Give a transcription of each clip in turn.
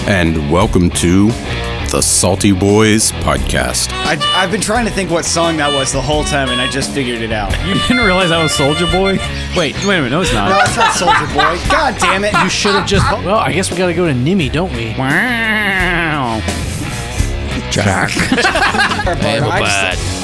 and welcome to the Salty Boys Podcast. I've been trying to think what song that was the whole time, and I just figured it out. You didn't realize that was Soldier Boy? Wait a minute, no, it's not. No, it's not Soldier Boy. God damn it. You should have just... Well, I guess we gotta go to Nimmy, don't we? Wow. Jack.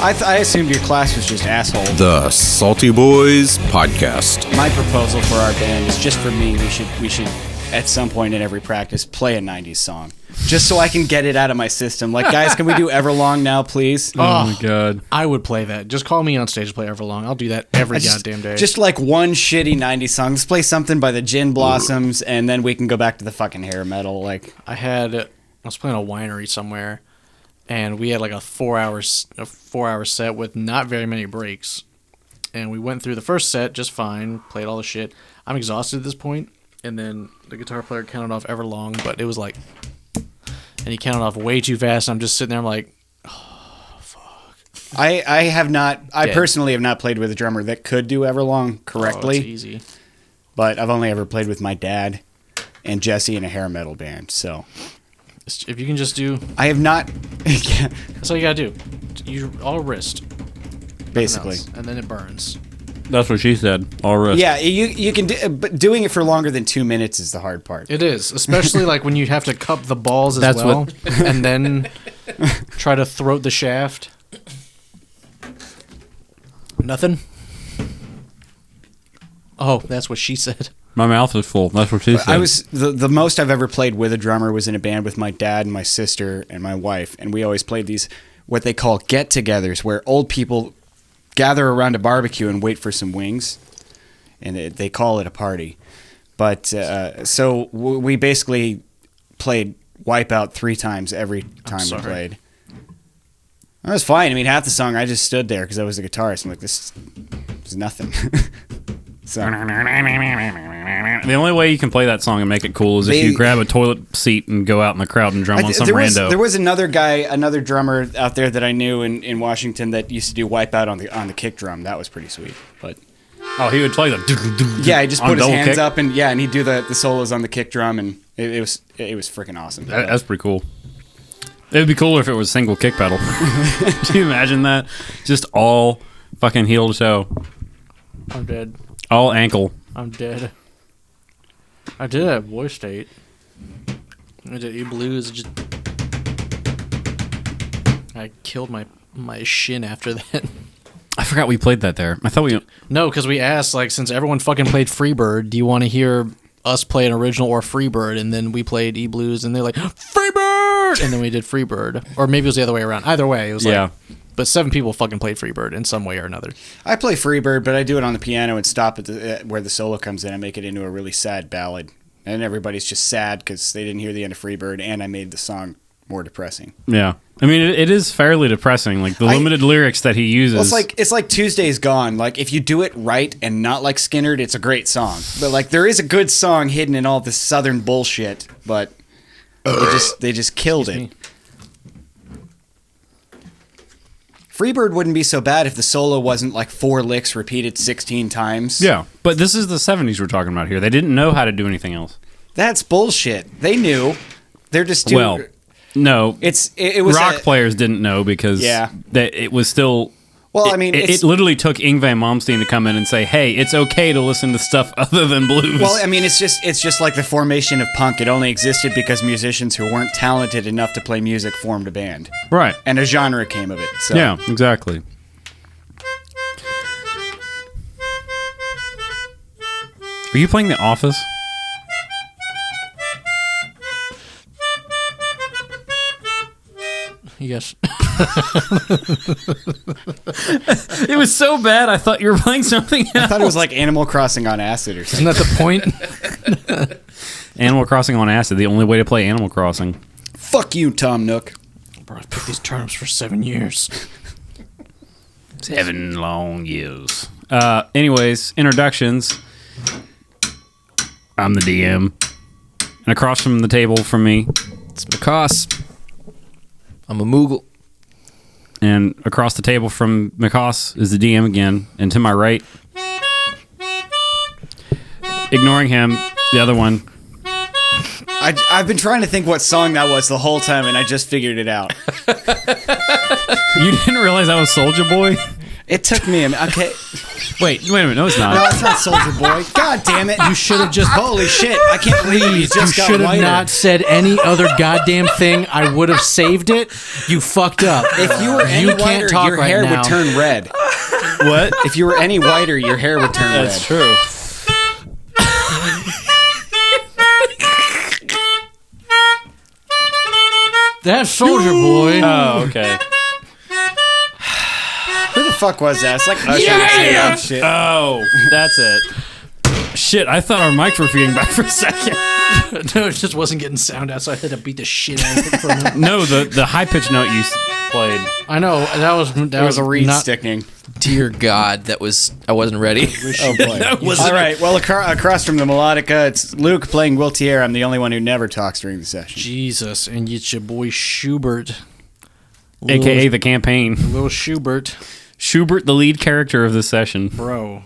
I assumed your class was just asshole. The Salty Boys Podcast. My proposal for our band is just for me. We should at some point in every practice play a 90s song. Just so I can get it out of my system. Like, guys, can we do Everlong now, please? Oh my god. I would play that. Just call me on stage to play Everlong. I'll do that every goddamn day. Just like one shitty 90s song. Let's play something by the Gin Blossoms, and then we can go back to the fucking hair metal. Like, I was playing a winery somewhere, and we had like a 4-hour set with not very many breaks. And we went through the first set just fine, played all the shit. I'm exhausted at this point, and then the guitar player counted off Everlong, but it was like... And he counted off way too fast. I'm just sitting there. I'm like, oh, fuck. I personally have not played with a drummer that could do Everlong correctly. Oh, it's easy. But I've only ever played with my dad and Jesse in a hair metal band. So if you can just do, I have not. That's all you gotta do. You all wrist, basically, and then it burns. That's what she said. All right. Yeah, you can do, but doing it for longer than 2 minutes is the hard part. It is, especially like when you have to cup the balls as well, and then try to throat the shaft. Nothing. Oh, that's what she said. My mouth is full. That's what she said. I was the most I've ever played with a drummer was in a band with my dad and my sister and my wife, and we always played these what they call get-togethers, where old people gather around a barbecue and wait for some wings, and they call it a party. But so we basically played Wipeout 3 times every time we played. That was fine. I mean, half the song I just stood there because I was a guitarist. I'm like, this is nothing. So the only way you can play that song and make it cool is if you grab a toilet seat and go out in the crowd and drum on some rando. There was another guy, another drummer out there that I knew in Washington that used to do Wipeout on the kick drum. That was pretty sweet. But he would play the yeah, he just put his hands kick up and he'd do the solos on the kick drum, and it was freaking awesome. That's pretty cool. It would be cooler if it was single kick pedal. Can you imagine that? Just all fucking heel to toe. I'm dead. All ankle. I'm dead. I did have Boy State. I did E-Blues. I killed my shin after that. I forgot we played that there. I thought we... No, because we asked, like, since everyone fucking played Freebird, do you want to hear us play an original or Freebird? And then we played E-Blues, and they're like, Freebird! And then we did Freebird. Or maybe it was the other way around. Either way, it was like... But 7 people fucking played Freebird in some way or another. I play Freebird, but I do it on the piano and stop at where the solo comes in. I make it into a really sad ballad. And everybody's just sad because they didn't hear the end of Freebird, and I made the song more depressing. Yeah. I mean, it is fairly depressing. Like, the limited lyrics that he uses. Well, it's like Tuesday's Gone. Like, if you do it right and not like Skinnerd, it's a great song. But, like, there is a good song hidden in all this southern bullshit, but they just killed it. Freebird wouldn't be so bad if the solo wasn't like 4 licks repeated 16 times. Yeah, but this is the 70s we're talking about here. They didn't know how to do anything else. That's bullshit. They knew. They're just too... Well, no. It was rock players didn't know because it was still... Well, I mean, it literally took Yngwie Malmsteen to come in and say, "Hey, it's okay to listen to stuff other than blues." Well, I mean, it's just like the formation of punk. It only existed because musicians who weren't talented enough to play music formed a band, right? And a genre came of it. So. Yeah, exactly. Are you playing The Office? Yes. It was so bad, I thought you were playing something else. I thought it was like Animal Crossing on acid or something. Isn't that the point? Animal Crossing on acid, the only way to play Animal Crossing. Fuck you, Tom Nook. Bro, I've picked these turnips for 7 years. 7 long years. Anyways, introductions. I'm the DM. And across from the table from me, it's Mikos. I'm a Moogle. And across the table from Mikos is the DM again. And to my right, ignoring him, the other one, I've been trying to think what song that was the whole time, and I just figured it out. You didn't realize that was Soldier Boy? It took me a minute. Okay. Wait a minute. No, it's not. No, it's not Soldier Boy. God damn it. You should have just. Holy shit. I can't believe you You just got should have whiter. not said any other goddamn thing. I would have saved it. You fucked up. If you were any You can't whiter, talk your right hair now. would turn red. What? If you were any whiter, your hair would turn red. That's true. That's Soldier Boy. Oh, okay. Who the fuck was that? It's like Usher saying that shit. Oh, that's it. Shit, I thought our mics were feeding back for a second. No, it just wasn't getting sound out, so I had to beat the shit out of it for a minute. No, the high pitched note you played. I know that was That was a reed not, sticking. Dear God, I wasn't ready. Oh boy. All right. Well, across from the melodica, it's Luke playing Wiltier. I'm the only one who never talks during the session. Jesus, and it's your boy Schubert, AKA the campaign. Little Schubert, Schubert, the lead character of this session. bro.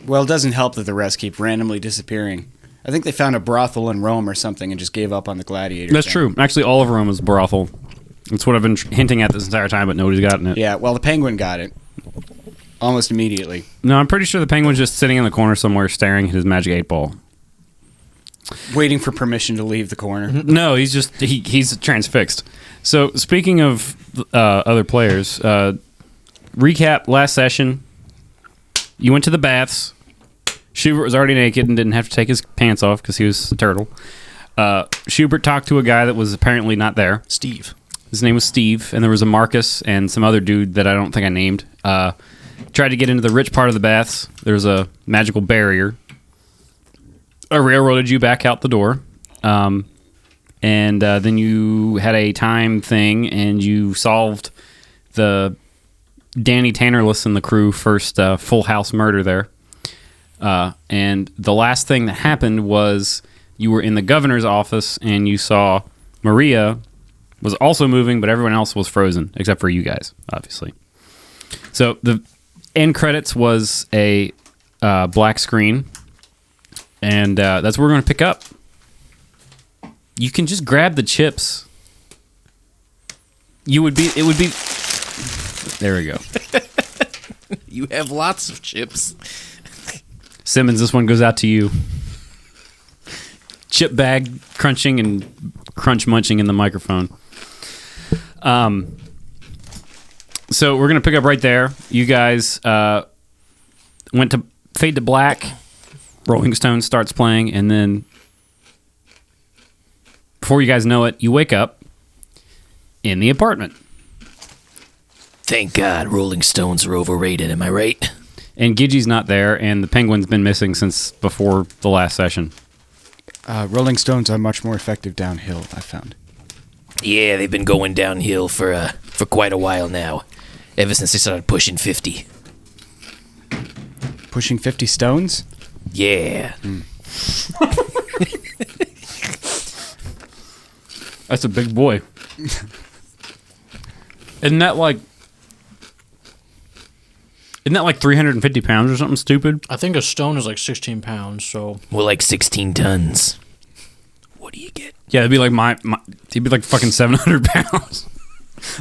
Well, it doesn't help that the rest keep randomly disappearing. I think they found a brothel in Rome or something and just gave up on the gladiator. That's thing. true. Actually, all of Rome is brothel. That's what I've been hinting at this entire time, but nobody's gotten it. Yeah, well, the penguin got it. Almost immediately. No, I'm pretty sure the penguin's just sitting in the corner somewhere staring at his magic 8-ball. Waiting for permission to leave the corner. No, he's just he's transfixed. So speaking of other players, recap last session. You went to the baths. Schubert was already naked and didn't have to take his pants off because he was a turtle. Schubert talked to a guy that was apparently not there. Steve. His name was Steve, and there was a Marcus and some other dude that I don't think I named. Tried to get into the rich part of the baths. There's a magical barrier. I railroaded you back out the door. And then you had a time thing, and you solved the Danny Tannerless and the crew first full house murder there. And the last thing that happened was you were in the governor's office, and you saw Maria was also moving, but everyone else was frozen, except for you guys, obviously. So the end credits was a black screen, and that's where we're going to pick up. You can just grab the chips. It would be... There we go. You have lots of chips. Simmons, this one goes out to you. Chip bag crunching and crunch munching in the microphone. So we're going to pick up right there. You guys went to fade to black. Rolling Stones starts playing, and then before you guys know it, you wake up in the apartment. Thank God Rolling Stones are overrated, am I right? And Gidgey's not there, and the penguin's been missing since before the last session. Rolling Stones are much more effective downhill, I found. Yeah, they've been going downhill for quite a while now. Ever since they started pushing 50. Pushing 50 stones? Yeah. That's a big boy. Isn't that like 350 pounds or something stupid? I think a stone is like 16 pounds. So More like 16 tons. What do you get? Yeah, it'd be like it'd be like fucking 700 pounds.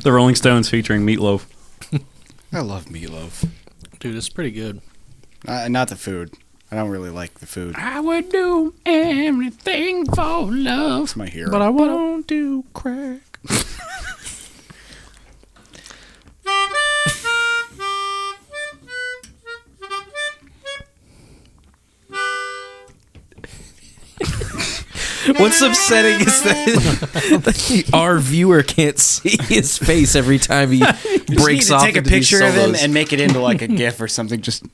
The Rolling Stones featuring Meatloaf. I love meatloaf. dude, it's pretty good. Not the food. I don't really like the food. I would do anything for love. It's my hero. But I won't do crack. What's upsetting is that our viewer can't see his face every time he breaks need to off. take a into these picture of him solos. and make it into like a GIF or something. Just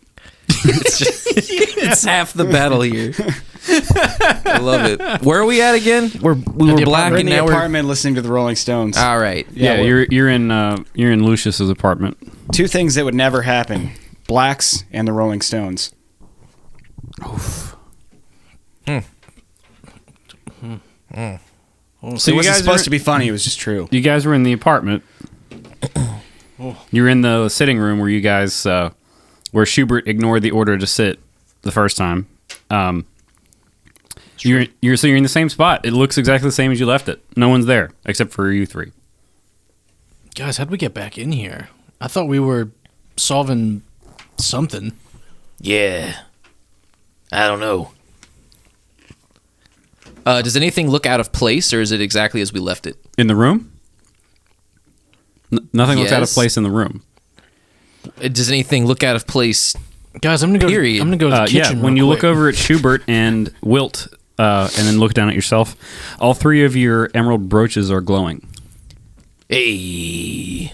It's half the battle here. I love it. Where are we at again? We were black we're in and the now we're. apartment listening to the Rolling Stones. All right. Yeah, well- you're in Lucius's apartment. Two things that would never happen: blacks and the Rolling Stones. So It you wasn't guys supposed to be funny. It was just true. You guys were in the apartment. You're in the sitting room where you guys, where Schubert ignored the order to sit the first time. You're in the same spot. It looks exactly the same as you left it. No one's there except for you three. Guys, how'd we get back in here? I thought we were solving something. Yeah. I don't know. Does anything look out of place, or is it exactly as we left it? In the room? Nothing looks out of Yes. place in the room. Does anything look out of place? Guys, I'm gonna go. Period. I'm gonna go to the kitchen. Yeah, when real you quick. look over at Schubert and Wilt, and then look down at yourself, all three of your emerald brooches are glowing. Hey,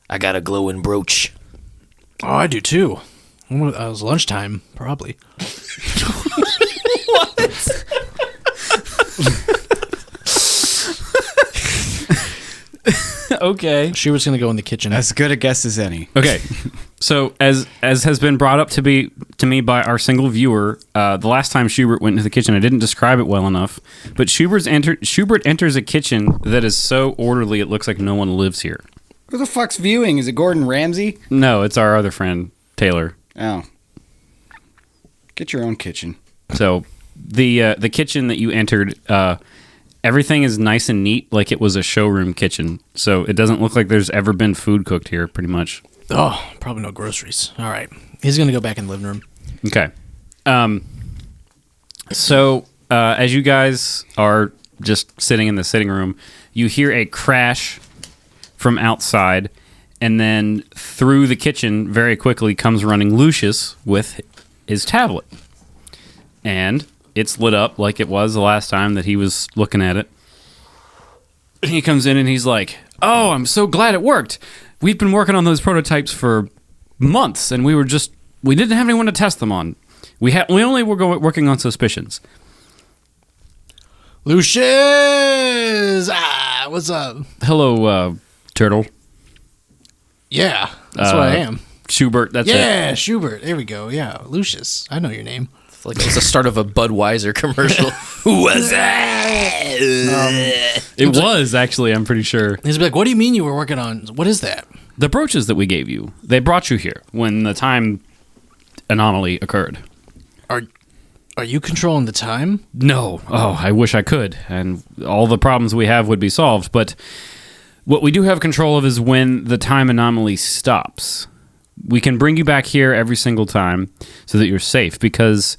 I got a glowing brooch. Oh, I do too. It was lunchtime, probably. Okay. She was gonna go in the kitchen. As good a guess as any. Okay. So as has been brought up to me by our single viewer, the last time Schubert went into the kitchen, I didn't describe it well enough, but Schubert enters a kitchen that is so orderly it looks like no one lives here. Who the fuck's viewing? Is it Gordon Ramsay? No, it's our other friend Taylor. Oh. Get your own kitchen. So the kitchen that you entered, everything is nice and neat, like it was a showroom kitchen. So it doesn't look like there's ever been food cooked here, pretty much. Oh, probably no groceries. All right, he's gonna go back in the living room. Okay. So as you guys are just sitting in the sitting room, you hear a crash from outside, and then through the kitchen very quickly comes running Lucius with his tablet. And it's lit up like it was the last time that he was looking at it. He comes in and he's like, "Oh, I'm so glad it worked. We've been working on those prototypes for months, and we didn't have anyone to test them on. We only were working on suspicions." Lucius, what's up? Hello, Turtle. Yeah, that's what I am. Schubert, that's it. Yeah, Schubert. There we go. Yeah, Lucius. I know your name. It's like it's the start of a Budweiser commercial. Who was that? It was, actually, I'm pretty sure. He's like, "What do you mean you were working on? What is that?" The brooches that we gave you, they brought you here when the time anomaly occurred. Are you controlling the time? No. Oh, I wish I could, and all the problems we have would be solved. But what we do have control of is when the time anomaly stops. We can bring you back here every single time so that you're safe, because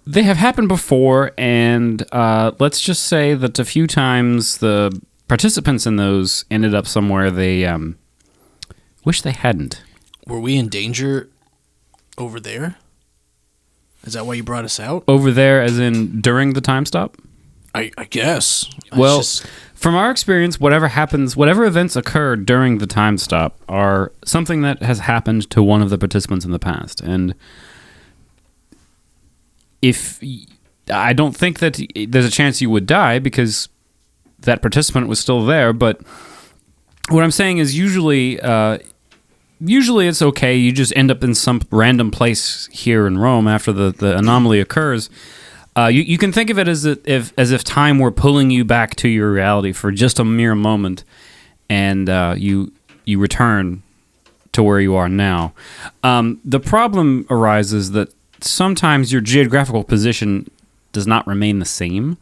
they have happened before, and let's just say that a few times the participants in those ended up somewhere they wish they hadn't. Were we in danger over there? Is that why you brought us out? Over there, as in during the time stop? I guess. Well, from our experience, whatever happens, whatever events occur during the time stop are something that has happened to one of the participants in the past. And I don't think that there's a chance you would die because that participant was still there, but what I'm saying is usually it's okay. You just end up in some random place here in Rome after the anomaly occurs. You can think of it as if time were pulling you back to your reality for just a mere moment, and you return to where you are now. The problem arises that sometimes your geographical position does not remain the same.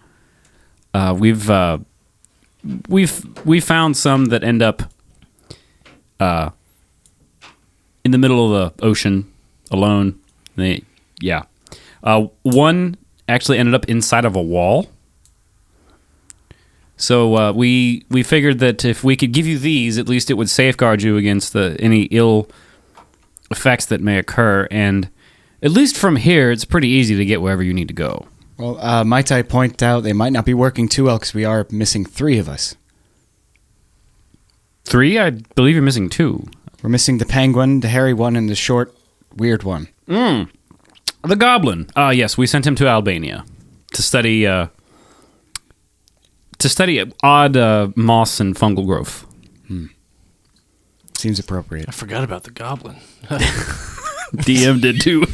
We've found some that end up in the middle of the ocean alone. One actually ended up inside of a wall. So we figured that if we could give you these, at least it would safeguard you against any ill effects that may occur. And at least from here, it's pretty easy to get wherever you need to go. Well, might I point out they might not be working too well because we are missing 3 of us. 3? I believe you're missing 2. We're missing the penguin, the hairy one, and the short, weird one. The goblin. Yes, we sent him to Albania to study odd moss and fungal growth. Seems appropriate. I forgot about the goblin. DM did too.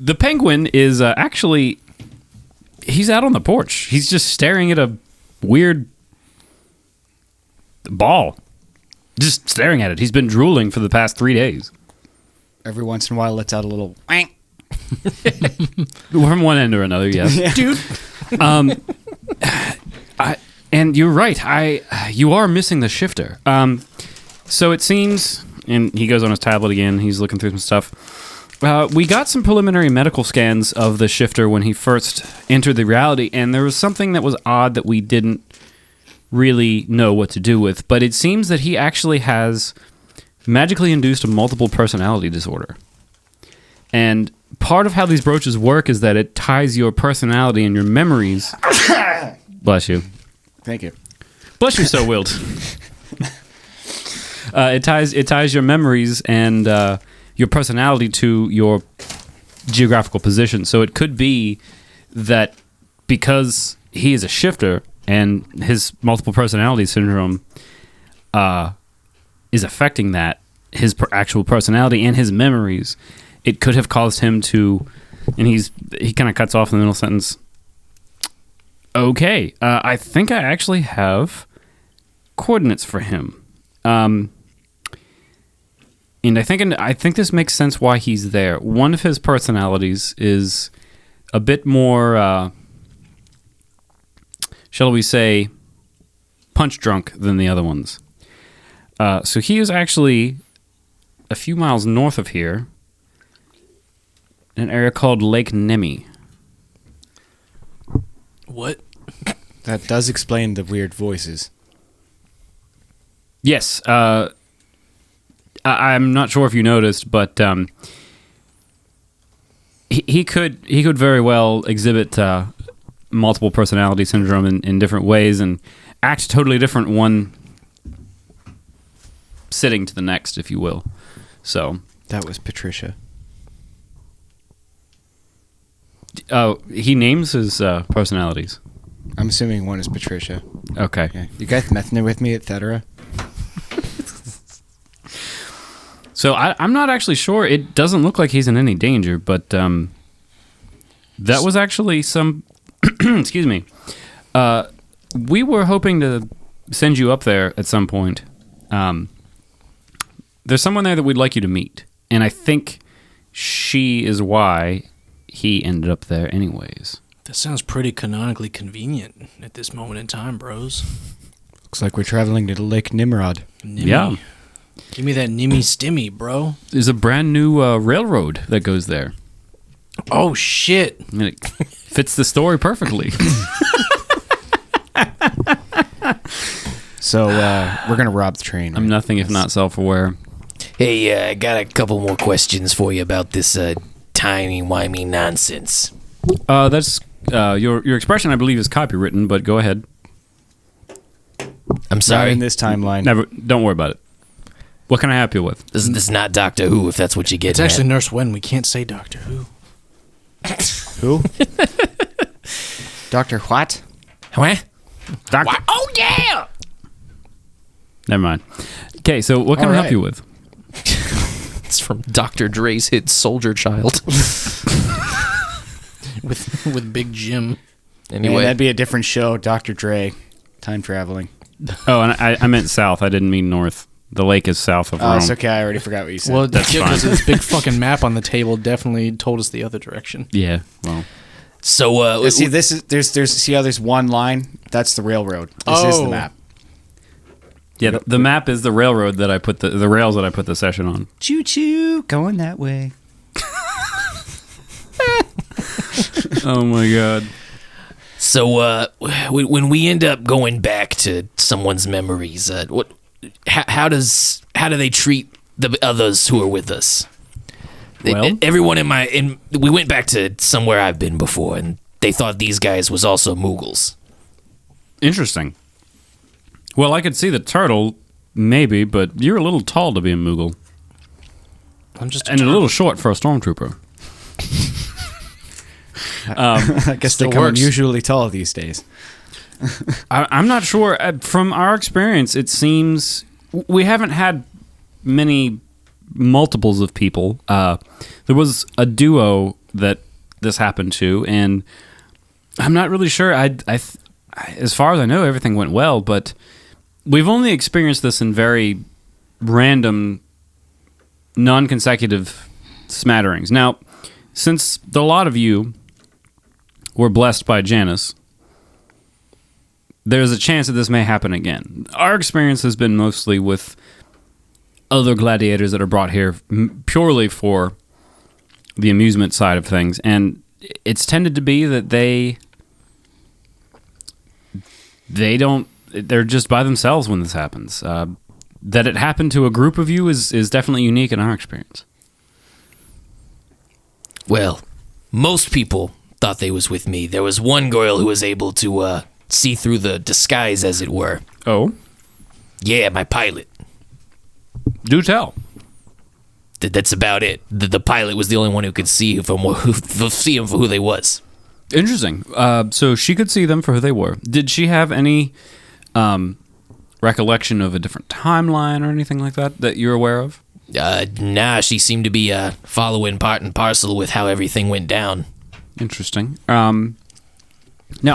The penguin is actually, he's out on the porch. He's just staring at a weird ball. Just staring at it. He's been drooling for the past 3 days. Every once in a while, lets out a little wank. From one end or another, yes. Dude. And you're right. You are missing the shifter. So it seems, and he goes on his tablet again. He's looking through some stuff. We got some preliminary medical scans of the shifter when he first entered the reality, and there was something that was odd that we didn't really know what to do with. But it seems that he actually has magically induced a multiple personality disorder. And part of how these brooches work is that it ties your personality and your memories. Bless you. Thank you. Bless you, so willed. It ties your memories and your personality to your geographical position. So it could be that because he is a shifter and his multiple personality syndrome is affecting that, his actual personality and his memories, it could have caused him to, and he kind of cuts off in the middle sentence. Okay, I think I actually have coordinates for him. And I think this makes sense why he's there. One of his personalities is a bit more, shall we say, punch drunk than the other ones. So he is actually a few miles north of here, in an area called Lake Nemi. What? That does explain the weird voices. Yes, I'm not sure if you noticed, but he could very well exhibit multiple personality syndrome in different ways and act totally different one sitting to the next, if you will. So That was Patricia. he names his personalities. I'm assuming one is Patricia. Okay. Yeah. You guys messing with me, etc.? So I'm not actually sure. It doesn't look like he's in any danger, but that was actually some... excuse me. We were hoping to send you up there at some point. There's someone there that we'd like you to meet, and I think she is why he ended up there anyways. That sounds pretty canonically convenient at this moment in time, bros. Looks like we're traveling to Lake Nimrod. Nimmy. Yeah. Give me that Nimmy Stimmy, bro. There's a brand new railroad that goes there. Oh, shit. And it fits the story perfectly. So we're going to rob the train. I'm right? nothing if not self-aware. Hey, I got a couple more questions for you about this timey-wimey nonsense. That's your expression, I believe, is copywritten, but go ahead. I'm Not sorry. in this timeline. Never. Don't worry about it. What can I help you with? This is not Doctor Who, if that's what you get. It's actually Nurse Wen. We can't say Doctor Who. Who? Dr. What? What? Doctor. Oh, yeah! Never mind. Okay, so what can All I help right. you with? It's from Dr. Dre's hit Soldier Child. with Big Jim. Man, Anyway, that'd be a different show. Dr. Dre. Time traveling. Oh, and I meant south. I didn't mean north. The lake is south of Oh, Rome. it's okay. I already forgot what you said. Well, That's because fine. this big fucking map on the table definitely told us the other direction. Yeah, well. so see, this is see how there's one line? That's the railroad. This is the Oh. map. Yeah, the map is the railroad that I put the rails that I put the session on. Choo choo, going that way. Oh my god. So when we end up going back to someone's memories, how do they treat the others who are with us? Well? Everyone we went back to somewhere I've been before, and they thought these guys was also Moogles. Interesting. Well, I could see the turtle, maybe, but you're a little tall to be a Moogle. I'm just And a little short for a stormtrooper. I guess they Still come works. unusually tall these days. I'm not sure. From our experience, it seems we haven't had many multiples of people. There was a duo that this happened to, and I'm not really sure. As far as I know, everything went well, but we've only experienced this in very random, non-consecutive smatterings. Now, since a lot of you were blessed by Janus, there's a chance that this may happen again. Our experience has been mostly with other gladiators that are brought here purely for the amusement side of things, and it's tended to be that they're just by themselves when this happens. That it happened to a group of you is definitely unique in our experience. Well, most people thought they was with me. There was one girl who was able to see through the disguise, as it were. Oh? Yeah, my pilot. Do tell. That's about it. The pilot was the only one who could see them for who they was. Interesting. So she could see them for who they were. Did she have any recollection of a different timeline or anything like that you're aware of? Nah, she seemed to be following part and parcel with how everything went down. Interesting. Now,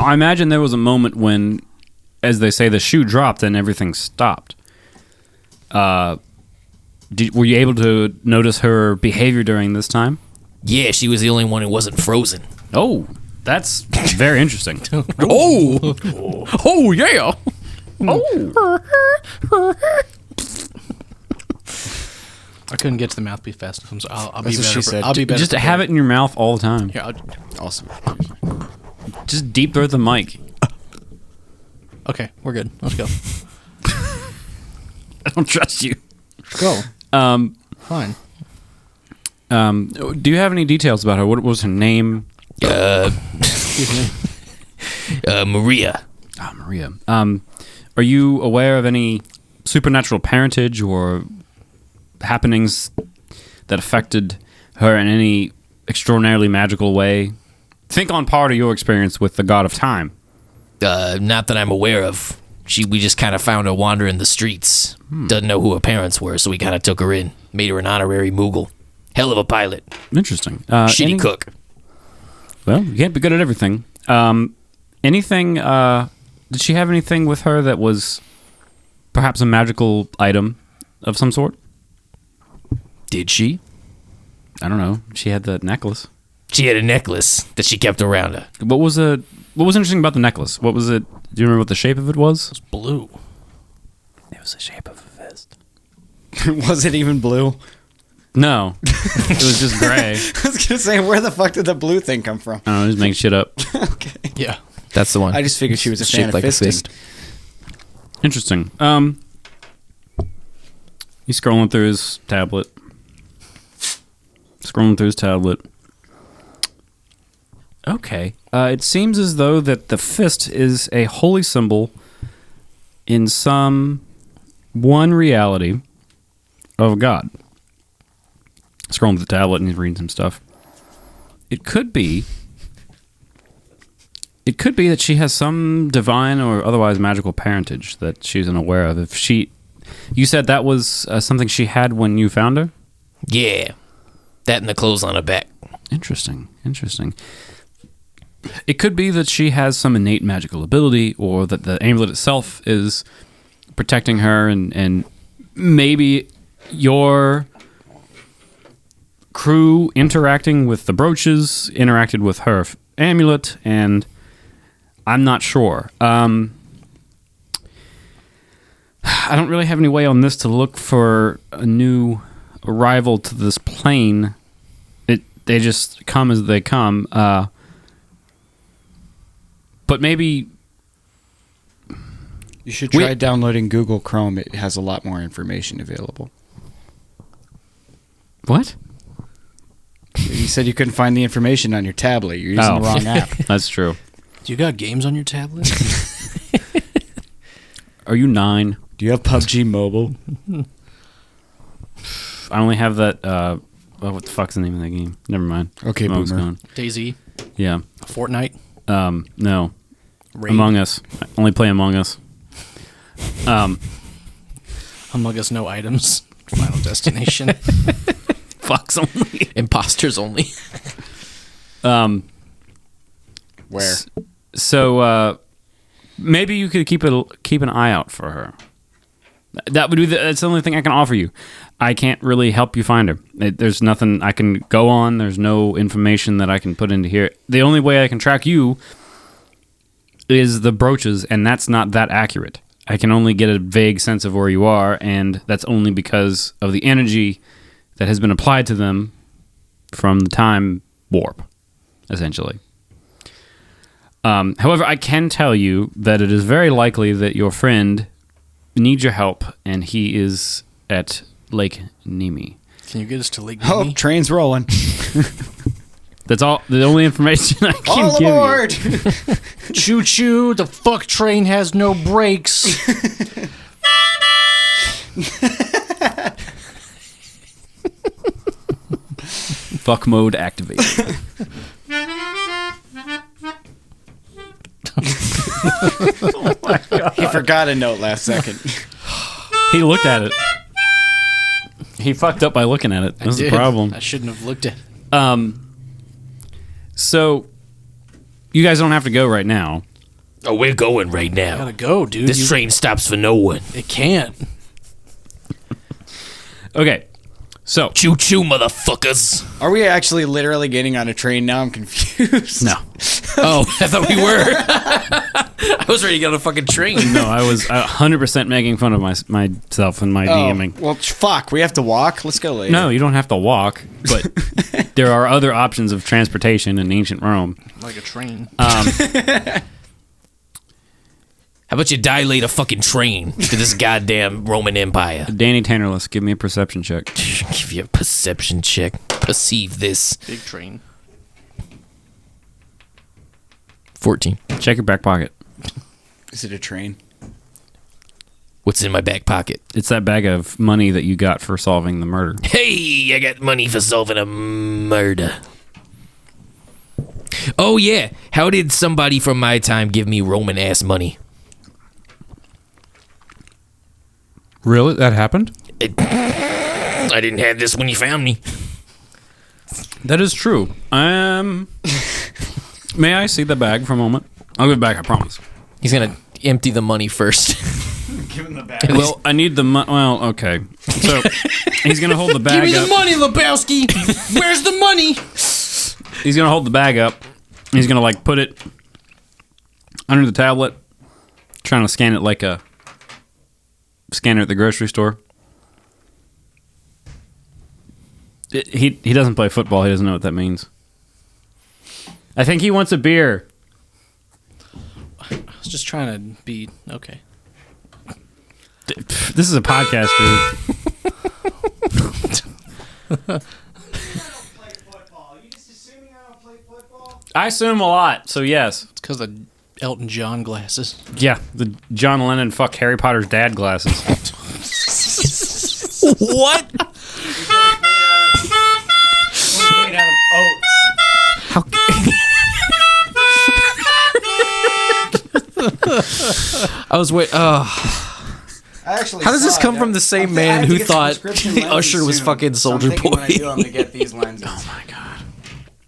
I imagine there was a moment when, as they say, the shoe dropped and everything stopped. Were you able to notice her behavior during this time? Yeah, she was the only one who wasn't frozen. Oh, that's very interesting. Oh yeah. I couldn't get to the mouthpiece fast enough, so I'll be That's what better. she said. I'll be better. Just have it in your mouth all the time. Here, Awesome. Just deep throat the mic. okay, we're good. Let's go. I don't trust you. Go. Fine. Do you have any details about her? What was her name? Excuse me. Maria. Maria. Are you aware of any supernatural parentage or happenings that affected her in any extraordinarily magical way? Think on part of your experience with the god of time. Not that I'm aware of. We just kind of found her wandering the streets. Doesn't know who her parents were, so we kind of took her in. Made her an honorary Moogle. Hell of a pilot. Interesting. Shitty cook. Well, you can't be good at everything. Anything, did she have anything with her that was perhaps a magical item of some sort? Did she? I don't know. She had the necklace. She had a necklace that she kept around her. What was interesting about the necklace? What was it? Do you remember what the shape of it was? It's blue. It was the shape of a fist. Was it even blue? No. It was just gray. I was gonna say, where the fuck did the blue thing come from? I don't know, just making shit up. Okay. Yeah. That's the one. I just figured she was a fan of Shaped like a fisting. fist. Interesting. He's scrolling through his tablet. Okay. It seems as though that the fist is a holy symbol in one reality of God. Scrolling through the tablet and he's reading some stuff. It could be that she has some divine or otherwise magical parentage that she's unaware of. You said that was something she had when you found her? Yeah. That and the clothes on her back. Interesting. It could be that she has some innate magical ability, or that the amulet itself is protecting her, and maybe your crew interacting with the brooches interacted with her amulet, and I'm not sure. I don't really have any way on this to look for a new arrival to this plane. They just come as they come. But maybe You should try downloading Google Chrome. It has a lot more information available. what? You said you couldn't find the information on your tablet. You're using the wrong app. That's true. Do you got games on your tablet? Are you 9? Do you have PUBG Mobile? I only have that. What the fuck's the name of that game? Never mind. Okay, Mo's boomer. gone. DayZ, Yeah. Fortnite, No. Raid. Among Us. I only play Among Us. Among Us, no items. Final Destination. Fucks only. Imposters only. Where? So maybe you could keep an eye out for her. That would be that's the only thing I can offer you. I can't really help you find her. There's nothing I can go on. There's no information that I can put into here. The only way I can track you is the brooches, and that's not that accurate. I can only get a vague sense of where you are, and that's only because of the energy that has been applied to them from the time warp, essentially. However, I can tell you that it is very likely that your friend needs your help, and he is at Lake Nemi. Can you get us to Lake Oh, Nemi? train's rolling. That's all. The only information I can All give aboard! Choo choo! The fuck train has no brakes. Fuck mode activated. He forgot a note last second. He looked at it. He fucked up by looking at it. That's the problem. I shouldn't have looked at it. So, you guys don't have to go right now. Oh, we're going right now. Gotta go, dude. This train stops for no one. It can't. Okay, so Choo choo, motherfuckers. Are we actually literally getting on a train now? I'm confused. no, Oh, I thought we were. I was ready to get on a fucking train. no, I was 100% making fun of myself and my Oh, DMing. well, fuck. We have to walk. Let's go later. No, you don't have to walk, but there are other options of transportation in ancient Rome. Like a train. How about you dilate a fucking train to this goddamn Roman Empire? Danny Tannerless, give me a perception check. Give you a perception check. Perceive this. Big train. 14. Check your back pocket. Is it a train? What's in my back pocket? It's that bag of money that you got for solving the murder. Hey, I got money for solving a murder. Oh, yeah. How did somebody from my time give me Roman ass money? Really? That happened? I didn't have this when you found me. That is true. May I see the bag for a moment? I'll give it back, I promise. He's going to empty the money first. Give him the bag. Well, I need the money. Well, okay. So, he's going to hold the bag Give me up. the money, Lebowski. Where's the money? He's going to hold the bag up. He's going to, like, put it under the tablet, trying to scan it like a scanner at the grocery store. He doesn't play football. He doesn't know what that means. I think he wants a beer. I was just trying to be okay. This is a podcast, dude. I assume a lot, so yes. It's because of Elton John glasses. Yeah, the John Lennon fuck Harry Potter's dad glasses. What? Made out of oats. I was wait. I actually How does this saw come it. from the same I man have to who get some thought prescription lenses Usher was soon, fucking so I'm Soulja thinking when I Boy? do, I'm gonna get these lenses. Oh my god.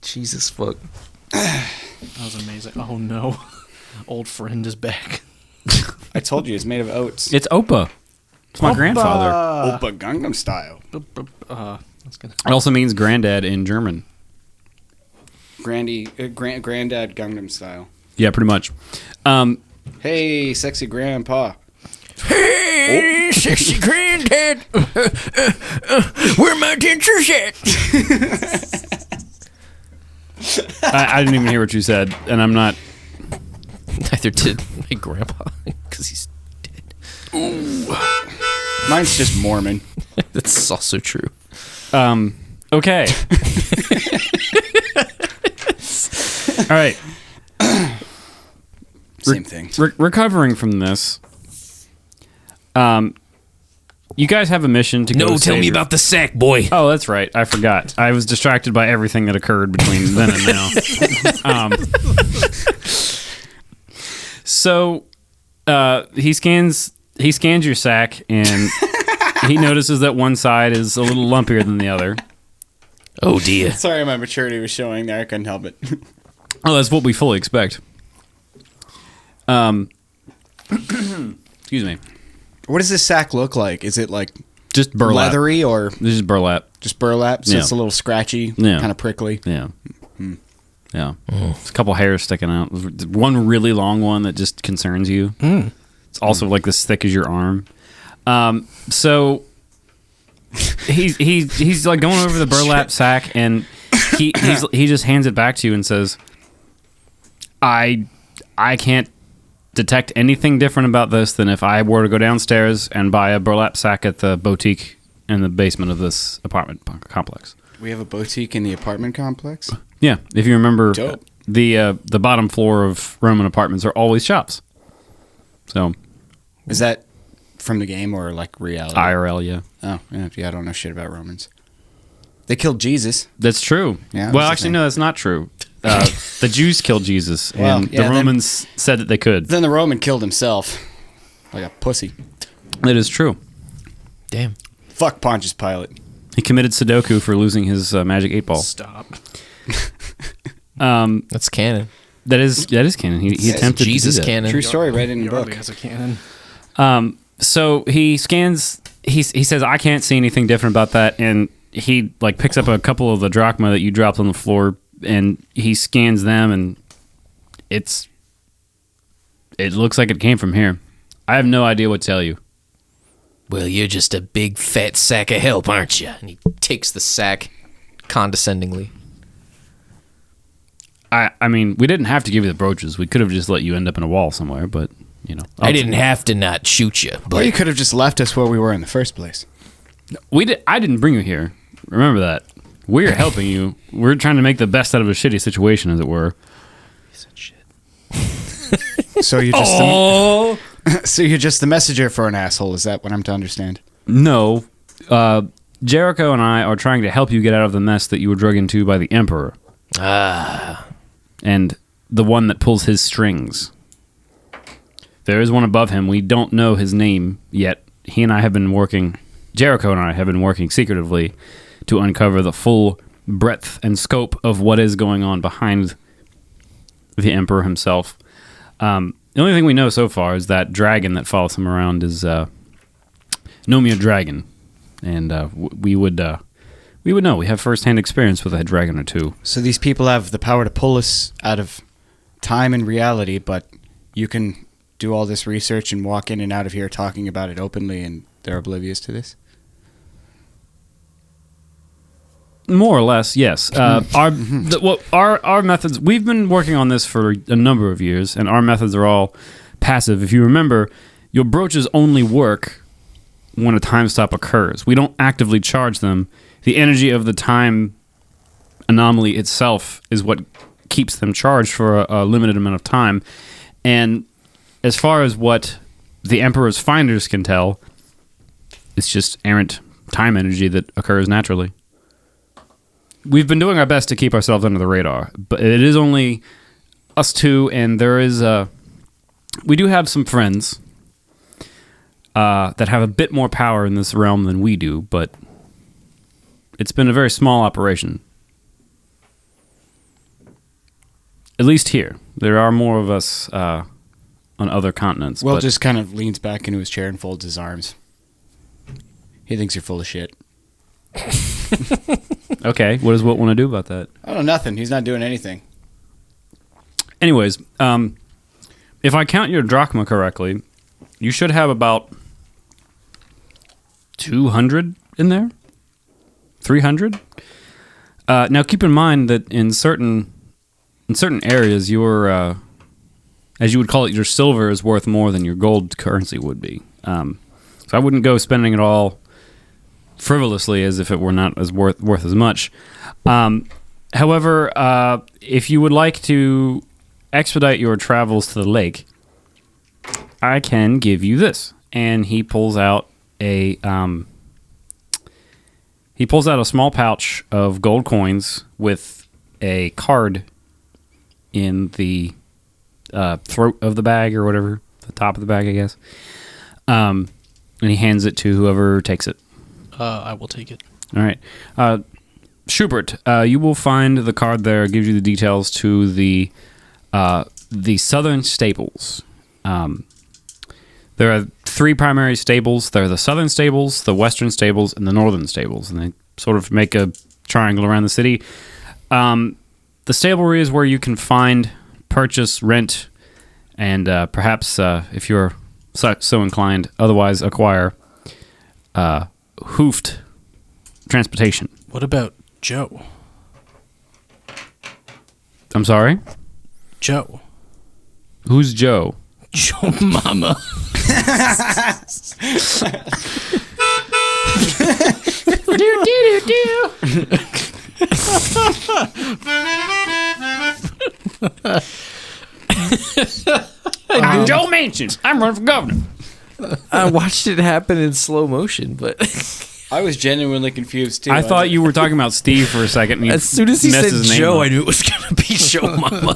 Jesus fuck. That was amazing. Oh no. Old friend is back. I told you it's made of oats. It's Opa. It's my grandfather. Oppa Gangnam Style. That's gonna. It also means granddad in German. Granddad Gangnam Style. Yeah, pretty much. Hey, sexy grandpa. Hey, sexy granddad. Where my dentures at? I didn't even hear what you said, and I'm not. Neither did my grandpa, because he's dead. Mine's just Mormon. That's also true. Okay. All right. Same thing. Recovering from this. You guys have a mission to go. No, tell save me your- about the sack, boy. Oh, that's right. I forgot. I was distracted by everything that occurred between then and now. So he scans your sack, and he notices that one side is a little lumpier than the other. Oh dear. Sorry, my maturity was showing there. I couldn't help it. Oh, that's what we fully expect. Excuse me. What does this sack look like? Is it like Just burlap. leathery or This is burlap. just burlap? So Yeah. it's a little scratchy, Yeah. kind of prickly. Yeah. Yeah. There's a couple hairs sticking out. There's one really long one that just concerns you. It's also like this thick as your arm. So he's like going over the burlap sack, and he just hands it back to you and says, I can't detect anything different about this than if I were to go downstairs and buy a burlap sack at the boutique in the basement of this apartment complex. We have a boutique in the apartment complex. Yeah, if you remember, Dope. the bottom floor of Roman apartments are always shops. So Is that from the game or like reality? IRL, yeah, Oh, yeah, I don't know shit about Romans. They killed Jesus. that's true. Yeah, well, that's the actually, thing. no, that's not true. The Jews killed Jesus, Well, and yeah, the then- Romans said that they could. Then the Roman killed himself. Like a pussy. That is true. Damn. Fuck Pontius Pilate. He committed Sudoku for losing his magic 8-ball. Stop. That's canon. That is canon. He attempted Jesus to do that. canon. True story, right in the book. Yardley has a cannon. So he scans. He says, "I can't see anything different about that," and he like picks up a couple of the drachma that you dropped on the floor, and he scans them, and it looks like it came from here. I have no idea what to tell you. Well, you're just a big fat sack of help, aren't you? And he takes the sack condescendingly. I mean, we didn't have to give you the brooches. We could have just let you end up in a wall somewhere, but you know, I didn't have to not shoot you, Or but you could have just left us where we were in the first place. I didn't bring you here. Remember that. We're helping you. We're trying to make the best out of a shitty situation, as it were. So you're just Oh so you're just the messenger for an asshole. Is that what I'm to understand? no! Jericho and I are trying to help you get out of the mess that you were dragged into by the Emperor. And the one that pulls his strings. There is one above him. We don't know his name yet. Jericho and I have been working secretively to uncover the full breadth and scope of what is going on behind the Emperor himself. The only thing we know so far is that dragon that follows him around is Nomia Dragon. And we would know. We have first-hand experience with a dragon or two. So these people have the power to pull us out of time and reality, but you can do all this research and walk in and out of here talking about it openly, and they're oblivious to this? More or less, yes. Our methods. We've been working on this for a number of years, and our methods are all passive. If you remember, your brooches only work when a time stop occurs. We don't actively charge them. The energy of the time anomaly itself is what keeps them charged for a limited amount of time. And as far as what the Emperor's finders can tell, it's just errant time energy that occurs naturally. We've been doing our best to keep ourselves under the radar, but it is only us two, and there is we do have some friends that have a bit more power in this realm than we do, but it's been a very small operation. At least here. There are more of us on other continents. Will but just kind of leans back into his chair and folds his arms. He thinks you're full of shit. okay, what does Wilt want to do about that? I don't know, nothing. He's not doing anything. Anyways, if I count your drachma correctly, you should have about 200 in there? 300? Now keep in mind that in certain areas, your as you would call it, your silver is worth more than your gold currency would be. So I wouldn't go spending it all frivolously as if it were not as worth as much. However, if you would like to expedite your travels to the lake, I can give you this. And he pulls out a small pouch of gold coins with a card in the throat of the bag or whatever, the top of the bag, I guess. And he hands it to whoever takes it. I will take it. All right. Schubert, you will find the card there. It gives you the details to the Southern Staples. There are three primary stables. They're the southern stables, the western stables, and the northern stables, and they sort of make a triangle around the city. The stablery is where you can find, purchase, rent, and perhaps, if you're so inclined, otherwise acquire hoofed transportation. What about Joe? I'm sorry? Joe. Who's Joe? Joe Mama. Joe Manchin. I'm running for governor. I watched it happen in slow motion, but I was genuinely confused too. I thought you were talking about Steve for a second. And as soon as he messed said his name Joe, up. I knew it was going to be Joe Mama.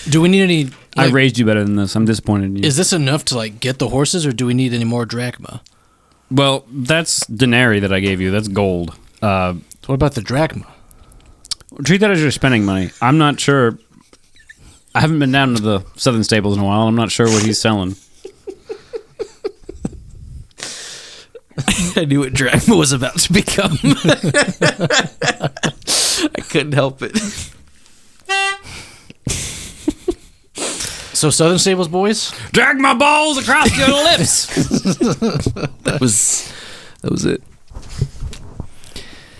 Do we need any? I Like, raised you better than this. I'm disappointed in you. is this enough to like get the horses, or do we need any more drachma? Well, that's denarii that I gave you. That's gold. So what about the drachma? Treat that as your spending money. I'm not sure. I haven't been down to the southern stables in a while. I'm not sure what he's selling. I knew what drachma was about to become. I couldn't help it. So Southern Stables boys. Drag my balls across your lips. That was it.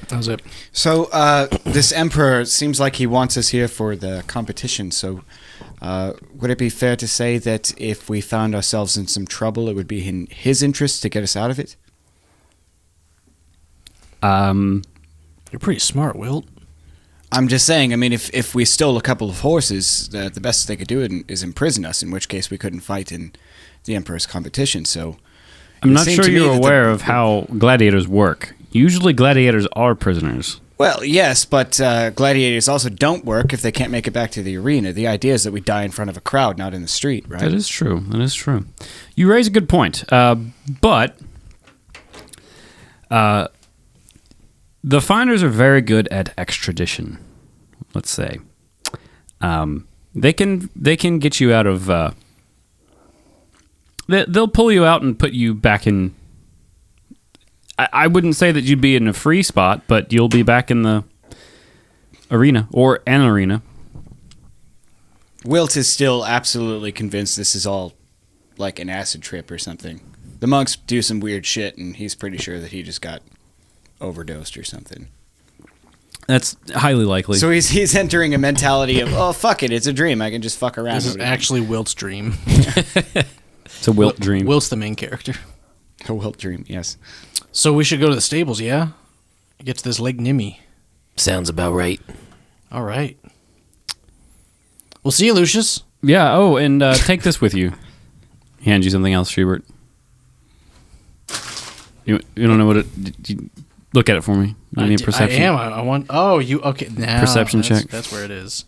That was it. So this emperor seems like he wants us here for the competition. So would it be fair to say that if we found ourselves in some trouble, it would be in his interest to get us out of it? You're pretty smart, Wilt. I'm just saying. I mean, if we stole a couple of horses, the best they could do is imprison us. In which case, we couldn't fight in the emperor's competition. So I'm it not seemed sure to me you're that aware of how gladiators work. Usually gladiators are prisoners. Well, yes, but gladiators also don't work if they can't make it back to the arena. The idea is that we die in front of a crowd, not in the street, right? That is true. That is true. You raise a good point. But the finders are very good at extradition, let's say. They can get you out of... they'll pull you out and put you back in... I wouldn't say that you'd be in a free spot, but you'll be back in the arena, or an arena. Wilt is still absolutely convinced this is all like an acid trip or something. The monks do some weird shit, and he's pretty sure that he just got overdosed or something. That's highly likely. So he's entering a mentality of, oh, fuck it, it's a dream. I can just fuck around. This is with it." actually Wilt's dream. It's a Wilt dream. Wilt's the main character. A Wilt dream, yes. So we should go to the stables, yeah? Get to this Lake Nimmy. Sounds about right. All right. We'll see you, Lucius. Yeah, oh, and take this with you. He hands you something else, Schubert. You don't know what it... Look at it for me. I need a perception. I am. I want... Oh, you... Okay, now... Perception check. That's where it is.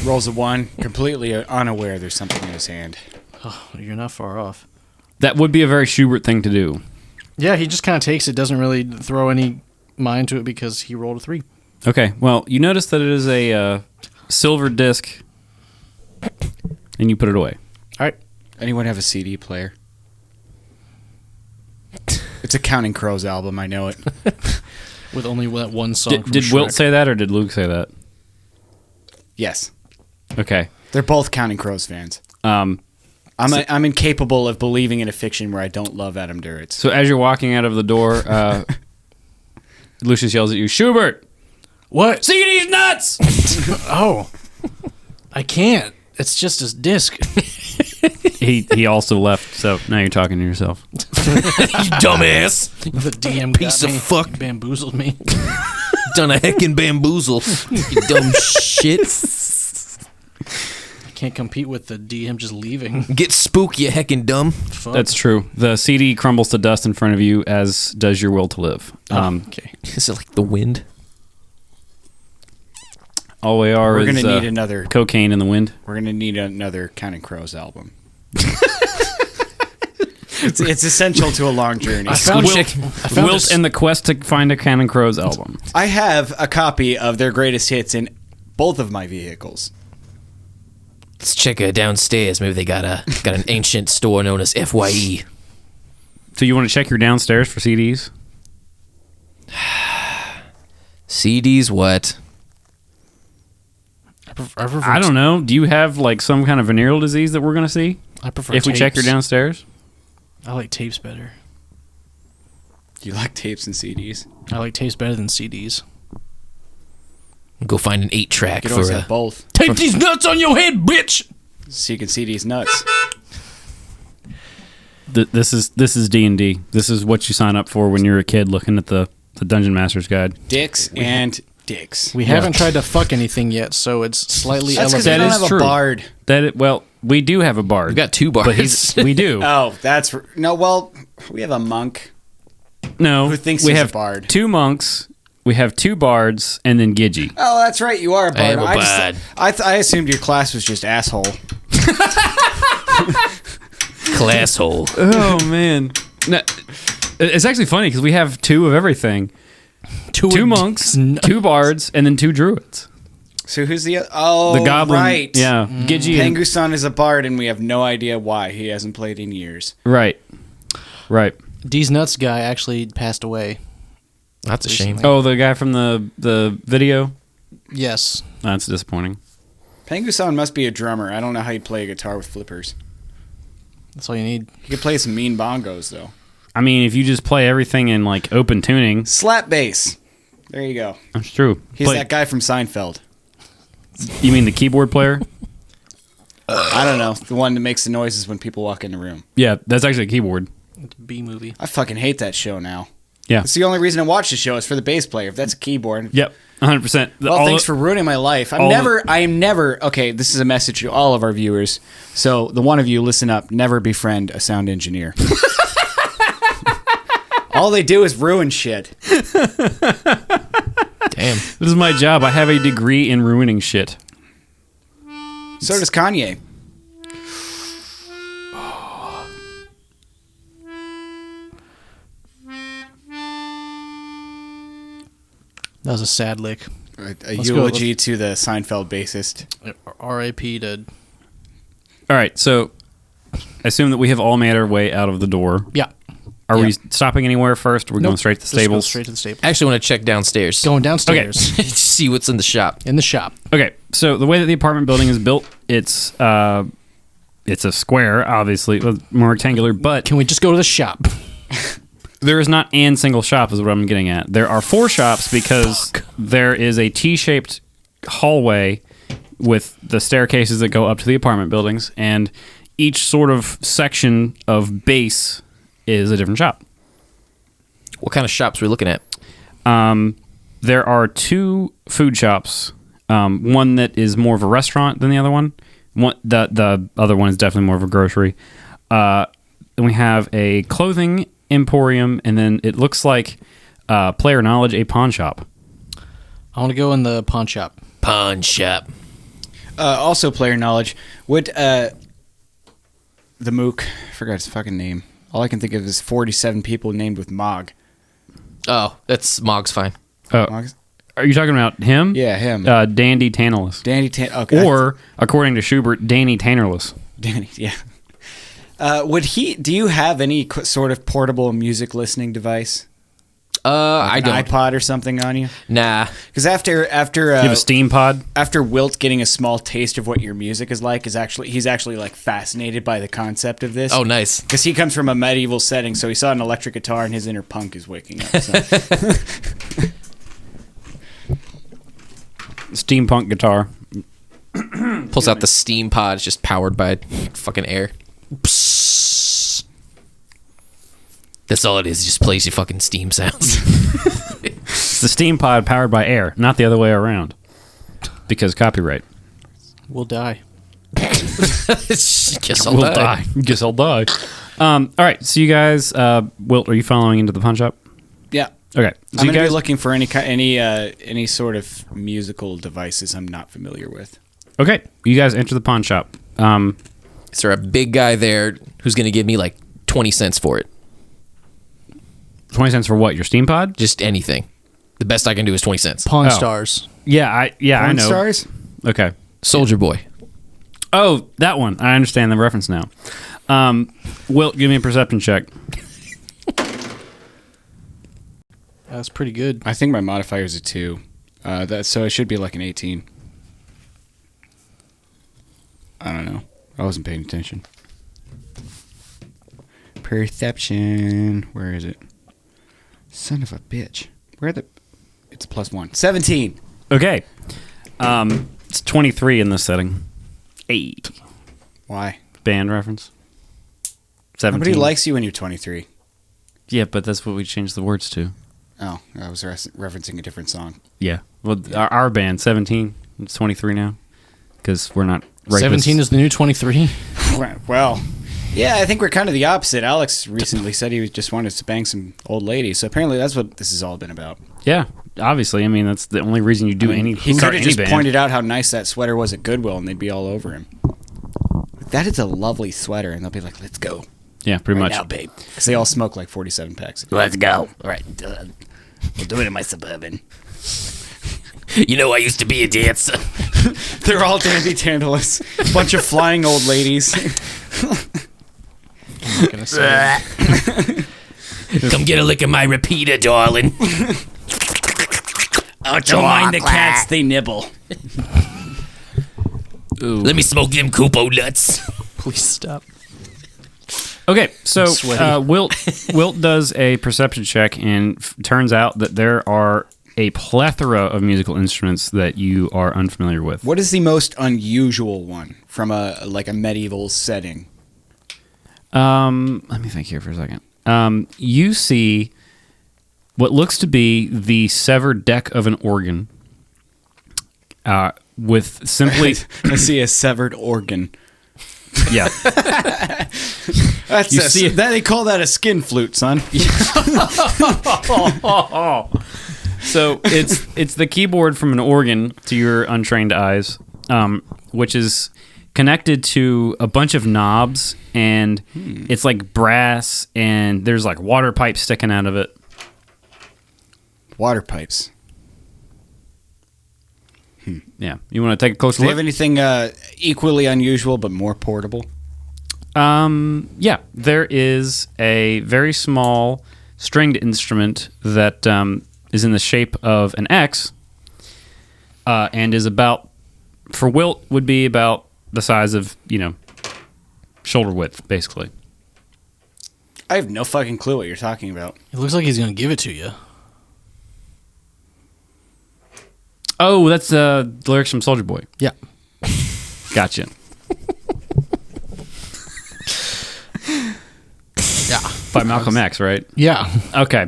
Rolls a 1, completely unaware there's something in his hand. Oh, you're not far off. That would be a very Schubert thing to do. Yeah, he just kind of takes it, doesn't really throw any mind to it because he rolled a 3. Okay, well, you notice that it is a silver disc, and you put it away. All right. Anyone have a CD player? It's a Counting Crows album, I know it. With only that one song from Did Wilt Shrek. say that, or did Luke say that? Yes. Okay. They're both Counting Crows fans. I'm incapable of believing in a fiction where I don't love Adam Duritz. So as you're walking out of the door, Lucius yells at you, Schubert! What? See these nuts! Oh. I can't. It's just a disc. He also left, so now you're talking to yourself. You dumbass. The DM Piece got of me, fuck. bamboozled me. Done a heckin' bamboozle. You dumb shit. I can't compete with the DM just leaving. Get spooked, you heckin' dumb. Fuck. That's true. The CD crumbles to dust in front of you, as does your will to live. okay. Is it like the wind? All we are We're is gonna need another. cocaine in the wind. We're gonna need another Counting Crows album. It's essential to a long journey. I found Wilt this- and the quest to find a Counting Crows album. I have a copy of their greatest hits in both of my vehicles. Let's check downstairs. Maybe they got an ancient store known as FYE. So you want to check your downstairs for CDs? CDs what? I don't know. Do you have like some kind of venereal disease that we're going to see I prefer if we check your tapes. downstairs? I like tapes better. You like tapes and CDs? I like tapes better than CDs. Go find an 8-track You for can always have both, Take these nuts on your head, bitch! so you can see these nuts. This is D&D. This is what you sign up for when you're a kid looking at the Dungeon Master's Guide. Dicks and dicks. We haven't tried to fuck anything yet, so it's slightly That's because elevated. we don't is have true. a bard. Well, we do have a bard. We've got 2 bars. but we do. Oh, that's no. Well, we have a monk. No, Who thinks we he's a have bard? 2 monks. We have 2 bards and then Gidgey. Oh, that's right. You are a bard. am a bard. I assumed your class was just asshole. Classhole. Oh man, no, it's actually funny because we have 2 of everything: 2 monks, 2 bards, and then 2 druids. So who's the oh The goblin, right? yeah, Gidgey. And, Pengusan is a bard, and we have no idea why he hasn't played in years. right. D's Nuts guy actually passed away. That's a shame. Oh, the guy from the video. Yes. That's disappointing. Pengusan must be a drummer. I don't know how you play a guitar with flippers. That's all you need. He could play some mean bongos though. I mean, if you just play everything in like open tuning, Slap bass. There you go. that's true. He's that guy from Seinfeld. You mean the keyboard player? I don't know, the one that makes the noises when people walk in the room. Yeah, that's actually a keyboard. It's a B movie. I fucking hate that show now. Yeah. It's the only reason I watch the show is for the bass player. If that's a keyboard. Yep. 100%. Well, thanks for ruining my life. I am never, okay, this is a message to all of our viewers. So, the one of you, listen up, never befriend a sound engineer. All they do is ruin shit. Damn. This is my job. I have a degree in ruining shit. So does Kanye. That was a sad lick. A Let's go. eulogy to the Seinfeld bassist. R.I.P. to... All right. So, I assume that we have all made our way out of the door. Yeah. Are Yeah. we stopping anywhere first? Or are we going straight to the Just go stables? straight to the stable. I actually want to check downstairs. Going downstairs. See what's in the shop. In the shop. Okay, so the way that the apartment building is built, it's a square, obviously, more rectangular, but Can we just go to the shop? there is not an single shop is what I'm getting at. There are 4 shops because there is a T-shaped hallway with the staircases that go up to the apartment buildings, and each sort of section of base is a different shop. What kind of shops are we looking at? There are 2 food shops. One that is more of a restaurant than the other one. The other one is definitely more of a grocery. Then we have a clothing emporium, and then it looks like Player Knowledge, a pawn shop. I want to go in the pawn shop. Pawn shop. Also, player knowledge. Would the Mook, I forgot his fucking name. All I can think of is 47 people named with Mog. Oh, that's Mog's fine. Mog's? Are you talking about him? Yeah, him. Dandy Tantalus. Okay. Or, according to Schubert, Danny Tannerless. Danny, yeah. Do you have any sort of portable music listening device? I An don't. iPod or something on you? Nah. Because after You have a Steam pod? after Wilt getting a small taste of what your music is like, he's actually like fascinated by the concept of this. Oh, nice. Because he comes from a medieval setting, so he saw an electric guitar and his inner punk is waking up. So. Steampunk guitar. Pulls out the steam pod. It's just powered by fucking air. Psst. That's all it is. It just plays you fucking steam sounds. It's the Steam pod powered by air, not the other way around. Because copyright. We'll die. Guess I'll We'll die. die. Guess I'll die. All right, so you guys, Wilt, are you following into the pawn shop? Yeah. Okay. So I'm you going to guys be looking for any sort of musical devices I'm not familiar with. Okay, you guys enter the pawn shop. Is there a big guy there who's going to give me like 20 cents for it? 20 cents for what? Your Steam pod? Just anything. The best I can do is 20 cents. Pawn Oh. Stars. Yeah, I Porn know. stars? Okay. Soldier Boy. Oh, that one. I understand the reference now. Wilt, give me a perception check. That's pretty good. I think my modifier is a 2. So it should be like an 18. I don't know. I wasn't paying attention. Perception. Where is it? Son of a bitch. It's a +1. 17. Okay. It's 23 in this setting. 8. Why? Band reference. 17. Nobody likes you when you're 23. Yeah, but that's what we changed the words to. Oh, I was referencing a different song. Yeah. Well, our band, 17. It's 23 now. Because we're not rapists. 17 is the new 23. Well, yeah, I think we're kind of the opposite. Alex recently said he just wanted to bang some old ladies, so apparently that's what this has all been about. Yeah, obviously. I mean, that's the only reason you do any. He start could have any just band. pointed out how nice that sweater was at Goodwill, and they'd be all over him. That is a lovely sweater, and they'll be like, "Let's go." Yeah, pretty much. Now, babe. Because they all smoke like 47 packs. Let's go. All right, we'll do it in my Suburban. You know, I used to be a dancer. They're all dandy tantalus. Bunch of flying old ladies. I'm not gonna say it. Come get a lick of my repeater, darling. Don't mind the cats, they nibble. Let me smoke them Koopo nuts. Please stop. Okay, so sweaty. Wilt does a perception check, and turns out that there are a plethora of musical instruments that you are unfamiliar with. What is the most unusual one from a medieval setting? Let me think here for a second. You see what looks to be the severed deck of an organ, with simply I see a severed organ. yeah. That's You see it- they call that a skin flute, son. So it's the keyboard from an organ to your untrained eyes, which is connected to a bunch of knobs, and it's like brass, and there's like water pipes sticking out of it. Water pipes. Yeah, you want to take a closer Do they look? have anything equally unusual but more portable? Yeah, there is a very small stringed instrument that is in the shape of an X, and is about, for Wilt, would be about the size of, shoulder width, basically. I have no fucking clue what you're talking about. It looks like he's gonna give it to you. Oh, that's the lyrics from Soldier Boy. Yeah. Gotcha. Yeah. By Malcolm X, right? Yeah. Okay,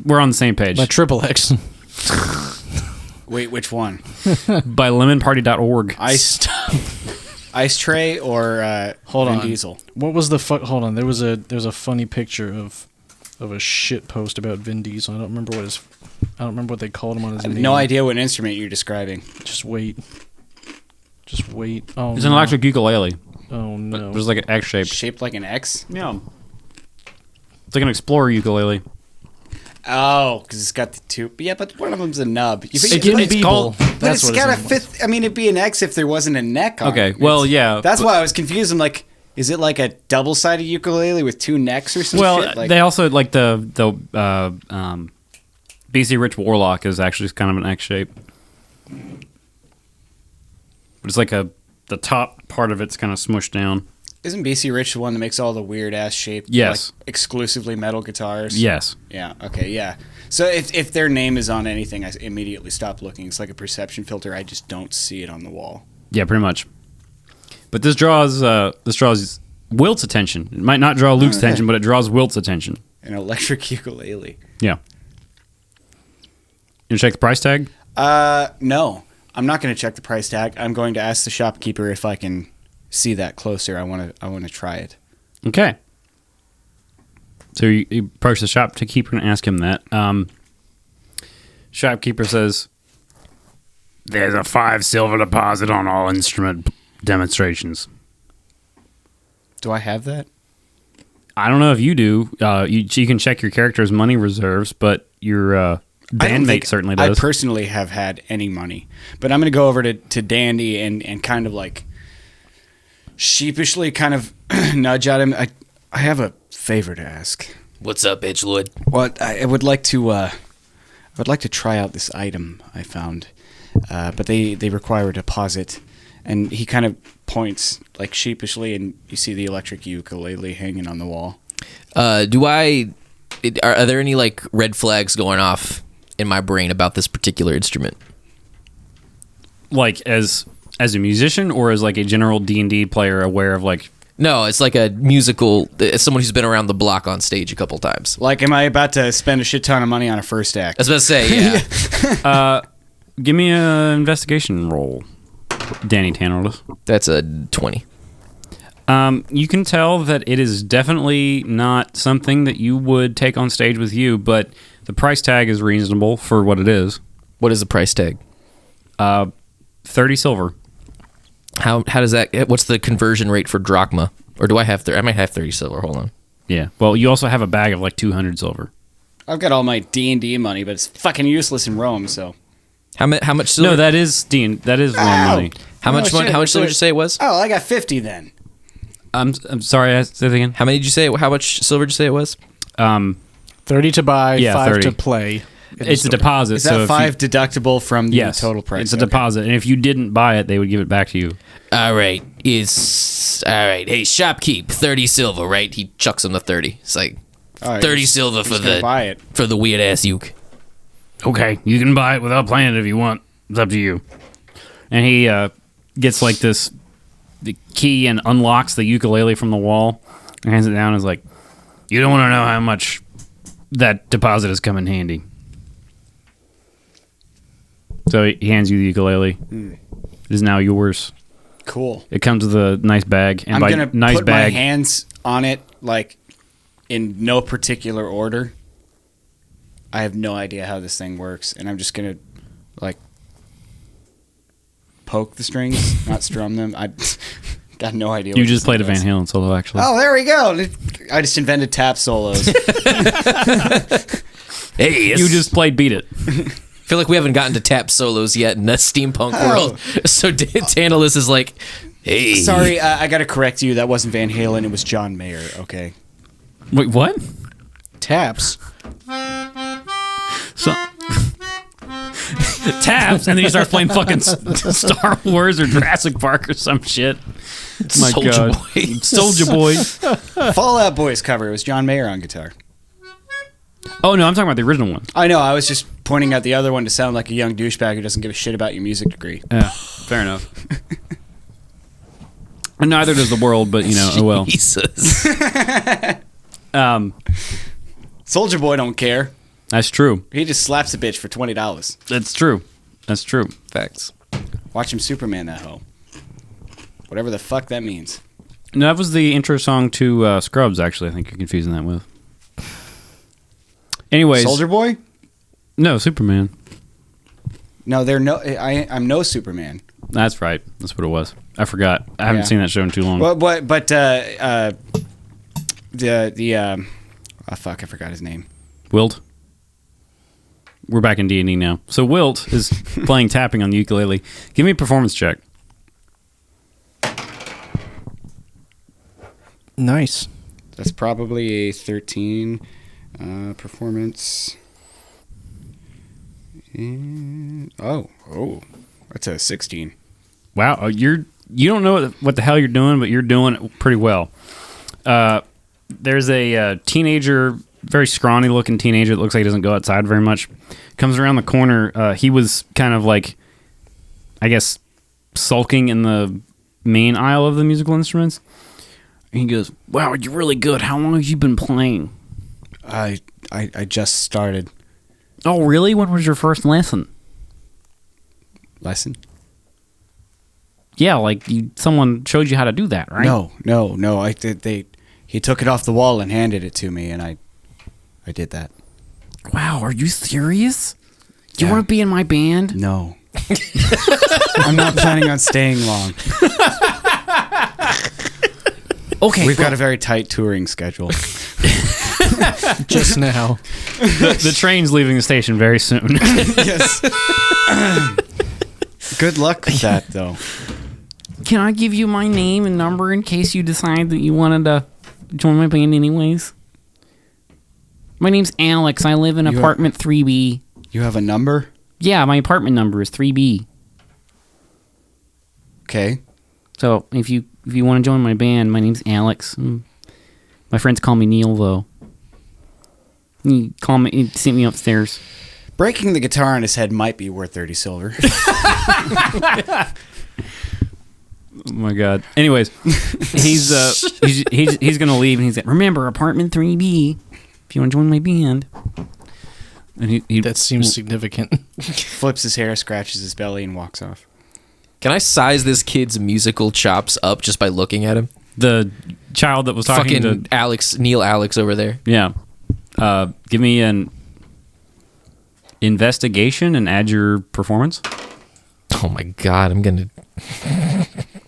we're on the same page. By Triple X. Wait, which one? By lemonparty.org. Ice Tray or Hold Vin on. Diesel? What was the fuck? Hold on. There was a funny picture of a shit post about Vin Diesel. I don't remember what they called him on his I have name. no idea what instrument you're describing. Just wait. Oh, It's an no. electric ukulele. Oh no. There's like an X shape. Shaped like an X? Yeah. It's like an Explorer ukulele. Oh, because it's got the two. Yeah, but one of them's a nub. It's called- But That's it's what got a his name was. fifth. I mean, it'd be an X if there wasn't a neck on Okay, it. well, yeah. That's why I was confused. I'm like, is it like a double-sided ukulele with two necks or something? Well, shit? Like, they also like the BC Rich Warlock is actually kind of an X shape, but it's like the top part of it's kind of smushed down. isn't BC Rich the one that makes all the weird-ass shaped, Yes. like, exclusively metal guitars? Yes. Yeah, okay, yeah. So if their name is on anything, I immediately stop looking. It's like a perception filter. I just don't see it on the wall. Yeah, pretty much. But this draws Wilt's attention. It might not draw Luke's attention, but it draws Wilt's attention. An electric ukulele. Yeah. You check the price tag? No. I'm not going to check the price tag. I'm going to ask the shopkeeper if I can see that closer. I want to try it. Okay. So you approach the shopkeeper and ask him that. Shopkeeper says, "There's a 5 silver deposit on all instrument demonstrations." Do I have that? I don't know if you do. You can check your character's money reserves, but your I don't think bandmate certainly does. I personally have had any money. But I'm going to go over to Dandy and kind of like sheepishly kind of nudge at him. I have a favor to ask. What's up, edgelord? Well, I would like to try out this item I found, but they require a deposit. And he kind of points like sheepishly, and you see the electric ukulele hanging on the wall. Are there any like red flags going off in my brain about this particular instrument? Like as a musician, or as like a general D&D player aware of like. No, it's like a musical. As someone who's been around the block on stage a couple times. Like, am I about to spend a shit ton of money on a first act? I was about to say, yeah. Give me an investigation roll, Danny Tannerless. That's a 20. You can tell that it is definitely not something that you would take on stage with you, but the price tag is reasonable for what it is. What is the price tag? 30 silver. How does that? What's the conversion rate for drachma? Or do I have? I might have 30 silver. Hold on. Yeah. Well, you also have a bag of like 200 silver. I've got all my D&D money, but it's fucking useless in Rome. So How much silver? No, that is Rome money. How much shit. How much silver did you say it was? Oh, I got 50 then. I'm sorry. I say that again. How many did you say? How much silver did you say it was? 30 to buy, Yeah, 5 30. to play. It's a deposit. Is so that if 5 deductible from the Yes, total price? it's a Okay. deposit, and if you didn't buy it, they would give it back to you. All right. All right. Hey, shopkeep, 30 silver, right? He chucks him the 30. It's like All right, 30 just- silver for just gonna the buy it. for the weird ass uke. Okay, you can buy it without playing it if you want. It's up to you. And he gets like the key and unlocks the ukulele from the wall and hands it down. And is like, you don't want to know how much that deposit has come in handy. So he hands you the ukulele. It is now yours. Cool. It comes with a nice bag, and I'm by gonna nice put bag, my hands on it like in no particular order. I have no idea how this thing works, and I'm just gonna like poke the strings, not strum them. I got no idea. you what just this played a thing Van does. Halen solo, actually. Oh, there we go. I just invented tap solos. Hey, You just played Beat It. I feel like we haven't gotten to tap solos yet in the steampunk Oh. world. So Tantalus is like, hey. Sorry, I got to correct you. That wasn't Van Halen. It was John Mayer. Okay. Wait, what? Taps. So, taps, and then he starts playing fucking Star Wars or Jurassic Park or some shit. My Soulja God. Boy. Soldier Boy. Fallout Boys cover. It was John Mayer on guitar. Oh, no, I'm talking about the original one. I know. I was just pointing out the other one to sound like a young douchebag who doesn't give a shit about your music degree. Yeah, fair enough. And neither does the world, but, oh well. Jesus. Soldier Boy don't care. That's true. He just slaps a bitch for $20. That's true. That's true. Facts. Watch him Superman that hoe. Whatever the fuck that means. No, that was the intro song to Scrubs, actually. I think you're confusing that with. Anyways. Soldier Boy? No, Superman. No, I'm no Superman. That's right. That's what it was. I forgot. I haven't Yeah. seen that show in too long. But oh fuck, I forgot his name. Wilt. We're back in D&D now. So Wilt is playing tapping on the ukulele. Give me a performance check. Nice. That's probably a 13 performance. And, that's a 16. Wow, you don't know what the hell you're doing, but you're doing it pretty well. There's a teenager, very scrawny looking teenager that looks like he doesn't go outside very much. Comes around the corner. He was kind of like, I guess, sulking in the main aisle of the musical instruments. And he goes, "Wow, you're really good. How long have you been playing?" I just started. Oh, really? When was your first lesson? Lesson? Yeah, like someone showed you how to do that, right? No. He took it off the wall and handed it to me, and I did that. Wow, are you serious? Do you Yeah. want to be in my band? No. I'm not planning on staying long. Okay. We've got a very tight touring schedule. Just now. the train's leaving the station very soon. Yes. Good luck with that, though. Can I give you my name and number in case you decide that you wanted to join my band anyways? My name's Alex. I live in apartment 3B. You have a number? Yeah, my apartment number is 3B. Okay. So if you want to join my band, my name's Alex. My friends call me Neil, though. You sent me upstairs. Breaking the guitar on his head might be worth 30 silver. Oh my god. Anyways, he's gonna leave, and he's like, remember, apartment 3B. If you want to join my band. And he That seems significant. Flips his hair, scratches his belly, and walks off. Can I size this kid's musical chops up just by looking at him? the child that was talking Fucking to Neil Alex over there. yeah. Give me an investigation and add your performance. Oh my god, I'm gonna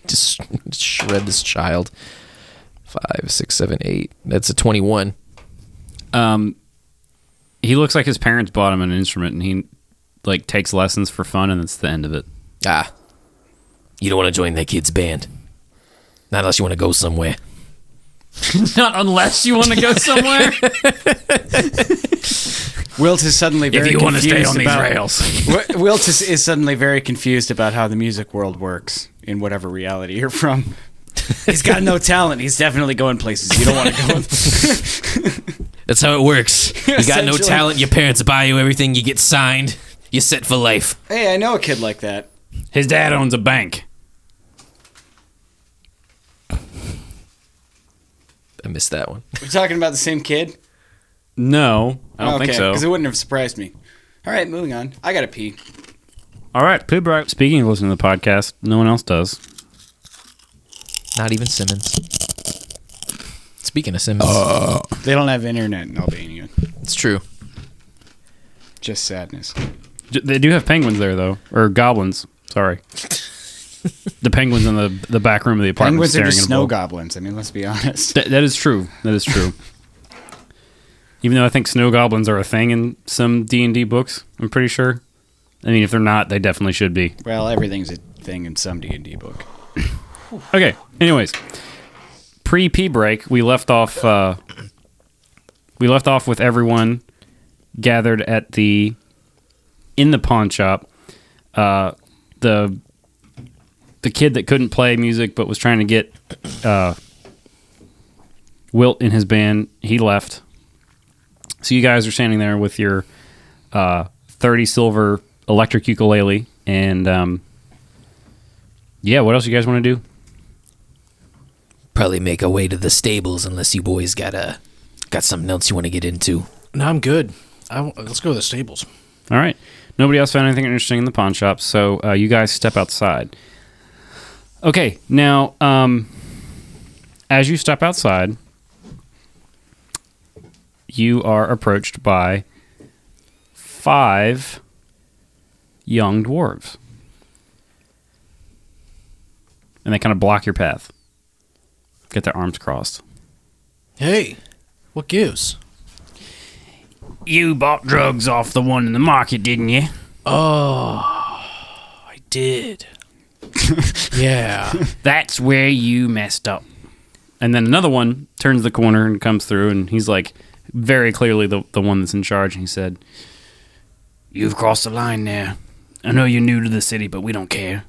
just shred this child. 5, 6, 7, 8. That's a 21. He looks like his parents bought him an instrument, and he like takes lessons for fun, and that's the end of it. Ah. You don't want to join that kid's band. Not unless you want to go somewhere. Not unless you want to go somewhere. Wilt is suddenly very If you want to confused stay on these about- rails. Wilt is suddenly very confused about how the music world works in whatever reality you're from. He's got no talent. He's definitely going places you don't want to go. That's how it works. You got no Essentially. talent, your parents buy you everything, you get signed, you're set for life. Hey, I know a kid like that. His dad owns a bank. I missed that one. We're talking about the same kid? No, I don't think so. Because it wouldn't have surprised me. All right, moving on. I got to pee. All right, poop right. Speaking of listening to the podcast, no one else does. Not even Simmons. Speaking of Simmons, They don't have internet in Albania. it's true. Just sadness. They do have penguins there, though, or goblins. Sorry, the penguins in the back room of the apartment. Penguins are staring just at a snow ball. goblins. I mean, let's be honest. That is true. That is true. Even though I think snow goblins are a thing in some D&D books, I'm pretty sure. I mean, if they're not, they definitely should be. Well, everything's a thing in some D&D book. Okay. Anyways, pre-pee break, we left off. We left off with everyone gathered in the pawn shop. The kid that couldn't play music but was trying to get Wilt in his band, he left. So you guys are standing there with your 30 silver electric ukulele, and yeah, what else you guys want to do? Probably make our way to the stables unless you boys got something else you want to get into. No, I'm good. Let's go to the stables. All right. Nobody else found anything interesting in the pawn shop, so you guys step outside. Okay, now, as you step outside, you are approached by 5 young dwarves. And they kind of block your path. Get their arms crossed. Hey, what gives? You bought drugs off the one in the market, didn't you? Oh, I did. Yeah. That's where you messed up. And then another one turns the corner and comes through, and he's like very clearly the one that's in charge. And he said, "You've crossed the line there. I know you're new to the city, but we don't care.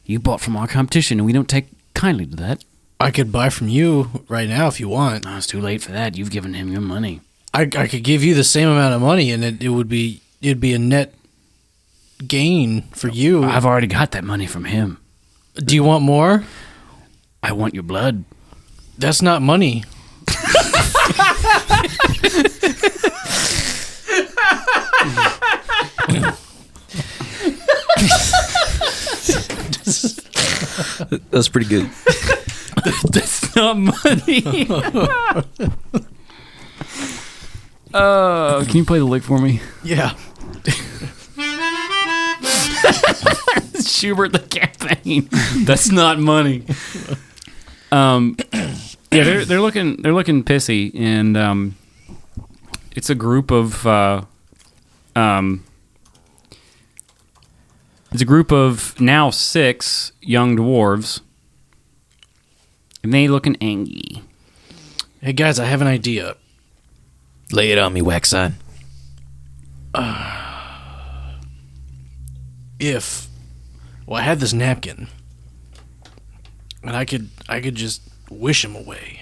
You bought from our competition, and we don't take kindly to that." I could buy from you right now if you want. "Oh, it's too late for that. You've given him your money." I could give you the same amount of money, and it'd be a net gain for you. "I've already got that money from him. Do you want more? I want your blood." That's not money. That's pretty good. That's not money. Can you play the lick for me? Yeah. Schubert the campaign. That's not money. Yeah, they're looking pissy, and it's a group of now 6 young dwarves And they looking angry. Hey guys, I have an idea. Lay it on me, Waxon. I had this napkin, and I could just wish him away.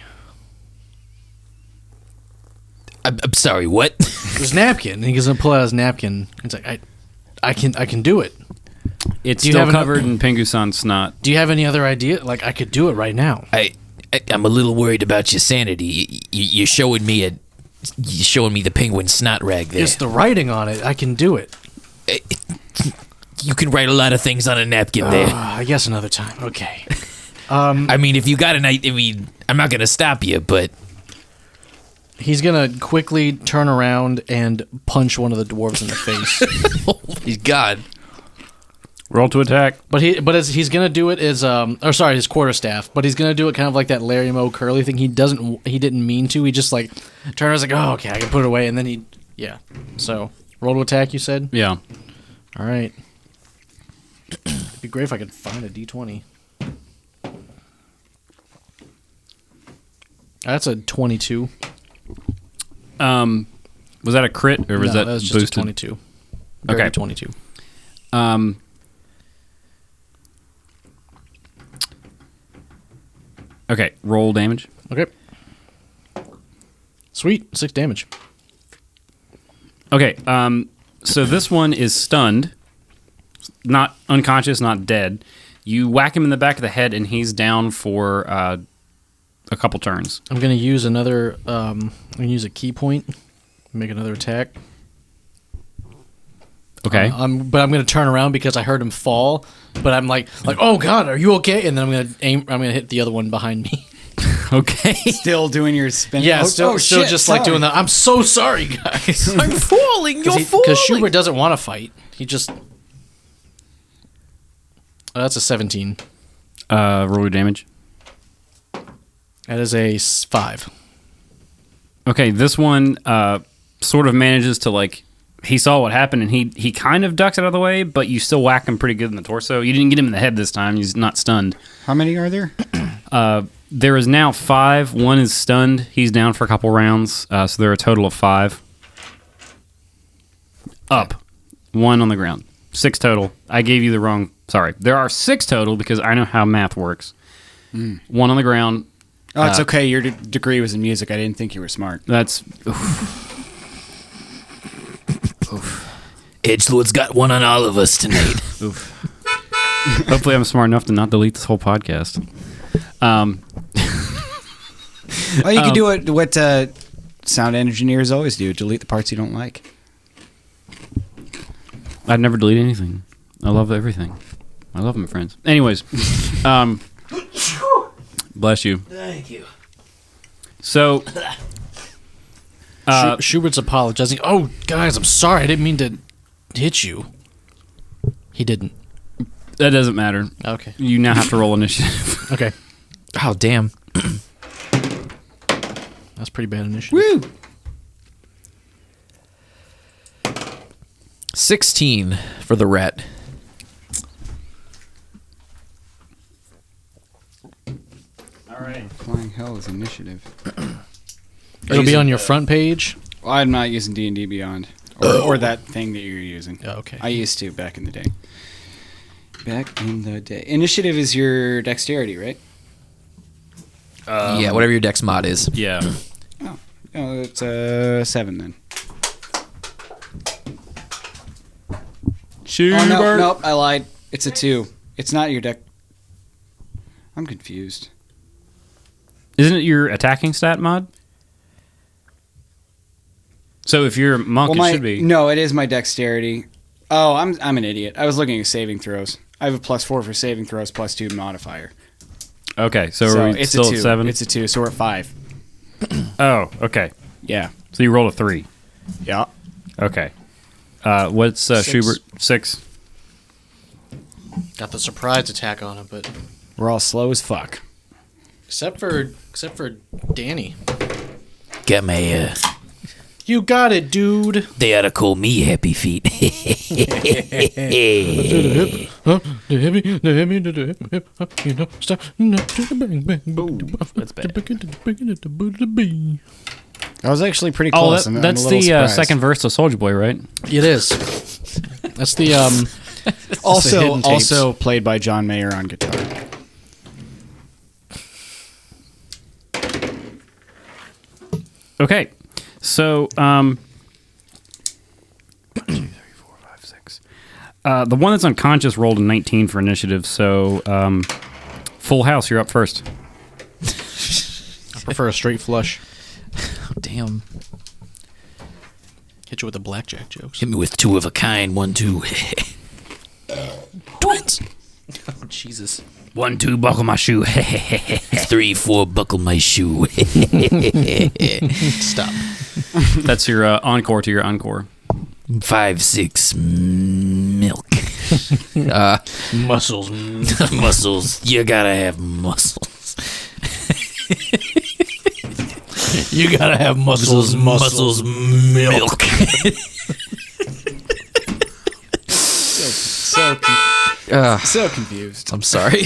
I'm sorry, what? This napkin, and he's gonna pull out his napkin. It's like I can do it. It's Do you still have covered in Pingu-san snot. Do you have any other idea? Like I could do it right now. I'm a little worried about your sanity. You're showing me the penguin snot rag there. It's the writing on it. I can do it. You can write a lot of things on a napkin there. I guess another time. Okay. I mean, if you got an idea, I'm not going to stop you, but... He's gonna quickly turn around and punch one of the dwarves in the face. He's God. Roll to attack. But he's gonna do it as his quarterstaff. But he's gonna do it kind of like that Larry Moe Curly thing. He didn't mean to. He just like turned around, like, oh, okay, I can put it away, and then So roll to attack. You said. Yeah. All right. It'd be great if I could find a D20. That's a 22. Was that a crit or was No, that was just boosted? a 22. Dirty Okay. 22. Okay, roll damage. Okay. Sweet, 6 damage. Okay, so this one is stunned, not unconscious, not dead. You whack him in the back of the head, and he's down for a couple turns. I'm gonna use another. I'm gonna use a key point. Make another attack. Okay. But I'm gonna turn around because I heard him fall. But I'm like, oh god, are you okay? And then I'm gonna aim. I'm gonna hit the other one behind me. Okay. Still doing your spin. Yeah, still shit, just sorry. like doing that. I'm so sorry, guys. I'm falling. You're falling. Because Schubert doesn't want to fight. He just. Oh, that's a 17. Roll your damage. That is a 5. Okay, this one sort of manages to, like, he saw what happened and he kind of ducks out of the way, but you still whack him pretty good in the torso. You didn't get him in the head this time. He's not stunned. How many are there? There is now 5. One is stunned. He's down for a couple rounds, so there are a total of 5. Up. 1 on the ground. 6 total. I gave you the wrong... Sorry. There are 6 total because I know how math works. 1 on the ground. Oh, it's okay. Your degree was in music. I didn't think you were smart. That's... Edgelord's got one on all of us tonight. Hopefully I'm smart enough to not delete this whole podcast. Oh, you can do what sound engineers always do. Delete the parts you don't like. I'd never delete anything. I love everything. I love my friends. Anyways, bless you. Thank you. So, Schubert's apologizing. Oh, guys, I'm sorry. I didn't mean to hit you. He didn't. that doesn't matter. Okay. You now have to roll initiative. Okay. Oh, damn. That's pretty bad initiative. Woo! 16 for the rat. All right. Flying hell is initiative. It'll be on your front page. Well, I'm not using D&D Beyond. Or that thing that you're using. Oh, okay. I used to back in the day. Back in the day. Initiative is your dexterity, right? Yeah, whatever your dex mod is. Yeah. Oh, it's 7 then. Schubert. Oh, no, nope, I lied. It's a 2. It's not your deck. I'm confused. Isn't it your attacking stat mod? So if you're a monk, it should be. No, it is my dexterity. Oh, I'm an idiot. I was looking at saving throws. I have a +4 for saving throws, +2 modifier. Okay, so are we it's still a 2. at 7? It's a 2, so we're at 5. Oh, okay. Yeah. So you rolled a 3. Yeah. Okay. What's 6. Schubert? 6. Got the surprise attack on him, but We're all slow as fuck. except for Danny. Got my You got it, dude. They ought to call me Happy Feet. That's bad. I was actually pretty Oh, close. that's the second verse of Soulja Boy, right? It is. That's the hidden tapes. Also played by John Mayer on guitar. Okay, so 1, 2, 3, 4, 5, 6. The one that's unconscious rolled a 19 for initiative. So, Full House, you're up first. I prefer a straight flush. Damn. Hit you with the blackjack jokes. Hit me with 2 of a kind. 1, 2. Twins. Oh, Jesus. 1, 2, buckle my shoe. 3, 4, buckle my shoe. Stop. That's your encore to your encore. 5, 6, milk. Muscles. Muscles. You gotta have muscles. You gotta have muscles, milk. So confused. I'm sorry.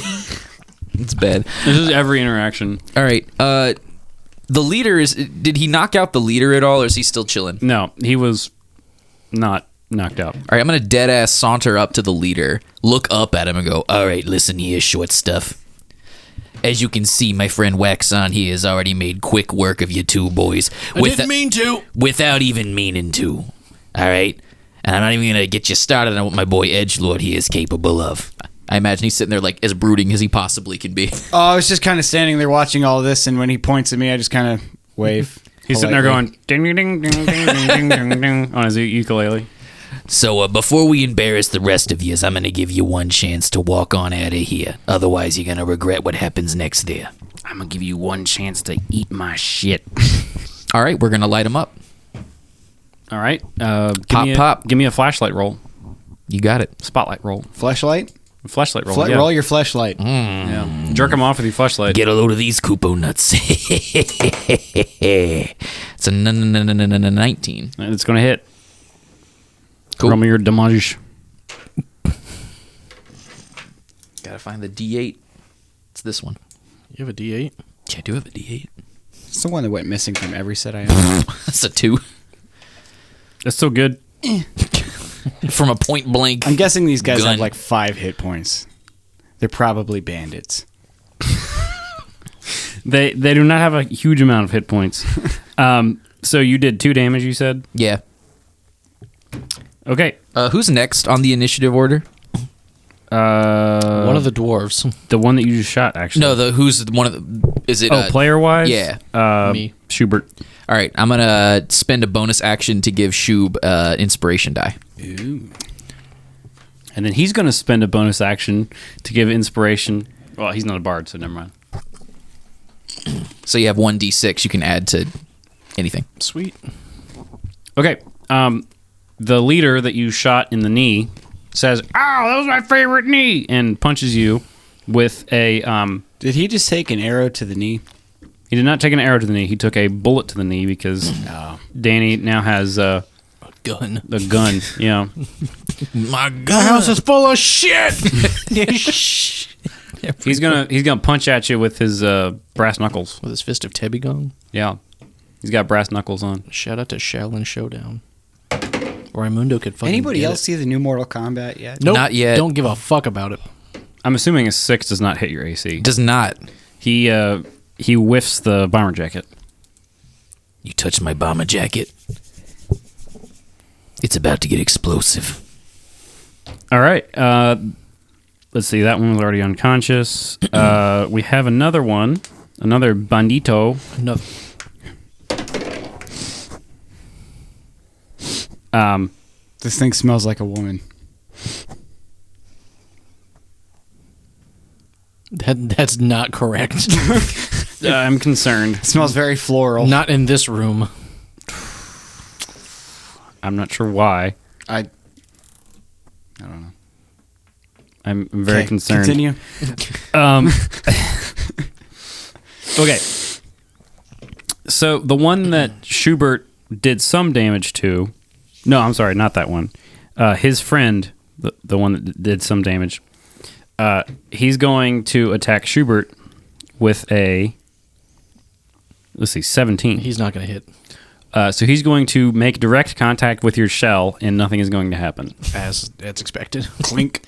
It's bad. This is every interaction. All right. The leader is. Did he knock out the leader at all, or is he still chilling? No, he was not knocked out. All right. I'm gonna dead ass saunter up to the leader, look up at him, and go, All right, listen here, short stuff. As you can see, my friend Waxon here has already made quick work of you two boys. didn't mean to. Without even meaning to. All right? And I'm not even going to get you started on what my boy Edgelord here is capable of. I imagine he's sitting there like as brooding as he possibly can be. Oh, I was just kind of standing there watching all this, and when he points at me, I just kind of wave. He's sitting there politely. going ding ding ding ding ding ding ding ding on his ukulele. So before we embarrass the rest of you, I'm going to give you one chance to walk on out of here. Otherwise, you're going to regret what happens next there. I'm gonna give you one chance to eat my shit. All right, we're gonna light him up. All right. Pop. Give me a flashlight roll. You got it. Spotlight roll. Fleshlight? Flashlight roll. Yeah. Roll your fleshlight. Yeah. Jerk him off with your flashlight. Get a load of these Koopo nuts. It's a 19. And it's gonna hit. Cool. Roll me your damage. Gotta find the D8. It's this one. You have a D8? Yeah, I do have a D8. It's the one that went missing from every set I own. That's a 2. That's still good. From a point blank. I'm guessing these guys Gun. have like 5 hit points. They're probably bandits. They do not have a huge amount of hit points. So you did 2 damage, you said? Yeah. Okay. Who's next on the initiative order? One of the dwarves. The one that you just shot, actually. No, who's one of the? Is it? Player wise? Yeah. Me. Schubert. All right, I'm gonna spend a bonus action to give Shub inspiration die. Ooh. And then he's going to spend a bonus action to give inspiration. Well, he's not a bard, so never mind. So you have 1d6 you can add to anything. Sweet. Okay. The leader that you shot in the knee says, "Oh, that was my favorite knee," and punches you with a. Did he just take an arrow to the knee? He did not take an arrow to the knee. He took a bullet to the knee because Danny now has a Gun. gun. Yeah. My The God. house is full of shit. He's gonna punch at you with his brass knuckles. With his fist of Tebigong. Yeah. He's got brass knuckles on. Shout out to Shaolin Showdown. Raimundo could fucking Anybody get else it. see the new Mortal Kombat yet? Nope. Not yet. Don't give a fuck about it. I'm assuming a 6 does not hit your AC. Does not. He whiffs the bomber jacket. You touch my bomber jacket. It's about to get explosive. All right. Let's see. That one was already unconscious. We have another one. Another bandito. No. This thing smells like a woman. That's not correct. I'm concerned. It smells very floral. Not in this room. I'm not sure why. I don't know. I'm very Okay, concerned. Continue. Okay. So the one that Schubert did some damage to. No, I'm sorry, not that one. His friend, the one that did some damage, he's going to attack Schubert with a, let's see, 17. He's not going to hit, So he's going to make direct contact with your shell, and nothing is going to happen. as expected. Clink.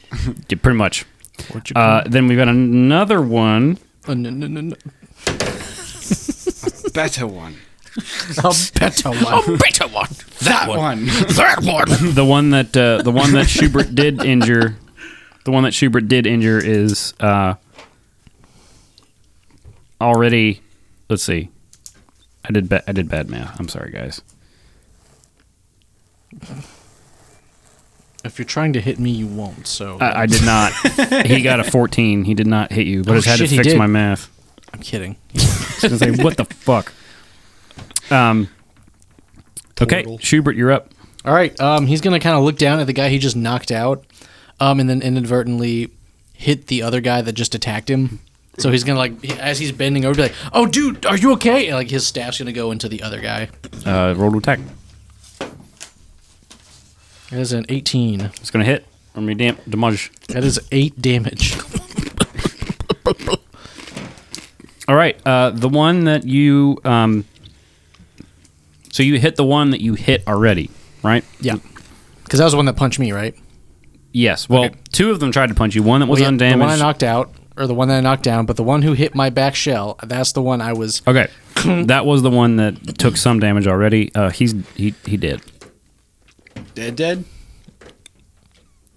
Yeah, pretty much. What you call Then we've got another one. no. Better one. A better one. Better one. That one. That one. The one that Schubert did injure. The one that Schubert did injure is already. Let's see. I did bad math. I'm sorry, guys. If you're trying to hit me, you won't. So I did not. He got a 14. He did not hit you, but I just had to shit, he fix did. my math. I'm kidding. I was gonna say, what the fuck? Okay, Total. Schubert, you're up. All right. He's gonna kind of look down at the guy he just knocked out, and then inadvertently hit the other guy that just attacked him. So he's gonna as he's bending over, be like, "Oh, dude, are you okay?" And his staff's gonna go into the other guy. Roll to attack. That is an 18. It's gonna hit. Or me damage. That is 8 damage. All right, the one that you so you hit the one that you hit already, right? Yeah, because that was the one that punched me, right? Yes. Well, Okay. two of them tried to punch you. One that was Well, yeah, undamaged. the one I knocked out, or the one that I knocked down, but the one who hit my back shell, that's the one I was. Okay, that was the one that took some damage already. He did. Dead?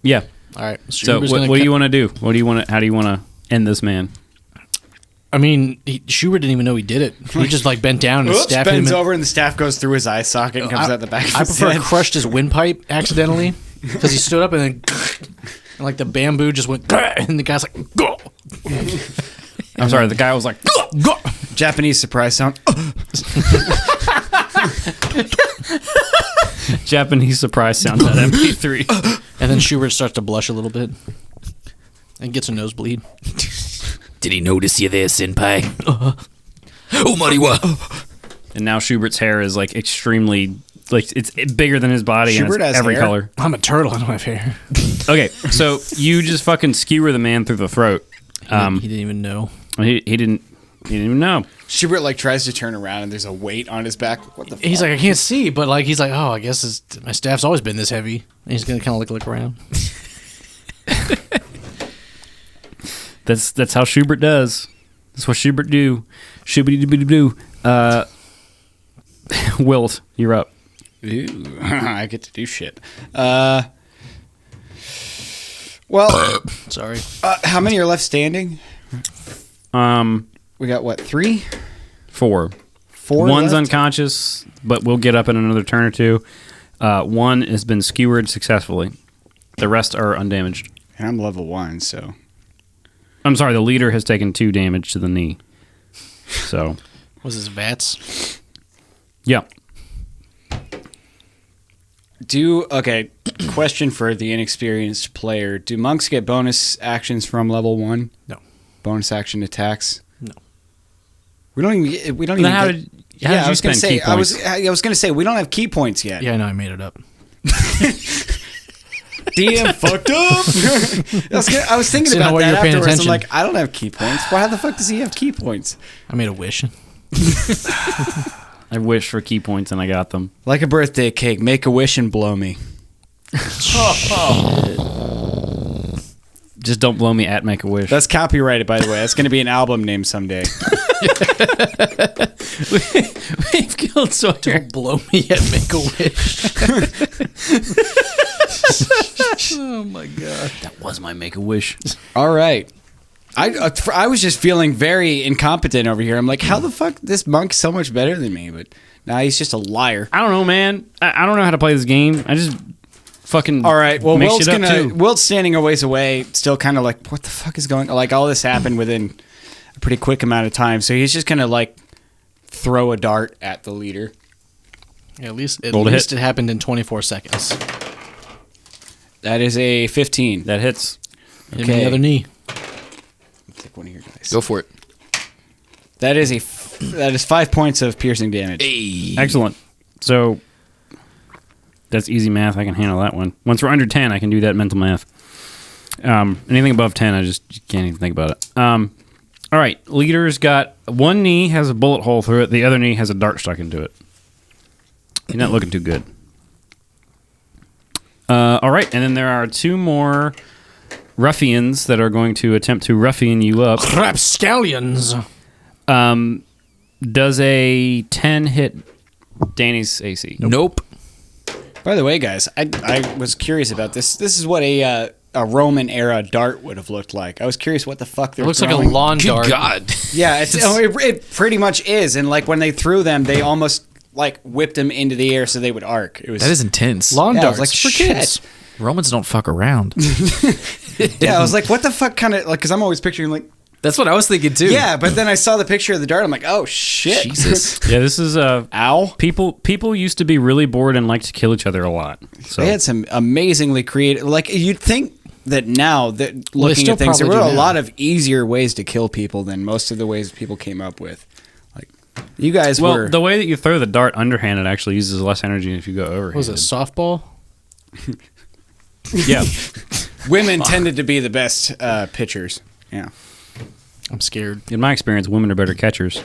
Yeah. All right. So what do you want to do? What do you want? How do you want to end this man? I mean, Schubert didn't even know he did it. He just bent down and Oops, stabbed him. bends over and the staff goes through his eye socket and comes out the back of I his prefer head. crushed his windpipe accidentally because he stood up and then and the bamboo just went and the guy's like, go. I'm sorry. The guy was like, Go. Japanese surprise sound. Japanese surprise sound at MP3. And then Schubert starts to blush a little bit and gets a nosebleed. Did he notice you there, senpai? Oh, Mariwa. And now Schubert's hair is extremely it's bigger than his body. Schubert and it's has every hair? color. I'm a turtle. I don't have hair. Okay, so you just fucking skewer the man through the throat. He didn't even know. He didn't even know. Schubert tries to turn around and there's a weight on his back. What the fuck? He's like, I can't see, but he's like, oh, I guess my staff's always been this heavy. And he's gonna kind of look around. That's how Schubert does. That's what Schubert do. Schubert-doo. Wilt, you're up. Ooh, I get to do shit. Well, Sorry. how many are left standing? We got what, 3? 4. 4 One's left? unconscious, but we'll get up in another turn or two. One has been skewered successfully. The rest are undamaged. And I'm level 1, so. I'm sorry, the leader has taken 2 damage to the knee. So, Was his VATS? yeah. Okay, question for the inexperienced player. Do monks get bonus actions from level 1? No. Bonus action attacks? No. We don't even Then how get- did yeah, you I was gonna spend say key points? I was gonna say we don't have key points yet. Yeah, I know. I made it up. DM fucked up. I was thinking Didn't know about what you that were paying afterwards. I'm attention. like, I don't have key points. Why the fuck does he have key points? I made a wish. I wished for key points and I got them. Like a birthday cake, make a wish and blow me. Just don't blow me at Make-A-Wish. That's copyrighted, by the way. That's going to be an album name someday. We've killed Sawyer. Blow me yet, make a wish. Oh my god. That was my Make-A-Wish. All right. I was just feeling very incompetent over here. I'm like, how the fuck this monk's so much better than me? But now he's just a liar. I don't know, man. I don't know how to play this game. I just fucking All right. Well, make Wilt's shit up too. Wilt's standing a ways away, still kind of like, what the fuck is going on? Like, all this happened within a pretty quick amount of time. So he's just going to, throw a dart at the leader. Yeah, at least Roll to hit. it happened in 24 seconds. That is a 15. That hits. Hit me in the other knee. Take one of your dice. Go for it. That is 5 points of piercing damage. Excellent. So that's easy math. I can handle that one. Once we're under 10, I can do that mental math. Anything above 10, I just can't even think about it. All right, leader's got one knee has a bullet hole through it. The other knee has a dart stuck into it. You're not looking too good. All right, and then there are two more ruffians that are going to attempt to ruffian you up. Rapscallions. Does a 10 hit Danny's AC? Nope. By the way, guys, I was curious about this. This is what a Roman era dart would have looked like. I was curious what the fuck they're It looks like a throwing. lawn Good dart. God. Yeah, it pretty much is. And like when they threw them, they almost like whipped them into the air so they would arc. It was That is intense. Lawn Yeah, I was darts like, for shit. kids. Romans don't fuck around. yeah. I was like, what the fuck kind of like? Because I'm always picturing like That's what I was thinking too. yeah, but then I saw the picture of the dart. I'm like, oh shit, Jesus. Yeah, this is ow. people used to be really bored and like to kill each other a lot. So They had some amazingly creative. Like you'd think that now that Well, they looking still at things, there probably were do a now. lot of easier ways to kill people than most of the ways people came up with. Like you guys well, were. the way that you throw the dart underhanded actually uses less energy than if you go overhanded. What was it, softball? Yeah. Women tended to be the best pitchers. Yeah. I'm scared. In my experience, women are better catchers.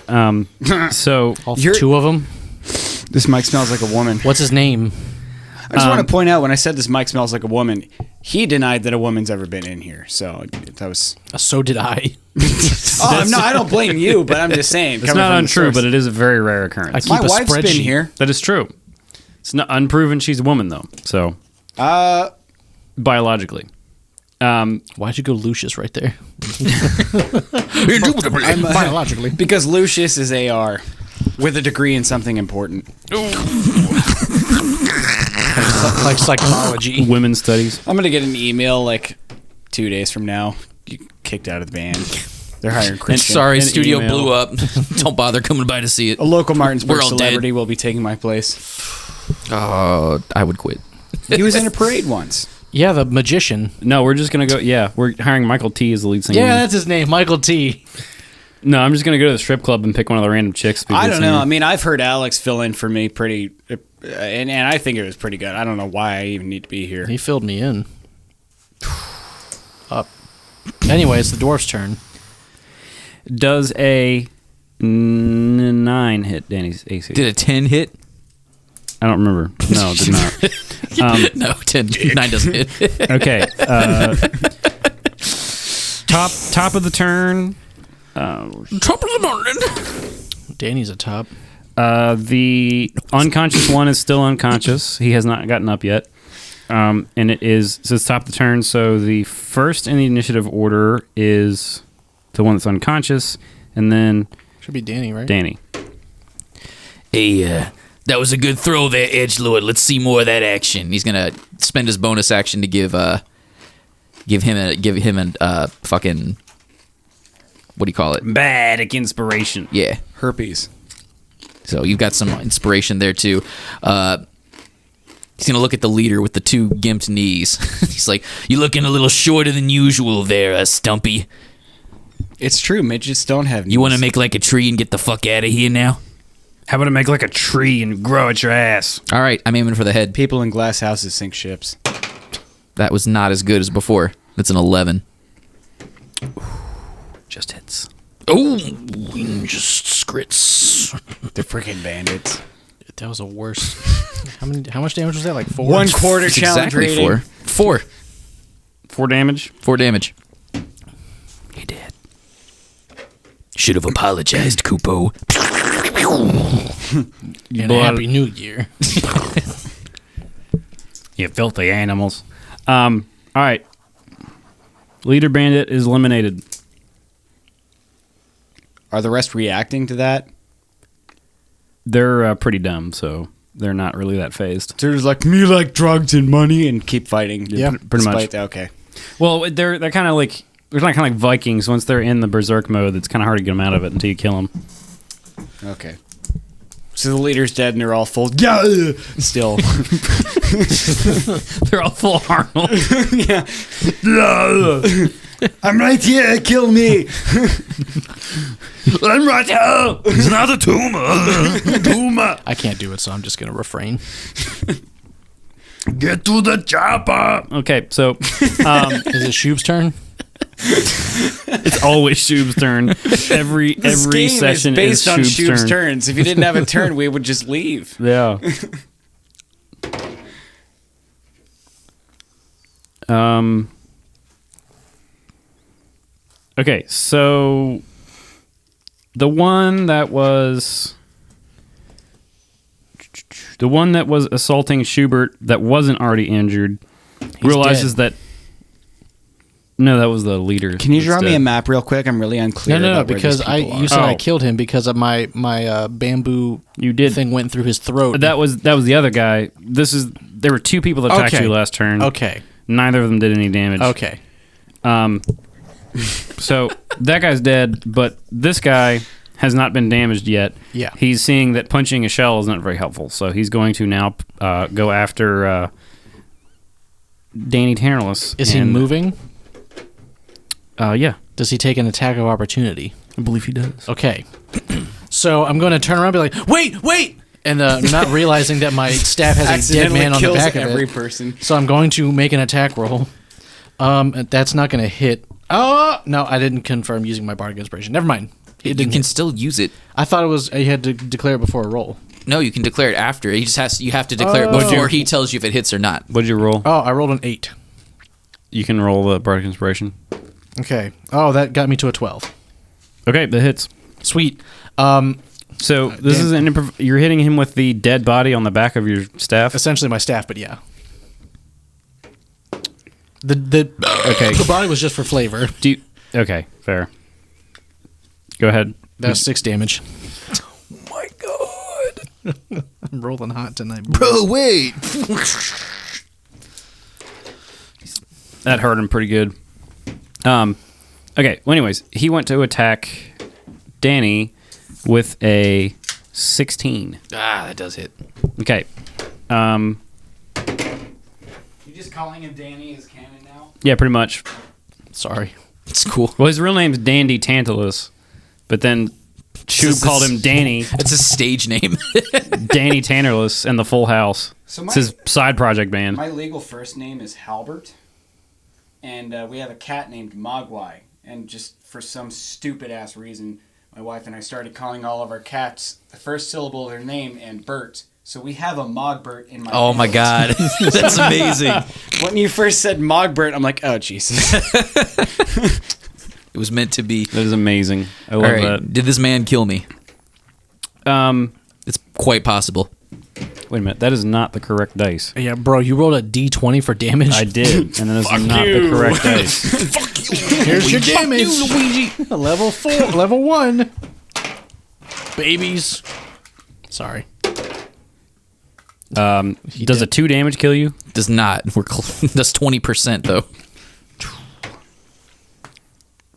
So All You're- two of them. This mic smells like a woman. What's his name? I just want to point out when I said this mic smells like a woman, he denied that a woman's ever been in here. So that was. So did I. Oh no, I don't blame you, but I'm just saying. it's not untrue, but it is a very rare occurrence. I keep my a wife's been spreadsheet. here. That is true. It's not unproven she's a woman though. So biologically. Why'd you go Lucius right there? Biologically, because Lucius is AR with a degree in something important. Like psychology. Women's studies. I'm gonna get an email like 2 days from now. You kicked out of the band. They're hiring Christian. Sorry, An studio email. blew up. Don't bother coming by to see it. A local Martinsburg We're all dead. celebrity will be taking my place. Oh, I would quit. He was in a parade once. Yeah, the magician. No, we're just gonna go. Yeah, we're hiring Michael T as the lead singer. Yeah, that's his name, Michael T. No, I'm just gonna go to the strip club and pick one of the random chicks. to be I lead don't know. singer. I mean, I've heard Alex fill in for me pretty, and I think it was pretty good. I don't know why I even need to be here. He filled me in. Up. Anyway, it's the dwarf's turn. Does a 9 hit Danny's AC? Did a 10 hit? I don't remember. No, it did not. No, 10. 9 doesn't hit. Okay. Top of the turn. Top of the morning. Danny's a top. The unconscious one is still unconscious. He has not gotten up yet. And it is, so it's top of the turn. So the first in the initiative order is the one that's unconscious, and then Should be Danny, right? Danny. Hey, that was a good throw there, Edgelord. Let's see more of that action. He's gonna spend his bonus action to give him a fucking, what do you call it? Bad inspiration. Yeah. Herpes. So you've got some inspiration there too. He's gonna look at the leader with the two gimped knees. He's like, "You looking a little shorter than usual there, Stumpy. It's true. Midgets don't have. You want to knees. make like a tree and get the fuck out of here now?" How about I make like a tree and grow at your ass? All right, I'm aiming for the head. people in glass houses sink ships? That was not as good as before. That's an 11. Just hits. Oh, just scrits. They're freaking bandits. That was a worse. How much damage was that? Like 4? 1 quarter It's challenge exactly rating. 4. 4 damage. 4 damage. He did. Should have apologized, Kupo. And blow a out- Happy New Year. You filthy animals. All right. Leader bandit is eliminated. Are the rest reacting to that? They're pretty dumb, so they're not really that phased. They're just like me, like drugs and money, and keep fighting. Yeah, pretty much. Despite- Okay. Well, they're kind of like kind of like Vikings. Once they're in the berserk mode, it's kind of hard to get them out of it until you kill them. Okay. So the leader's dead and they're all full. Yeah, still. They're all full Arnold. Yeah. I'm right here. Kill me. I'm right here. It's not a tumor. I can't do it, so I'm just gonna refrain. Get to the chopper. Okay, so Is it Shoob's turn? it's always Shoob's turn. Every This game session is based on Shoob's Shoob's turn. turns. If you didn't have a turn, we would just leave. Yeah. Okay, so the one that was assaulting Schubert that wasn't already injured realizes that. No, that was the leader. Can you draw me a instead. map real quick? I'm really unclear. No, about where because these you people said are. I killed him because of my bamboo You did. thing went through his throat. That was the other guy. There were two people that attacked Okay. you last turn. Okay. Neither of them did any damage. Okay. So that guy's dead, but this guy has not been damaged yet. Yeah. He's seeing that punching a shell is not very helpful, so he's going to now go after Danny Tannerless. Is he moving? Yeah. Does he take an attack of opportunity? I believe he does. Okay. So I'm going to turn around and be like, wait! And not realizing that my staff has a dead Accidentally man on the kills back of every it. person. So I'm going to make an attack roll. That's not going to hit. Oh, no, I didn't confirm using my Bardic Inspiration. Never mind. It You didn't can hit. still use it. I thought it was you had to declare it before a roll. No, you can declare it after. He just has. You have to declare it before he tells you if it hits or not. What'd you roll? Oh, I rolled an 8. You can roll the Bardic Inspiration. Okay. Oh, that got me to a 12. Okay, that hits. Sweet. So this is you're hitting him with the dead body on the back of your staff. Essentially my staff, but yeah. The Okay. the body was just for flavor. Okay, fair. Go ahead. That's 6 damage. My God, I'm rolling hot tonight. bro, wait. That hurt him pretty good. Okay. Well, anyways, he went to attack Danny with a 16. That does hit. Okay. You just calling him Danny as canon now? Yeah, pretty much. Sorry. It's cool. Well, his real name's Dandy Tantalus, but then Shub called him Danny, It's a stage name. Danny Tannerless, and the Full House. So It's his side project band. My legal first name is Halbert, and we have a cat named Mogwai. And just for some stupid ass reason, my wife and I started calling all of our cats the first syllable of their name and Bert. So we have a Mogbert in my Oh my family. God, that's amazing. When you first said Mogbert, I'm like, oh Jesus. It was meant to be. That is amazing. I All love right, did this man kill me? that. It's quite possible. Wait a minute. That is not the correct dice. Yeah, bro, you rolled a D20 for damage. I did, and that is not the correct dice. Here's your damage. Level 4, level 1. Babies. Sorry. Does a 2 damage kill you? Does not. That's 20% though.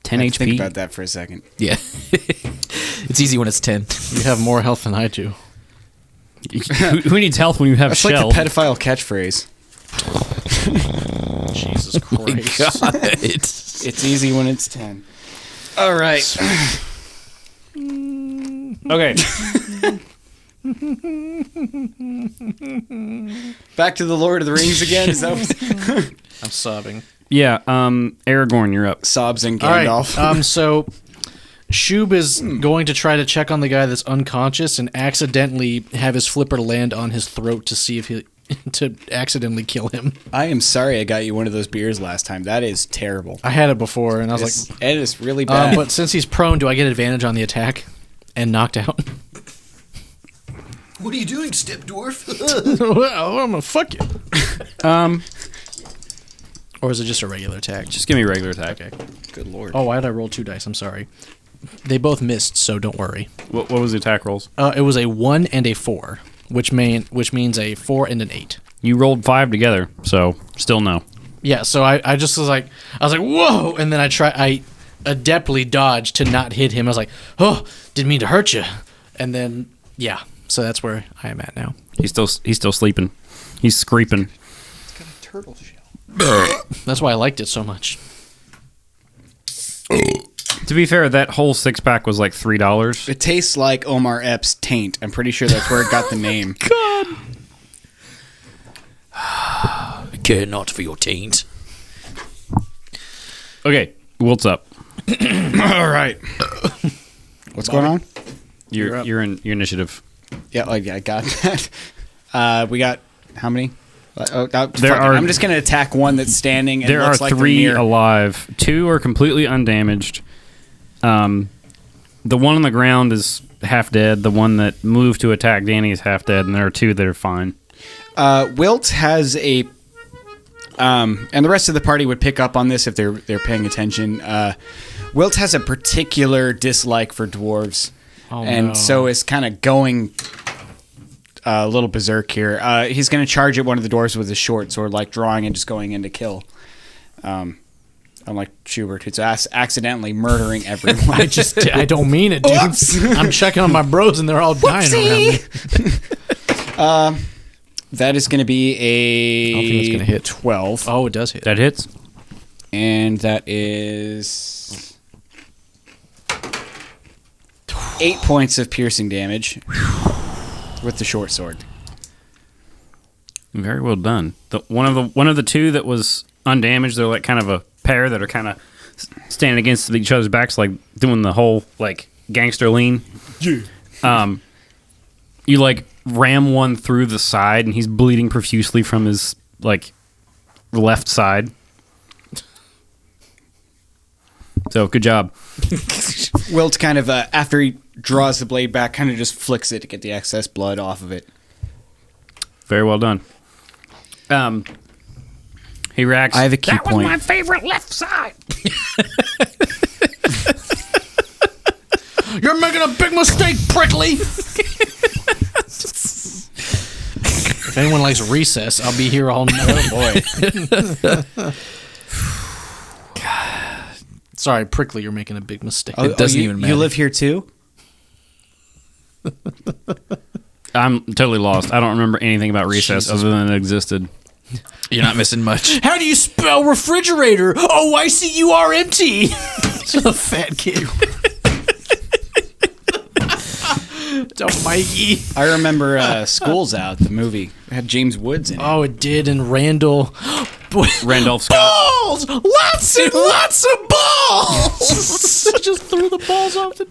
10 Think HP. about that for a second. Yeah, it's easy when it's 10. You have more health than I do. Who needs health when you have That's shell? like the pedophile catchphrase. Jesus Christ. God. It's easy when it's 10. All right. Okay. Back to the Lord of the Rings again. Is that what I'm sobbing. Yeah. Aragorn, you're up. Sobs and All right. Gandalf? So Shub is going to try to check on the guy that's unconscious and accidentally have his flipper land on his throat to see if he to accidentally kill him. I am sorry I got you one of those beers last time. That is terrible. I had it before and I was like, It is really bad. but since he's prone, do I get advantage on the attack and knocked out? What are you doing, step dwarf? Well, I'm gonna fuck you. Or is it just a regular attack? Just give me a regular attack. Okay. Good Lord. Oh, why did I roll 2 dice? I'm sorry. They both missed, so don't worry. What was the attack rolls? It was a 1 and a 4, which means a 4 and an 8. You rolled 5 together, so still no. Yeah, so I just was like, whoa, and then I adeptly dodged to not hit him. I was like, oh, didn't mean to hurt you, and then yeah, So that's where I am at now. He's still sleeping. He's screeping. Turtle shell. That's why I liked it so much. To be fair, that whole 6-pack was like $3. It tastes like Omar Epps' taint. I'm pretty sure that's where it got the name. Care not for your taint. Okay, Wilt's up. All right. What's going on? You're in your initiative. Yeah, I got that. We got how many? I'm just gonna attack one that's standing. And There are looks like 3 they're near. alive. 2 are completely undamaged. The one on the ground is half dead. The one that moved to attack Danny is half dead, and there are 2 that are fine. Wilt has a, and the rest of the party would pick up on this if they're paying attention. Wilt has a particular dislike for dwarves, so is kind of going a little berserk here. He's going to charge at one of the dwarves with his short sword, like drawing and just going in to kill. Unlike Schubert, who's accidentally murdering everyone. I don't mean it, dude. I'm checking on my bros and they're all dying around me. That is going to be a I don't think it's gonna hit. 12. Oh, it does hit. That hits. And that is 8 points of piercing damage with the short sword. Very well done. One of the 2 that was undamaged, they're like kind of a pair that are kind of standing against each other's backs, like doing the whole like gangster lean. Yeah. You like ram one through the side, and he's bleeding profusely from his like left side. So good job. Wilt kind of, after he draws the blade back, kind of just flicks it to get the excess blood off of it. Very well done. He reacts. I have a key point. That was my favorite left side. You're making a big mistake, Prickly. If anyone likes Recess, I'll be here all night. Oh, boy. Sorry, Prickly, you're making a big mistake. It doesn't even matter. You live here too? I'm totally lost. I don't remember anything about Recess other than it existed. You're not missing much. How do you spell refrigerator? OICURMT. So fat kid. Don't Mikey. I remember School's Out, the movie. It had James Woods in it. Oh, it did, and Randall. Randolph Scott. Balls! Lots and lots of balls! Just threw the balls off the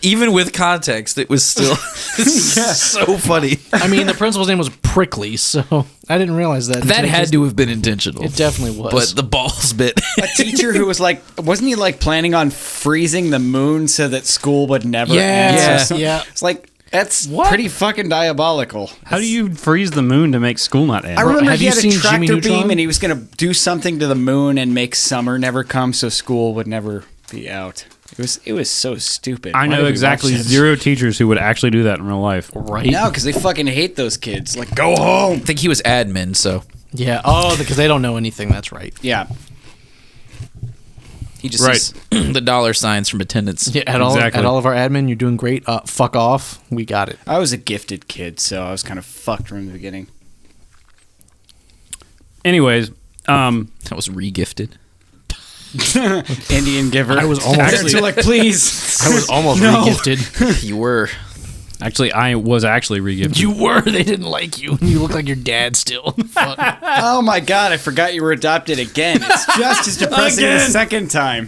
Even with context, it was still so funny. I mean, the principal's name was Prickly, so I didn't realize that. That had to have been intentional. It definitely was. But the balls bit. A teacher who was like, wasn't he like planning on freezing the moon so that school would never end? Yeah. It's like, that's pretty fucking diabolical. How do you freeze the moon to make school not end? I remember have he you had a seen Jimmy tractor Neutron? beam and he was going to do something to the moon and make summer never come so school would never be out. It was so stupid. I Why know did we exactly watch that? 0 teachers who would actually do that in real life. Right? No, because they fucking hate those kids. Like, go home. I think he was admin, so Yeah. Oh, because they don't know anything. That's right. Yeah. he just sees the dollar signs from attendance. Yeah, at Exactly. all of our admin, you're doing great. Fuck off. We got it. I was a gifted kid, so I was kind of fucked from the beginning. Anyways, That was re-gifted. Indian giver. I was almost- Parents were like, please. I was almost re-gifted. You were. actually, I was actually re-gifted. You were. They didn't like you. You look like your dad still. Fuck. Oh my god, I forgot you were adopted again. It's just as depressing the second time.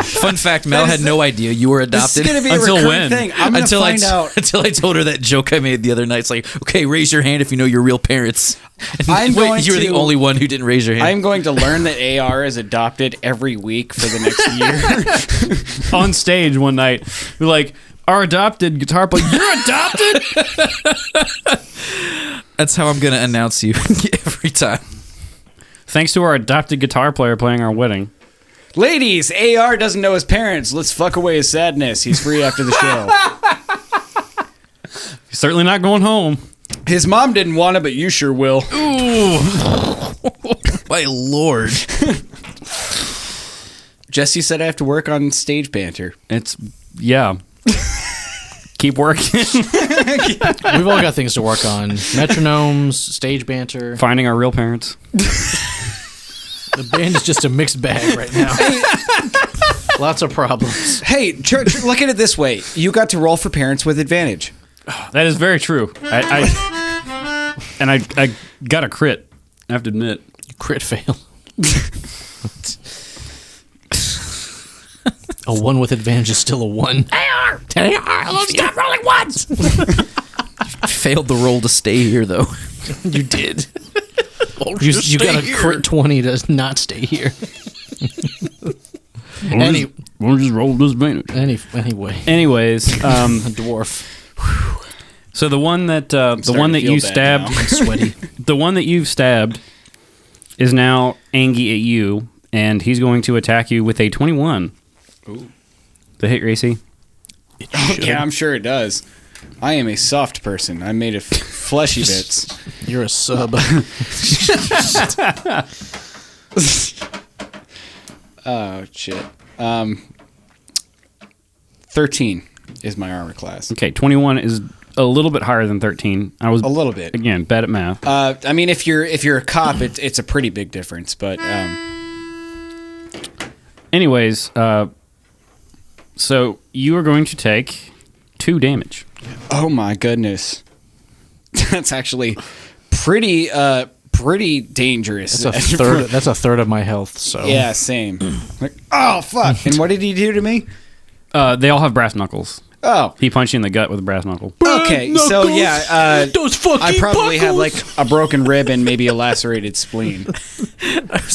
Fun fact: Mel had no idea you were This is adopted going to be a Until recurring when? thing. I'm going to find out. until I told her that joke I made the other night. It's like, okay, raise your hand if you know your real parents. And I'm going you were the to- only one who didn't raise your hand. I'm going to learn that AR is adopted every week for the next year. On stage one night, we're like, our adopted guitar player, you're adopted? That's how I'm gonna announce you every time. Thanks to our adopted guitar player playing our wedding. Ladies, AR doesn't know his parents. Let's fuck away his sadness. He's free after the show. He's certainly not going home. His mom didn't want it, but you sure will. My lord. Jesse said I have to work on stage banter. It's yeah. Keep working. We've all got things to work on. Metronomes, stage banter. Finding our real parents. The band is just a mixed bag right now. Lots of problems. Hey, church, look at it this way. You got to roll for parents with advantage. That is very true. I got a crit. I have to admit. Crit fail. A 1 with advantage is still a 1. They are. Let's stop rolling ones. Failed the roll to stay here, though. You did. You got a crit 20 to not stay here. We'll just roll disadvantage. Anyway, Anyways, a dwarf. so the one that you stabbed, Sweaty. the one that you've stabbed, is now angry at you, and he's going to attack you with a 21. Ooh. The hit, Racy. Yeah, I'm sure it does. I am a soft person. I'm made of fleshy bits. You're a sub. Oh, shit. 13 is my armor class. Okay, 21 is a little bit higher than 13. I was A little bit. again bad at math. I mean, if you're a cop, it's a pretty big difference. But Anyways, so you are going to take 2 damage. oh my goodness, that's actually pretty dangerous. That's a third. That's a third of my health. So Yeah, same. Like, oh fuck! And what did he do to me? They all have brass knuckles. Oh, He punched you in the gut with a brass knuckle. okay. So yeah, those fucking I probably have like a broken rib and maybe a lacerated spleen.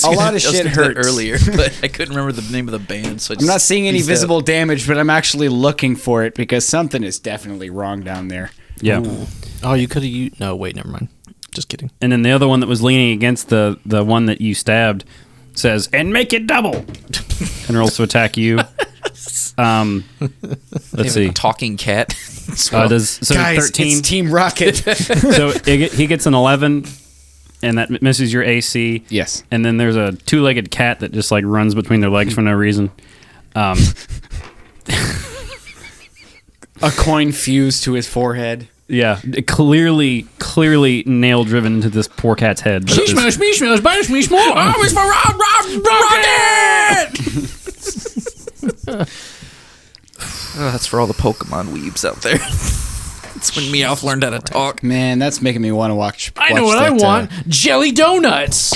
A lot of shit hurts earlier, but I couldn't remember the name of the band. So I I'm not seeing any pieced out. visible damage, but I'm actually looking for it because something is definitely wrong down there. Yeah. Oh, you could have. No, wait, never mind. Just kidding. And then the other one that was leaning against the one that you stabbed says, "And make it double," and rolls to attack you. Let's see. Talking cat. Does so Guys, 13? it's Team Rocket. So he gets an 11, and that misses your AC. Yes. And then there's a 2-legged cat that just like runs between their legs for no reason. A coin fused to his forehead. Yeah, clearly nail driven into this poor cat's head. But just- Smells, banish me small. Always for Rocket. Oh, that's for all the Pokemon weebs out there. That's when Meowth learned how to talk. Man, that's making me want to watch. I know what I want. Jelly donuts.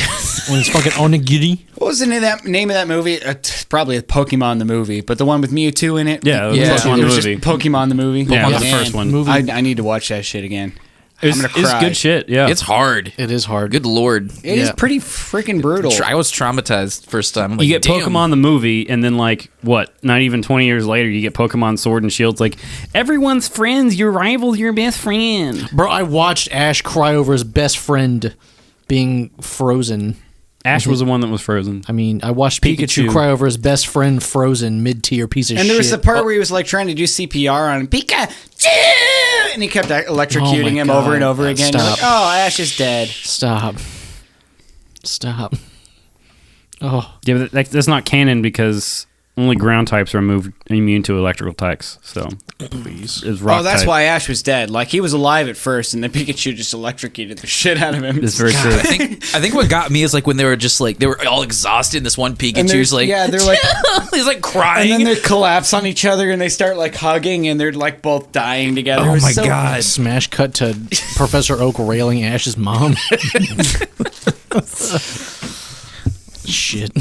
When it's fucking onigiri. What was the name of that movie? Probably Pokemon the movie, but the one with Mewtwo in it. yeah, it was Yeah. Pokemon It the was movie. just Pokemon the movie. Yeah, Man, the first one. Movie. I need to watch that shit again. It's, I'm gonna it's cry. good shit. Yeah, It's hard. It is hard. Good lord. It is Yeah. pretty freaking brutal. I was traumatized first time. I'm like, you get damn. Pokemon the movie, and then like what? Not even 20 years later, you get Pokemon Sword and Shield. It's like everyone's friends. Your rival's your best friend. Bro, I watched Ash cry over his best friend being frozen. Ash was the one that was frozen. I mean, I watched Pikachu, Pikachu. cry over his best friend frozen, mid-tier piece of shit. And there was the part where he was like trying to do CPR on him. Pikachu! And he kept electrocuting Oh my him God. over and over again. You're like, Stop. oh, Ash is dead. Stop. Oh, Yeah, but that's not canon because only ground types are immune to electrical attacks. So please. it's rock Oh, that's type. why Ash was dead. Like, he was alive at first, and then Pikachu just electrocuted the shit out of him. It's very true. I think what got me is like when they were just like they were all exhausted and this one And Pikachu's they're- like yeah, they're like, he's like crying. and then they collapse on each other, and they start, like, hugging, and they're, like, both dying together. Oh It was my so- God. Smash cut to Professor Oak railing Ash's mom. Shit.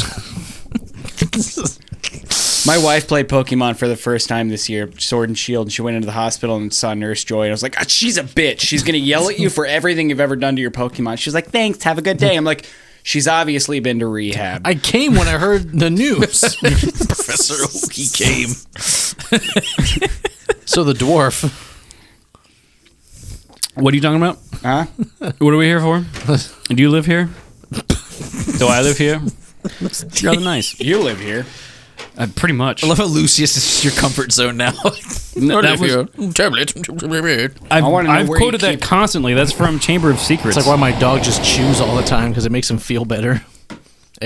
My wife played Pokemon for the first time this year, Sword and Shield, and she went into the hospital and saw Nurse Joy. And I was like, she's a bitch. She's going to yell at you for everything you've ever done to your Pokemon. She's like, thanks, have a good day. I'm like, she's obviously been to rehab. I came when I heard the news. Professor Oak, he came. So the dwarf. What are you talking about? Huh? What are we here for? Do you live here? Do I live here? It's rather nice. You live here. Pretty much. I love how Lucius is your comfort zone now. That was- Tablet. I've, I wanna know I've where you quoted that keep- constantly. That's from Chamber of Secrets. It's like why my dog just chews all the time because it makes him feel better.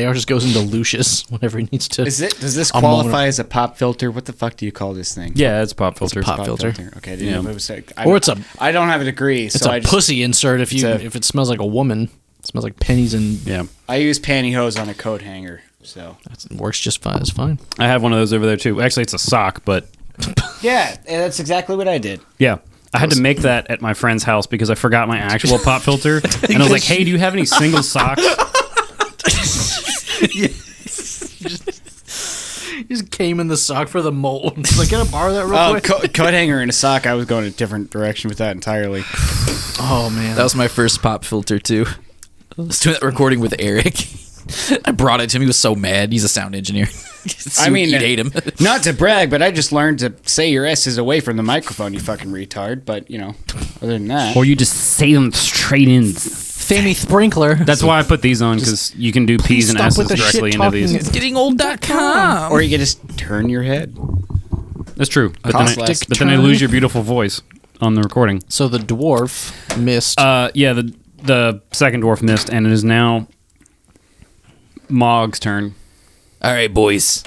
AR just goes into Lucius whenever he needs to. Does this A moment qualify as a pop filter? What the fuck do you call this thing? Yeah, it's pop filter. pop filter. Okay, I didn't Yeah. know if it was Or it's a I don't have a degree, it's so a pussy insert if it smells like a woman. It smells like pennies and Yeah. I use pantyhose on a coat hanger. So it works just fine. It's fine. I have one of those over there too. Actually, it's a sock, but yeah, that's exactly what I did. yeah. I had to make that at my friend's house because I forgot my actual pop filter. And I was like, hey, do you have any single socks? You just came in the sock for the mold. Like, can I borrow that real quick? Coat hanger and a sock. I was going a different direction with that entirely. Oh man, That was my first pop filter too. I was doing that recording with Eric. I brought it to him. He was so mad. He's a sound engineer. I mean, you'd hate him. Not to brag, but I just learned to say your S's away from the microphone, you fucking retard. But, you know, other than that. Or you just say them straight in. Fammy Sprinkler. That's why I put these on, because you can do P's and stop S's with the directly shit into these. talking. It's gettingold.com. Or you can just turn your head. That's true. But Cost less. but then I lose your beautiful voice on the recording. So the dwarf missed. Yeah, the second dwarf missed, and it is now Mog's turn. All right, boys.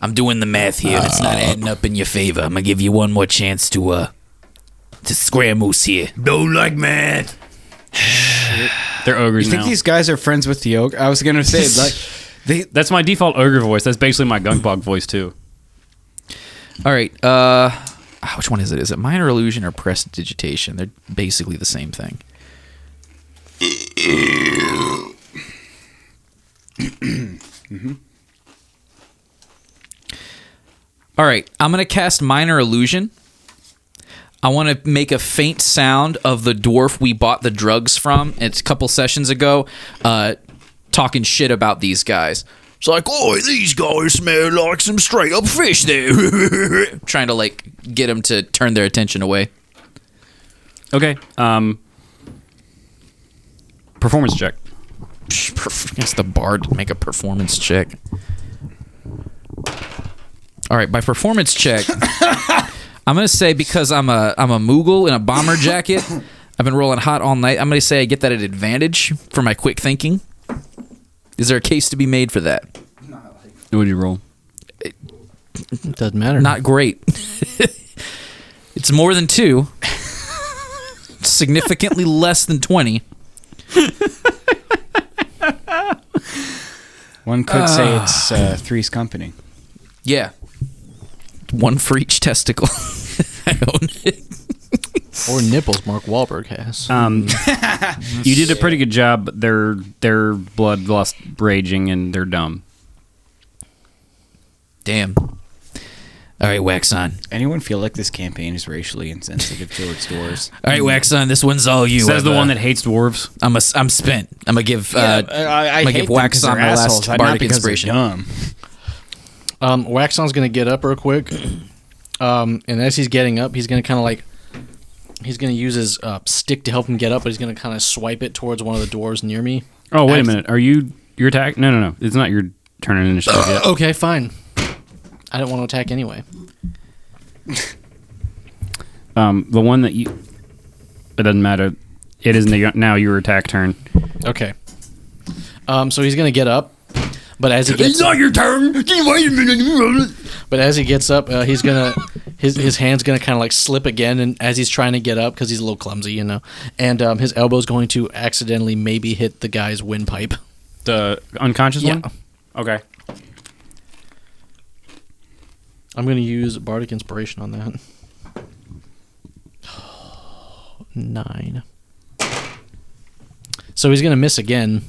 I'm doing the math here. It's not adding up in your favor. I'm gonna give you one more chance to scrambles here. Don't like math. They're ogres You think now. these guys are friends with the ogre? I was going to say, That's my default ogre voice. That's basically my gunkbog voice, too. All right. Which one is it? Is it minor illusion or prestidigitation? They're basically the same thing. All right. I'm going to cast minor illusion. I want to make a faint sound of the dwarf we bought the drugs from. It's a couple sessions ago, talking shit about these guys. It's like, oh, these guys smell like some straight up fish there. Trying to, like, get them to turn their attention away. Okay. Performance check. It's the bard to make a performance check. All right, by performance check, I'm going to say because I'm a Moogle in a bomber jacket, I've been rolling hot all night, I'm going to say I get that at advantage for my quick thinking. Is there a case to be made for that? What would you roll? Doesn't matter. Not great. It's more than 2. Significantly less than 20. one could say it's Three's Company. Yeah. 1 for each testicle. I own it. Or nipples. Mark Wahlberg has. You did a pretty good job, but their bloodlust raging and they're dumb. Damn. All right, Wax On. Anyone feel like this campaign is racially insensitive towards dwarves? All right, Wax On. This one's all you. Says the one that hates dwarves. I'm spent. I'm gonna give. I I'm gonna hate give them Wax 'cause On they're my assholes, last not bardic because they're inspiration. dumb. Waxon's going to get up real quick. And as he's getting up, he's going to kind of like... He's going to use his stick to help him get up, but he's going to kind of swipe it towards one of the dwarves near me. Oh, wait a minute. Are you your attack? No. It's not your turn in initiative yet. Okay, fine. I don't want to attack anyway. The one that you... It doesn't matter. It is now your attack turn. Okay. So he's going to get up, but as he gets... It's not your turn. Wait a minute. But as he gets up, he's gonna his hand's gonna kind of like slip again, and as he's trying to get up because he's a little clumsy, you know, and his elbow's going to accidentally maybe hit the guy's windpipe. The unconscious Yeah. one? Okay. I'm gonna use bardic inspiration on that. 9. So he's gonna miss again.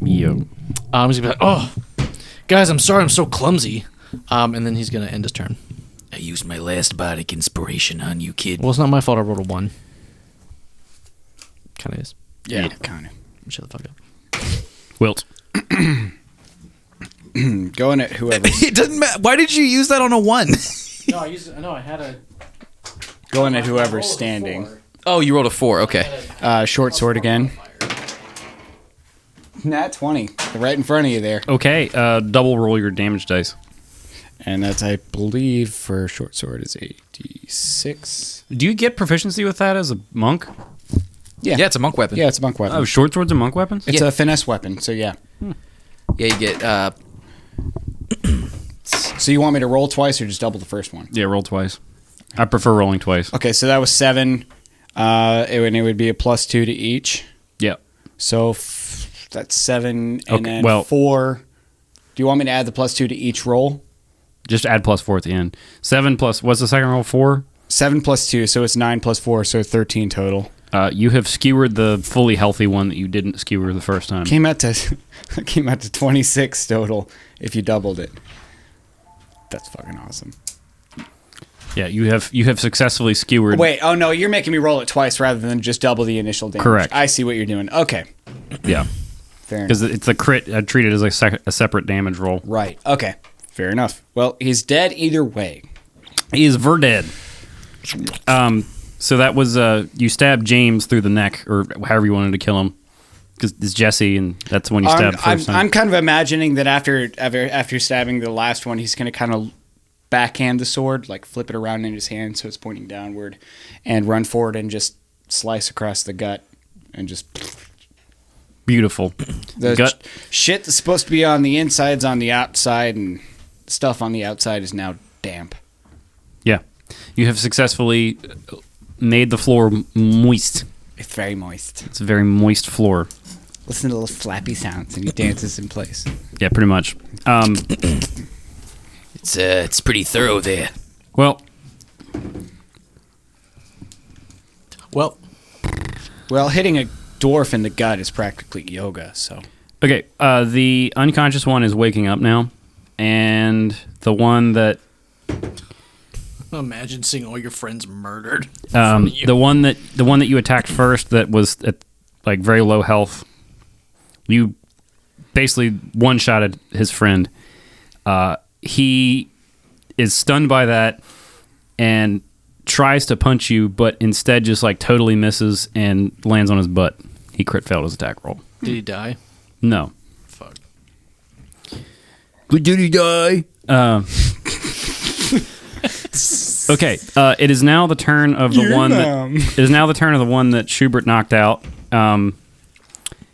Yo. He's gonna be like, "Oh, guys, I'm sorry, I'm so clumsy." And then he's gonna end his turn. I used my last bardic inspiration on you, kid. Well, it's not my fault. I rolled a 1. Kind of is. Yeah, kind of. Shut the fuck up. Wilt. Going at whoever. It doesn't matter. Why did you use that on a 1? No, I had a. Going at whoever's standing. Oh, you rolled a 4. Okay. Short sword again. Nat 20. Right in front of you there. Okay, double roll your damage dice. And that's, I believe, for short sword is 86. Do you get proficiency with that as a monk? Yeah. Yeah, it's a monk weapon. Yeah, it's a monk weapon. Oh, short sword's a monk weapon? It's a finesse weapon, so yeah. Yeah, you get So you want me to roll twice or just double the first one? Yeah, roll twice. I prefer rolling twice. Okay, so that was 7. It would be a +2 to each. Yeah. So that's 7, and Okay, then well- 4. Do you want me to add the +2 to each roll? Just add +4 at the end. 7 plus, what's the second roll? 4? 7 + 2, so it's 9 + 4, so 13 total. You have skewered the fully healthy one that you didn't skewer the first time. Came out to 26 total if you doubled it. That's fucking awesome. Yeah, you have successfully skewered. Wait, oh no, you're making me roll it twice rather than just double the initial damage. Correct. I see what you're doing. Okay, Yeah, fair enough. because it's a crit. I treat it as a separate damage roll. Right. Okay. Fair enough. Well, he's dead either way. He is dead. So that was you stabbed James through the neck, or however you wanted to kill him, because it's Jesse, and that's the one you stabbed first time. I'm kind of imagining that after stabbing the last one, he's going to kind of backhand the sword, like flip it around in his hand so it's pointing downward, and run forward and just slice across the gut, and just Beautiful. the Gut. shit that's supposed to be on the inside's on the outside, and stuff on the outside is now damp. Yeah, you have successfully made the floor moist. It's very moist. It's a very moist floor. Listen to those flappy sounds, and he dances in place. Yeah, pretty much. It's pretty thorough there. Well, Well, hitting a dwarf in the gut is practically yoga, so. okay. The unconscious one is waking up now, and the one that Imagine seeing all your friends murdered. in front of you. the one that you attacked first that was at like very low health. You basically one-shotted his friend. He is stunned by that and tries to punch you, but instead just like totally misses and lands on his butt. He crit failed his attack roll. Did he die? No. Fuck. But did he die? Okay. It is now the turn of the one. It is now the turn of the one that Schubert knocked out.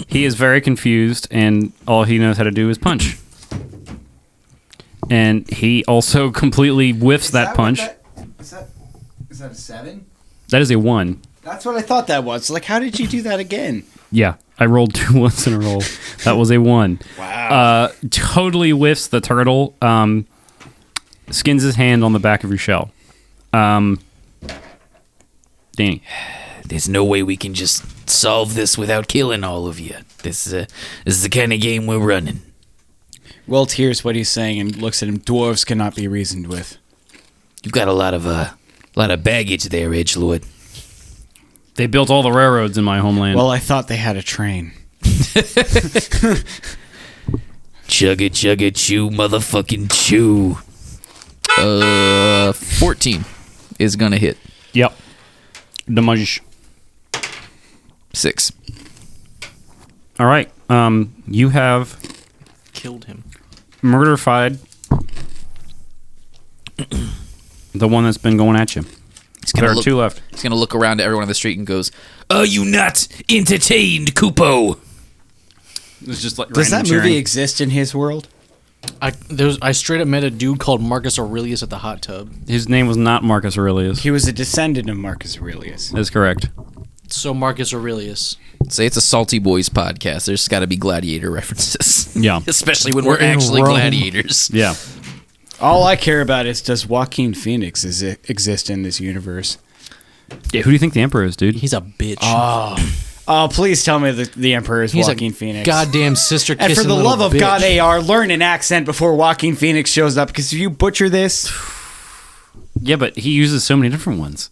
He is very confused, and all he knows how to do is punch. And he also completely whiffs that punch. Is that a 7? That is a 1. That's what I thought that was. Like, how did you do that again? Yeah, I rolled 2 ones in a row. That was a 1. Wow. Totally whiffs the turtle. Skins his hand on the back of your shell. Danny. There's no way we can just solve this without killing all of you. This is the kind of game we're running. Wilt hears what he's saying and looks at him. Dwarves cannot be reasoned with. You've got a lot of baggage there, Edgelord. They built all the railroads in my homeland. Well, I thought they had a train. Chugga chugga chew, motherfucking chew. 14 is gonna hit. Yep. Damage. 6. All right. You have Killed him. murder-fied the one that's been going at you. There are 2 left. He's gonna look around to everyone on the street and goes, Are you not entertained, Kupo? It's just like Does that movie exist in his world? I straight up met a dude called Marcus Aurelius at the hot tub. His name was not Marcus Aurelius. He was a descendant of Marcus Aurelius. That's correct. So Marcus Aurelius. say it's a Salty Boys podcast. There's got to be gladiator references. Yeah. Especially when we're in actually Rome. gladiators. Yeah. All I care about is, does Joaquin Phoenix exist in this universe? Yeah. Who do you think the Emperor is, dude? He's a bitch. Oh, please tell me the Emperor is He's Joaquin a Phoenix. goddamn sister kissing And for the little love of bitch. God, AR, learn an accent before Joaquin Phoenix shows up, because if you butcher this, Yeah, but he uses so many different ones.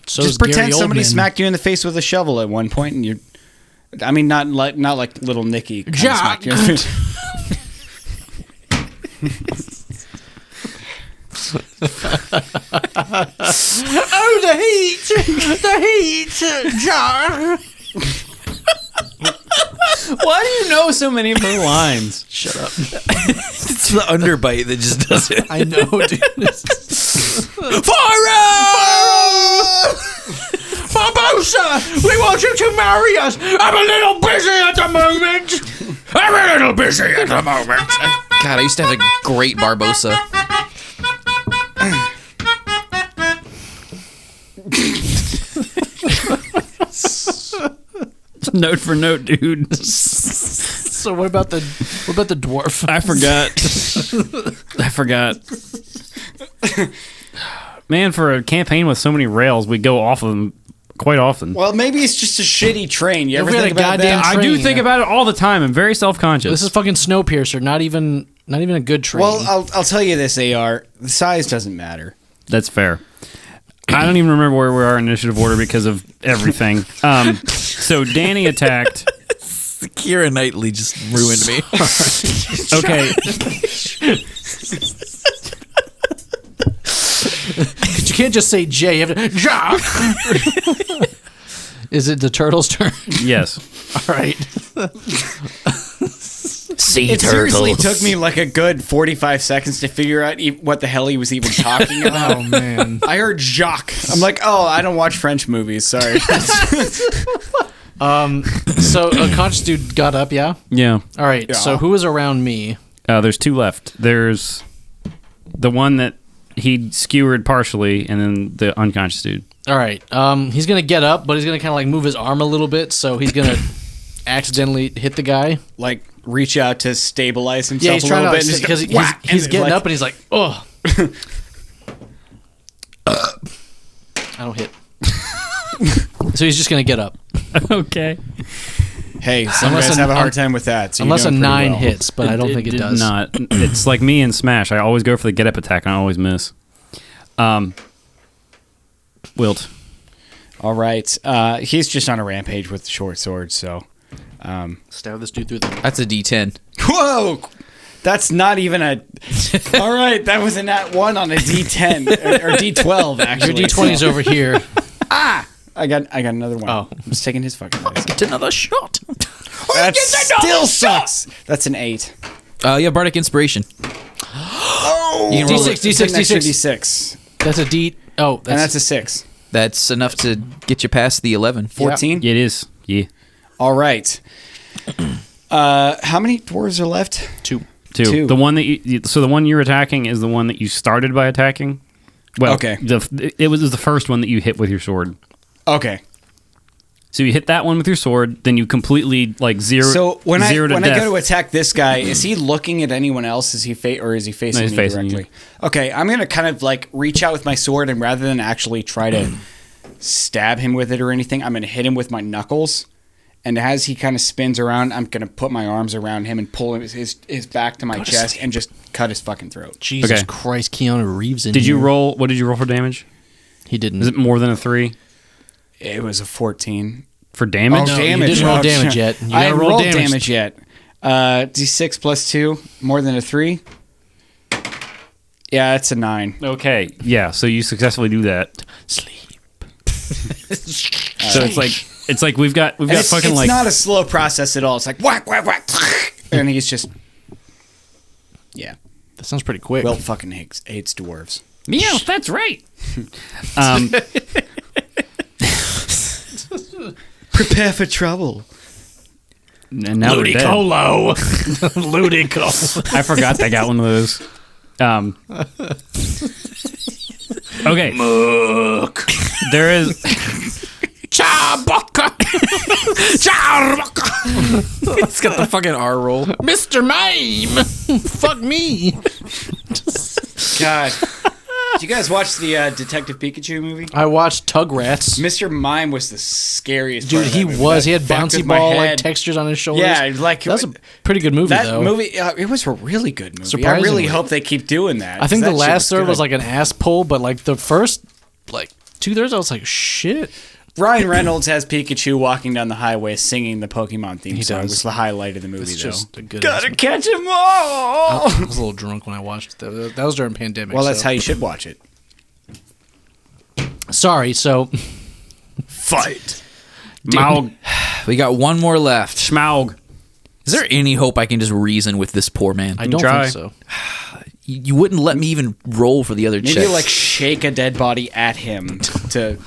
So just is Gary pretend somebody Oldman. smacked you in the face with a shovel at one point, and you're. I mean, not like little Nicky. kinda Jack. smacked you in the face. Oh, the heat, Jack. Why do you know so many of her lines? Shut up. It's the underbite that just does it. I know, dude. Barbosa! We want you to marry us! I'm a little busy at the moment! I'm a little busy at the moment. God, I used to have a great Barbosa. Note for note, dude. So what about the dwarf? I forgot. Man, for a campaign with so many rails, we go off of them quite often. Well, maybe it's just a shitty train. You ever we had think a about goddamn that? I do train. think about it all the time. I'm very self-conscious. This is fucking Snowpiercer. Not even a good train. Well, I'll tell you this, AR. The size doesn't matter. That's fair. I don't even remember where we are in initiative order because of everything. So Danny attacked. Keira Knightley just ruined me. Okay. you can't just say J. You have to Jock. Is it the turtle's turn? Yes. All right. Sea It seriously turtles. took me like a good 45 seconds to figure out what the hell he was even talking about. Oh man. I heard Jacques. I'm like, oh, I don't watch French movies. Sorry. So a conscious dude got up. Yeah. Yeah. All right. Yeah. So who is around me? There's two left. There's the one that he skewered partially, and then the unconscious dude. All right. He's gonna get up, but he's gonna kind of like move his arm a little bit, so he's gonna accidentally hit the guy. Like, reach out to stabilize himself Yeah, he's a trying little to bit. and because just go, whack, he's and getting like, up and he's like, oh. I don't hit. So he's just gonna get up. Okay. Hey, some Unless guys a- have a hard time with that. So Unless a you're doing pretty 9 well. hits, but I don't think it did does. Not. It's like me in Smash. I always go for the get up attack, and I always miss. Wilt. All right. He's just on a rampage with the short sword, so. Stab this dude through the. That's a D10. Whoa! That's not even a. All right, that was a nat 1 on a D10 or D12 actually. Your D20's over here. I got another one. Oh. I'm just taking his fucking place. Get another shot. That still sucks. That's an 8. Yeah, Bardic Inspiration. Oh, You can roll D6, It's an extra D6. D6, That's a D. Oh, and that's that's a 6. That's enough to get you past the 11. 14. It is. Yeah. All right. How many dwarves are left? 2. Two. The one that so the one you're attacking is the one that you started by attacking. Well, Okay. It was the first one that you hit with your sword. Okay. So you hit that one with your sword, then you completely like zero. So when I zero to when death. I go to attack this guy, is he looking at anyone else? Is he or is he facing he's me facing directly? you. Okay, I'm gonna kind of like reach out with my sword, and rather than actually try to stab him with it or anything, I'm gonna hit him with my knuckles. And as he kind of spins around, I'm gonna put my arms around him and pull his back to my chest and just cut his fucking throat. Jesus Okay. Christ, Keanu Reeves in Did you here. roll? What did you roll for damage? He didn't. Is it more than a 3 It was a 14. for damage? No, you didn't roll damage yet. You I gotta haven't roll rolled damage. damage yet. D6 plus 2, more than a 3. Yeah, it's a 9. Okay, yeah. So you successfully do that. Sleep. So it's like we've got And it's fucking like not a slow process at all. It's like whack, whack, whack, and he's just, yeah. That sounds pretty quick. Wilt fucking hates dwarves. meow. That's right. Prepare for trouble. And now they're dead. Ludicolo. Ludico. I forgot they got one of those. Okay. There is. Chabaka. Chabaka. It's got the fucking R roll. Mr. Mime. Fuck me. God. Did you guys watch the Detective Pikachu movie? I watched Tugrats. Mr. Mime was the scariest Dude, part of he that movie. was. That He had fucked bouncy with my ball like head. textures on his shoulders. Yeah, like that's a pretty good movie that though. movie. It was a really good movie. I Surprisingly. really hope they keep doing that. I think the 'cause that shit last third was good. like an ass pull, but like the first like 2/3, I was like, shit. Ryan Reynolds has Pikachu walking down the highway singing the Pokemon theme song. does. Was the highlight of the movie, It's though. just a good. Gotta ass- catch them all. I was a little drunk when I watched it. That was during pandemic. Well, that's so. how you should watch it. Sorry. So Fight. Maug. We got one more left. Schmaug. Is there any hope I can just reason with this poor man? I don't try. think so. You wouldn't let me even roll for the other Maybe checks. like shake a dead body at him to.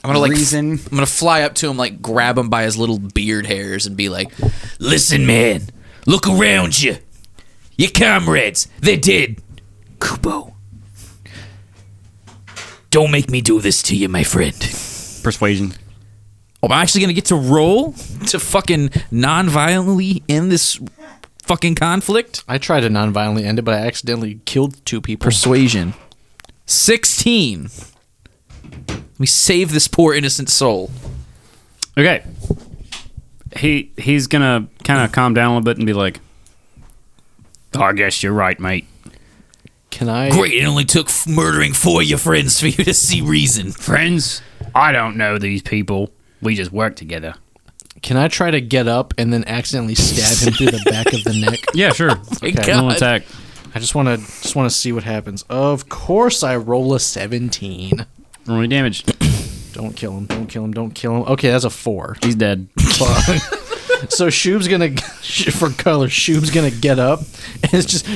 I'm gonna reason. I'm gonna fly up to him, like grab him by his little beard hairs, and be like, "Listen, man, look around you. Your comrades, they're dead. Kubo, don't make me do this to you, my friend." Persuasion. Oh, I'm actually gonna get to roll to fucking non-violently end this fucking conflict. I tried to non-violently end it, but I accidentally killed 2 people. Persuasion. 16. Let me save this poor innocent soul. Okay. He's gonna kind of calm down a little bit and be like, I guess you're right, mate. Can I? Great, it only took murdering 4 of your friends for you to see reason. Friends, I don't know these people. We just work together. Can I try to get up and then accidentally stab him through the back of the neck? Yeah, sure. Okay. Roll an attack. I just want to see what happens. Of course, I roll a 17. Roll any damage. Don't kill him. Don't kill him. Don't kill him. Okay, that's a 4. He's dead. So Shoob's gonna, for color, Shoob's gonna get up, and it's just.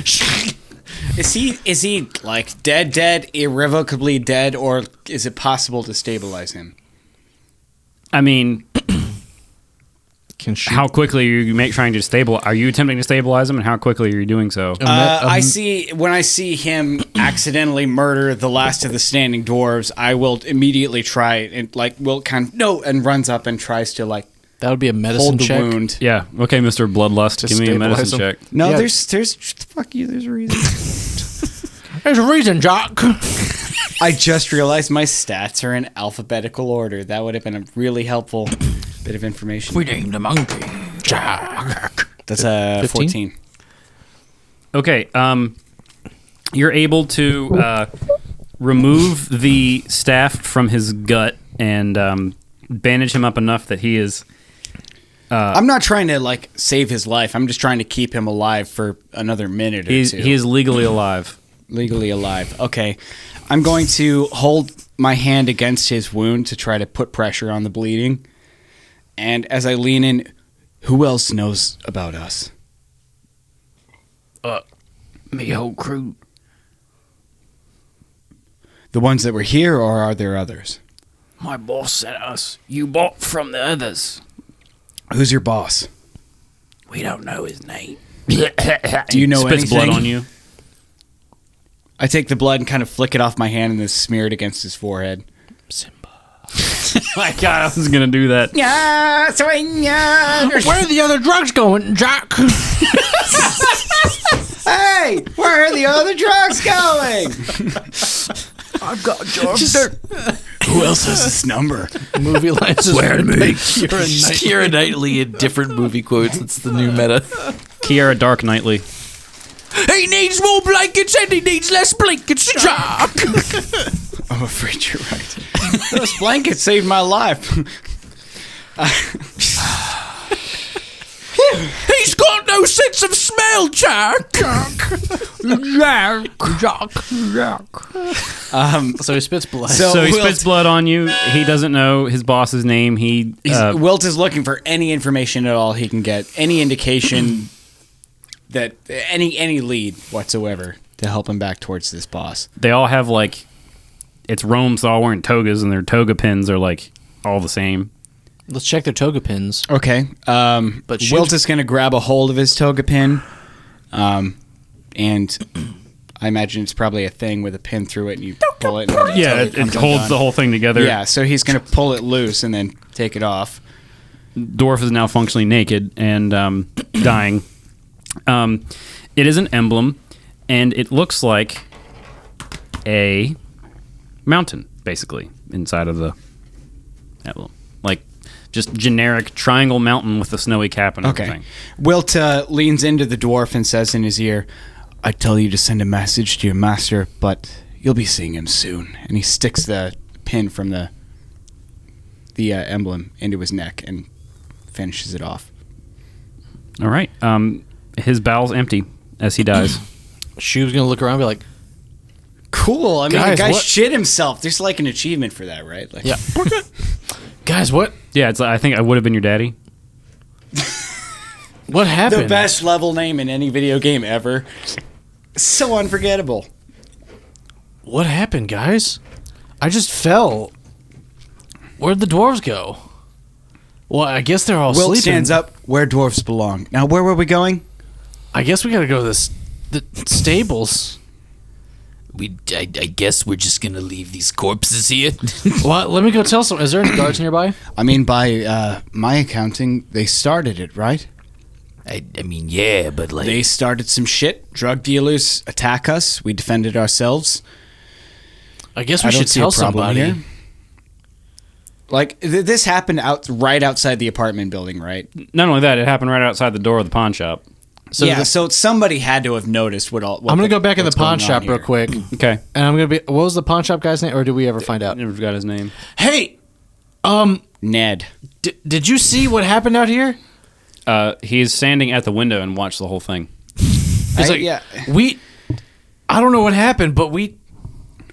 Is he like dead, irrevocably dead, or is it possible to stabilize him? I mean, Can Shoob, how quickly are you trying to stabilize? Are you attempting to stabilize him, and how quickly are you doing so? I see when I see him accidentally murder the last of the standing dwarves, I will immediately try and and runs up and tries to like that would be a medicine hold the check. wound. Yeah. Okay, Mr. Bloodlust. Give me a stabilize medicine him. check. No, Yeah. there's fuck you. There's a reason. There's a reason, Jock. I just realized my stats are in alphabetical order. That would have been a really helpful bit of information. We named a monkey. Jack. That's 15? 14. Okay. You're able to remove the staff from his gut and bandage him up enough that he is. I'm not trying to like save his life. I'm just trying to keep him alive for another minute or two. He is legally alive. Legally alive. Okay. I'm going to hold my hand against his wound to try to put pressure on the bleeding. And as I lean in, who else knows about us? Me whole crew. The ones that were here, or are there others? My boss sent us. You bought from the others. Who's your boss? We don't know his name. Do you know Spits anything? blood on you. I take the blood and kind of flick it off my hand and then smear it against his forehead. My God, I was gonna do that. Yeah, Where are the other drugs going, Jock? Hey, where are the other drugs going? I've got drugs. Who else has this number? Movie lines is Swear to me. Keira Knightley in different movie quotes. That's the new meta. Kiara Dark Knightley. He needs more blankets and he needs less blankets, Jack. I'm afraid you're right. Those blankets saved my life. He's got no sense of smell, Jack. So he spits blood. So he Wilt- spits blood on you. He doesn't know his boss's name. Wilt is looking for any information at all he can get, any indication that any lead whatsoever to help him back towards this boss. They all have like, it's Rome's all wearing togas, and their toga pins are like all the same. Let's check their toga pins. Okay, But Wilt is going to grab a hold of his toga pin, and I imagine it's probably a thing with a pin through it, and you pull it. And Yeah, it holds the whole thing together. Yeah, so he's going to pull it loose and then take it off. Dwarf is now functionally naked and dying. It is an emblem, and it looks like a mountain, basically, inside of the emblem. Like, just generic triangle mountain with a snowy cap and everything. Wilt leans into the dwarf and says in his ear, I tell you to send a message to your master, but you'll be seeing him soon. And he sticks the pin from the emblem into his neck and finishes it off. All right. His bowel's empty as he dies. Shoob's gonna look around and be like, Cool. I mean, Guys, the guy what- shit himself. There's like an achievement for that, right? Like, yeah. Guys, what Yeah, it's. I think I would have been your daddy. happened? The best level name in any video game ever. So unforgettable. What happened, guys? I just fell. Where'd the dwarves go? Well, I guess they're all Wilt sleeping. stands up where dwarves belong. Now, where were we going? I guess we gotta go to the stables. I guess we're just gonna leave these corpses here. Well, let me go tell some. Is there any guards nearby? I mean, by my accounting, they started it, right? I mean, yeah, but like, They started some shit. Drug dealers attack us. We defended ourselves. I guess I we don't should see a tell problem somebody. here. Like, this happened right outside the apartment building, right? Not only that, it happened right outside the door of the pawn shop. So so somebody had to have noticed what all. I'm gonna go back in the pawn shop real quick, Okay. and I'm gonna be. What was the pawn shop guy's name, or did we ever find out? Never forgot his name. Hey, Ned. did you see what happened out here? He's standing at the window and watched the whole thing. It's like, yeah. I don't know what happened, but we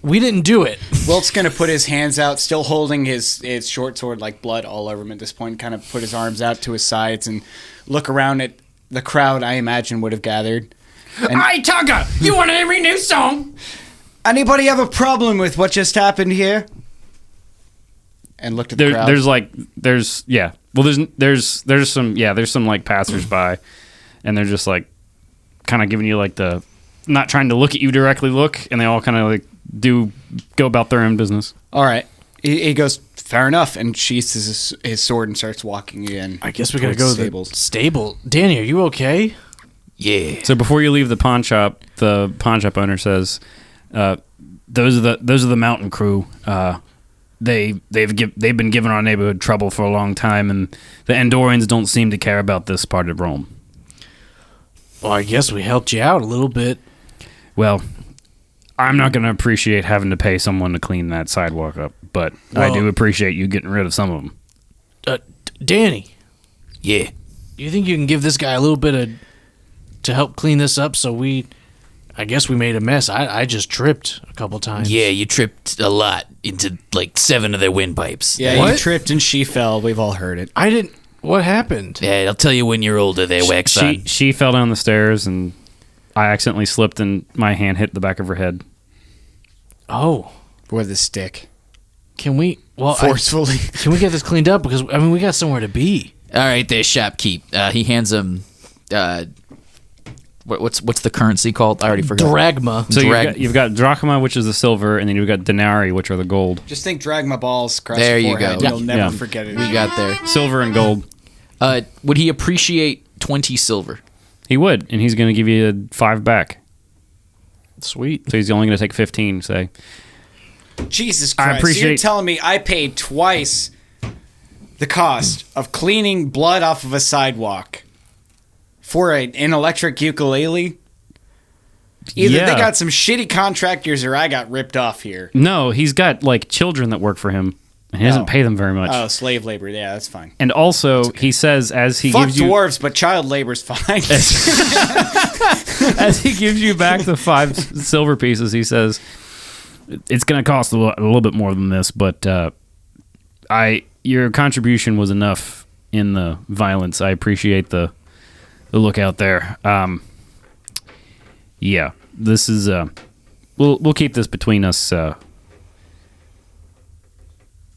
didn't do it. Wilt's gonna put his hands out, still holding his short sword, like blood all over him at this point. Kind of put his arms out to his sides and look around at the crowd. I imagine would have gathered. Hey, Tugger, you want to hear me new song? Anybody have a problem with what just happened here? And looked at the crowd. There's some like passersby, and they're just like kind of giving you like the not trying to look at you directly look, and they all kind of like go about their own business. All right. He goes, fair enough, and sheaths his sword and starts walking again. I guess we gotta towards go the to the stable. Danny, are you okay? Yeah. So before you leave the pawn shop owner says, "Those are the mountain crew. They've been giving our neighborhood trouble for a long time, and the Andorians don't seem to care about this part of Rome." Well, I guess we helped you out a little bit. Well, I'm not going to appreciate having to pay someone to clean that sidewalk up, but I do appreciate you getting rid of some of them. Danny, Yeah. do you think you can give this guy a little bit to help clean this up? I guess we made a mess. I just tripped a couple times. Yeah, you tripped a lot into like 7 of their windpipes. Yeah, What? you tripped and she fell. We've all heard it. I didn't. What happened? Yeah, I'll tell you when you're older there, Wax on. She fell down the stairs, and I accidentally slipped, and my hand hit the back of her head. Oh, With a stick. can we? Well, Forcefully. can we get this cleaned up? Because we got somewhere to be. All right, there, shopkeep. He hands him. What's the currency called? I already forgot. Dragma. So Drag- you've got drachma, which is the silver, and then you've got denarii, which are the gold. Just think dragma balls across There your you forehead. go. You'll never Yeah. forget it. We got there. Silver and gold. Would he appreciate 20 silver? He would, and he's going to give you 5 back. Sweet. So he's only going to take 15, say. Jesus I Christ. appreciate- You're telling me I paid twice the cost of cleaning blood off of a sidewalk for an electric ukulele? Either Yeah. they got some shitty contractors or I got ripped off here. No, he's got, like, children that work for him, and he doesn't Oh. pay them very much. Oh, slave labor. Yeah, that's fine. And also, he says as he Fuck gives you dwarves, but child labor's fine. as he gives you back the 5 silver pieces, he says, "It's going to cost a little bit more than this, but your contribution was enough in the violence. I appreciate the look out there. Yeah, this is we'll keep this between us.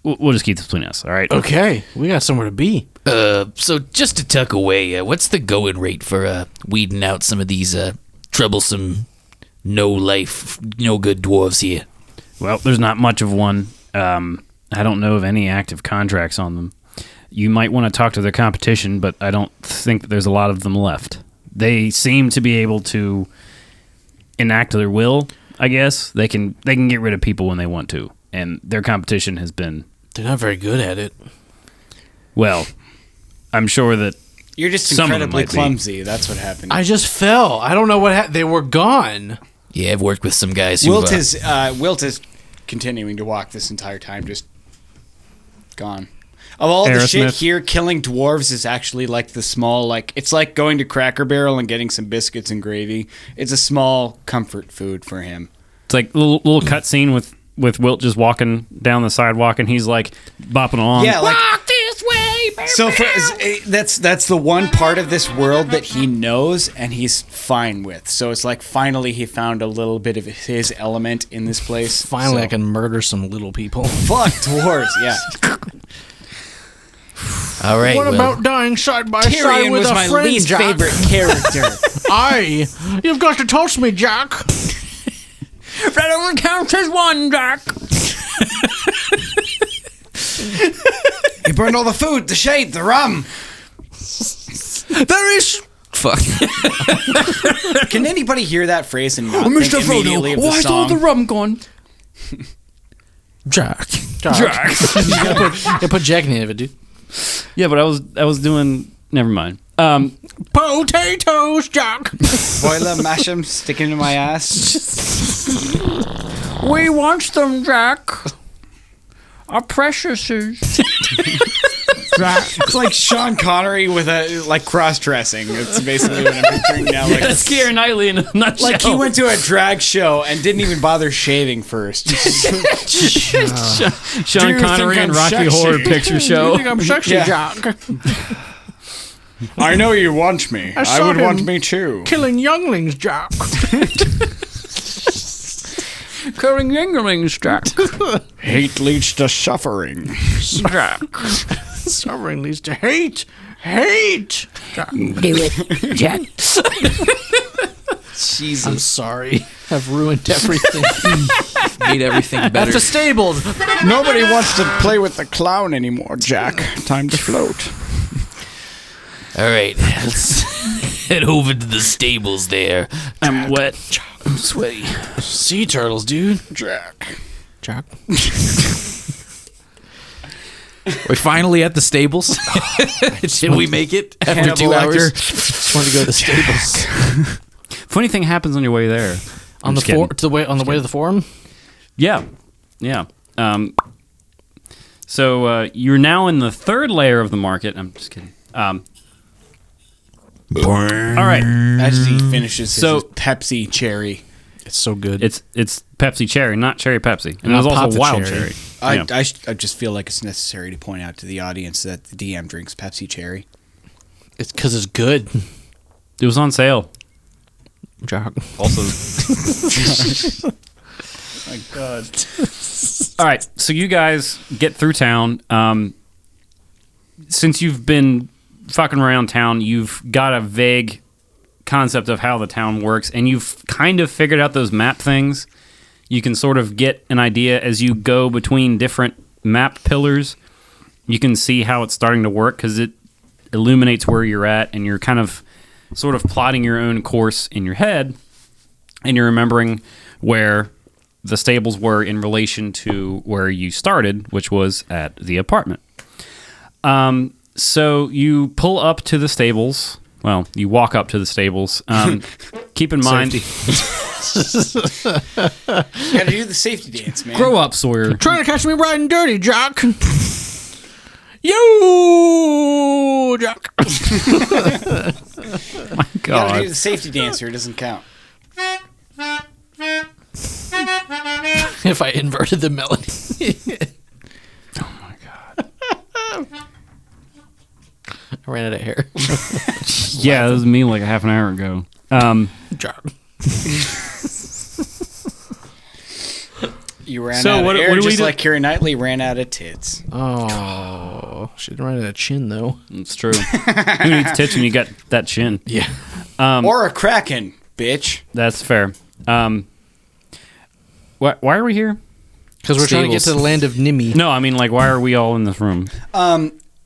We'll just keep this between us. All right. Okay, we got somewhere to be. So just to tuck away, what's the going rate for weeding out some of these troublesome, no-life, no-good dwarves here? Well, there's not much of one. I don't know of any active contracts on them. You might want to talk to their competition, but I don't think that there's a lot of them left. They seem to be able to enact their will, I guess. They can get rid of people when they want to, and their competition has been, They're not very good at it. well, I'm sure that You're just Some of them incredibly might be. clumsy. That's what happened. I just fell. I don't know what happened. They were gone. Yeah, I've worked with some guys who... Wilt is continuing to walk this entire time, just gone. Of all the shit Aerosmith. here, killing dwarves is actually like the small, like, it's like going to Cracker Barrel and getting some biscuits and gravy. It's a small comfort food for him. it's like a little cut scene with Wilt just walking down the sidewalk, and he's like bopping along. Yeah, like, Walk this way, baby. so that's the one part of this world that he knows and he's fine with. So it's like finally he found a little bit of his element in this place. Finally, So- I can murder some little people. Fuck dwarves, yeah. All right. What well, about dying side by side Tyrion with was a my friend, least Jack? favorite character. Aye, you've got to toss me, Jack. That only counts as one, Jack. He burned all the food, the shade, the rum. There is. Fuck. Can anybody hear that phrase and not think immediately of the why's all song? the rum gone? Jack. You gotta put Jack in the end of it, dude. Yeah, but I was doing. Never mind. Potatoes, Jack. Boil 'em, mash 'em, stick 'em in my ass. We want them, Jack. Our preciouses. It's like Sean Connery with cross-dressing. It's basically what I'm picturing now. Like, That's Keira Knightley in a nutshell. like he went to a drag show and didn't even bother shaving first. Sean you Connery think and I'm Rocky sexy? Horror Picture Show. I'm sexy, Yeah. Jack. I know you want me. I saw would want him me too. Killing younglings, Jack. Killing younglings, Jack. Hate leads to suffering. Jack. Suffering leads to hate. Hate. Jack. Do it, Jack. Jesus. I'm sorry. I've ruined everything. Made everything better. That's disabled. Nobody wants to play with the clown anymore, Jack. Time to float. All right, let's head over to the stables there. I'm wet. I'm sweaty. Sea turtles, dude. Jack. Jack. We're finally at the stables. Did we make it after Hannibal 2 hours? Lecter. Just wanted to go to the stables. Funny thing happens on your way there. On the way to the forum. Yeah. So you're now in the third layer of the market. I'm just kidding. All right. As he finishes So- his Pepsi cherry. It's so good. It's Pepsi Cherry, not Cherry Pepsi, and Not it was Pop also the Wild Cherry. Cherry. Yeah. I just feel like it's necessary to point out to the audience that the DM drinks Pepsi cherry. It's because it's good. It was on sale. Jack. Also. My God. All right, so you guys get through town. Since you've been fucking around town, you've got a vague concept of how the town works, and you've kind of figured out those map things. You can sort of get an idea as you go between different map pillars. You can see how it's starting to work because it illuminates where you're at, and you're kind of sort of plotting your own course in your head, and you're remembering where the stables were in relation to where you started, which was at the apartment. So you pull up to the stables. Well, you walk up to the stables. Keep in mind, Gotta do the safety dance, man. grow up, Sawyer. Trying to catch me riding dirty, Jack. Yo, Jack. Gotta God. do the safety dance or it doesn't count. If I inverted the melody. I ran out of hair. Yeah, that was me like a half an hour ago. Jack. You ran So out of what hair do we just do? like Keira Knightley ran out of tits. Oh, she didn't run out of chin though. It's true. Who needs tits when you got that chin? Yeah. Or a kraken, bitch. That's fair. Why are we here? Because we're trying to get to the land of Nimi. No, I mean, like, why are we all in this room?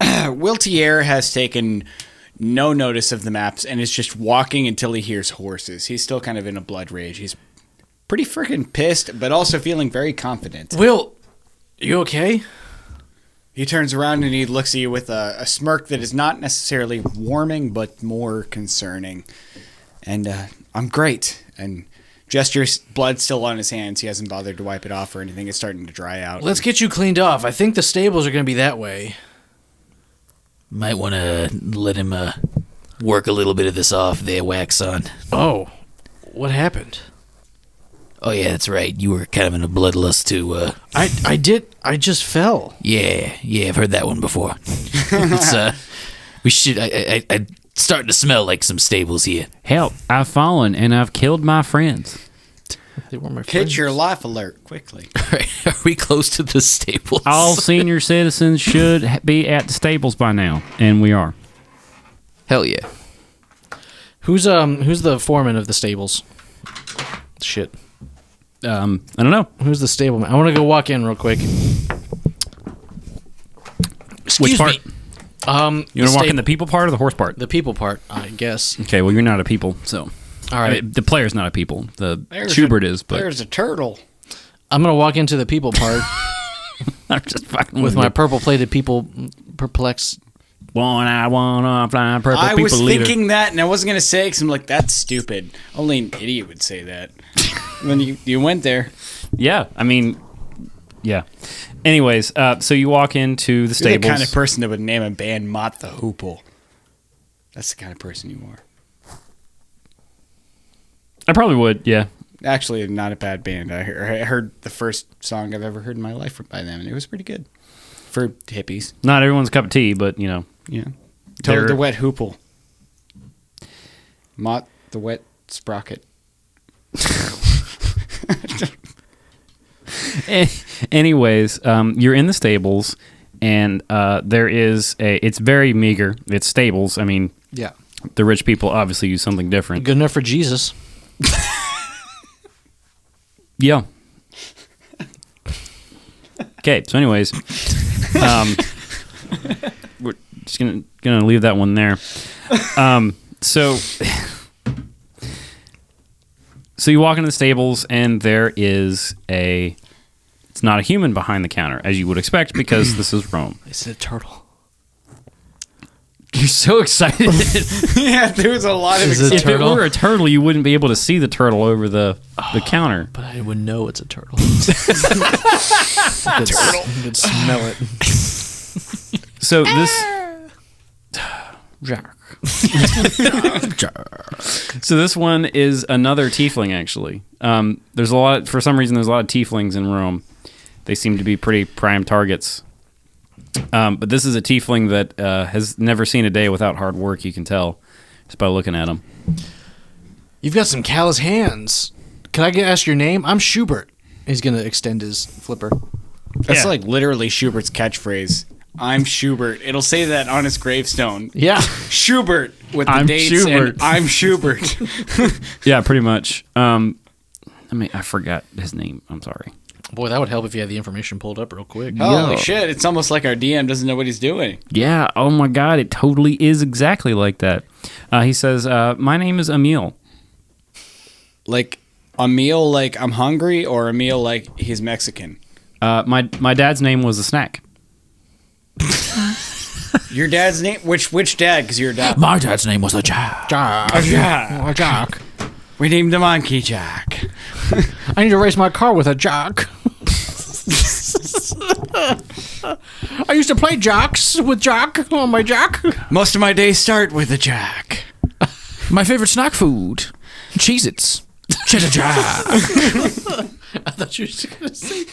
Wiltier has taken no notice of the maps and is just walking until he hears horses. He's still kind of in a blood rage. He's pretty freaking pissed, but also feeling very confident. Will, you okay? He turns around and he looks at you with a smirk that is not necessarily warming, but more concerning. And I'm great. And gestures, blood still on his hands. He hasn't bothered to wipe it off or anything. It's starting to dry out. Let's get you cleaned off. I think the stables are going to be that way. Might want to let him work a little bit of this off there, Wax on. Oh, what happened? Oh, yeah, that's right. You were kind of in a bloodlust too. I did. I just fell. Yeah, I've heard that one before. It's, we should. I starting to smell like some stables here. Help, I've fallen and I've killed my friends. They were my Hit friends. your life alert quickly. Are we close to the stables? All senior citizens should be at the stables by now, and we are. Hell yeah. Who's the foreman of the stables? Shit. I don't know. Who's the stableman? I want to go walk in real quick. Excuse Which part? me. You want to walk in the people part or the horse part? The people part, I guess. Okay, well, you're not a people, so. All right. I mean, the player's not a people. The There's Schubert is, but There's a turtle. I'm gonna walk into the people part I'm just fucking with my purple plated people perplex. I wanna fly purple I people was leader. thinking that, and I wasn't gonna say it because I'm like, that's stupid. Only an idiot would say that. When you went there, Yeah, I mean, yeah. Anyways, so you walk into the you're stables. the kind of person that would name a band Mott the Hoople. That's the kind of person you are. I probably would, yeah. Actually, not a bad band. I heard the first song I've ever heard in my life by them, and it was pretty good for hippies. Not everyone's cup of tea, but, you know. Yeah, They're- Toad the Wet Hoople. Mott the Wet Sprocket. Anyways, you're in the stables, and there is it's very meager. It's stables. I mean, Yeah. the rich people obviously use something different. Good enough for Jesus. Yeah. Okay, so anyways, we're just gonna leave that one there. So you walk into the stables, and there is it's not a human behind the counter, as you would expect, because this is Rome. It's a turtle. You're so excited. Yeah, there was a lot of Is it If it turtle? were a turtle, you wouldn't be able to see the turtle over the counter. But I would know it's a turtle. Turtle. You could smell it. So this So this one is another tiefling, actually. There's for some reason, there's a lot of tieflings in Rome. They seem to be pretty prime targets. But this is a tiefling that has never seen a day without hard work. You can tell just by looking at him. You've got some callous hands. Can I ask your name? I'm Schubert. He's gonna extend his flipper. That's Yeah. like literally Schubert's catchphrase. I'm Schubert. It'll say that on his gravestone. Yeah. Schubert with the I'm dates Schubert. and I'm Schubert. Yeah, pretty much. I mean, I forgot his name. I'm sorry. Boy, that would help if you had the information pulled up real quick. Holy shit, it's almost like our DM doesn't know what he's doing. Yeah. Oh my God, it totally is exactly like that. He says, "My name is Emil." Like a meal like I'm hungry or a meal like he's Mexican? My dad's name was a snack. Your dad's name? Which dad? Because you're a dad. My dad's name was a Jack. Jack. Jock. We named him Monkey Jack. I need to race my car with a jock. I used to play jocks with Jock on my jock. Most of my days start with a Jack. My favorite snack food, Cheez-Its. Cheddar Jack. I thought you were just gonna say.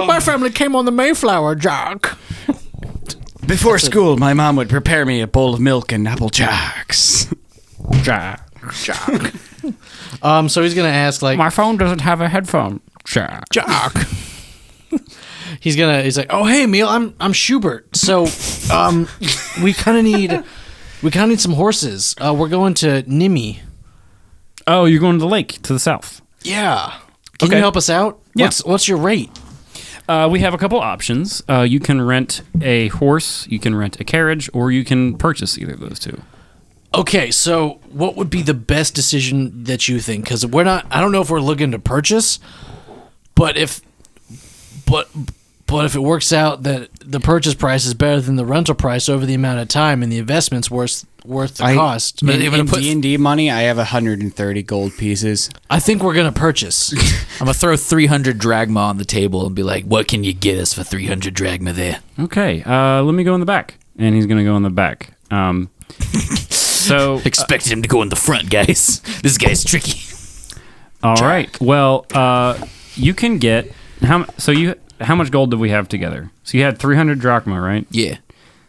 My family came on the Mayflower, Jock. Before school, my mom would prepare me a bowl of milk and apple jacks. Jack. So he's gonna ask like My phone doesn't have a headphone. Jack. Jock. He's like, oh hey, Emil, I'm Schubert. So, we kind of need some horses. We're going to Nimi. Oh, you're going to the lake to the south. Yeah. Can Okay. you help us out? Yeah. What's your rate? We have a couple options. You can rent a horse, you can rent a carriage, or you can purchase either of those two. Okay, so what would be the best decision that you think? Because I don't know if we're looking to purchase, but if it works out that the purchase price is better than the rental price over the amount of time and the investment's worth the cost, In, They're gonna in put- D&D money, I have 130 gold pieces. I think we're going to purchase. I'm gonna throw 300 drachma on the table and be like, "What can you get us for 300 drachma there?" Okay, let me go in the back. And he's going to go in the back. So, Expected him to go in the front, guys. This guy's tricky. all right. Well, you can get how much gold did we have together? So you had 300 drachma, right? Yeah.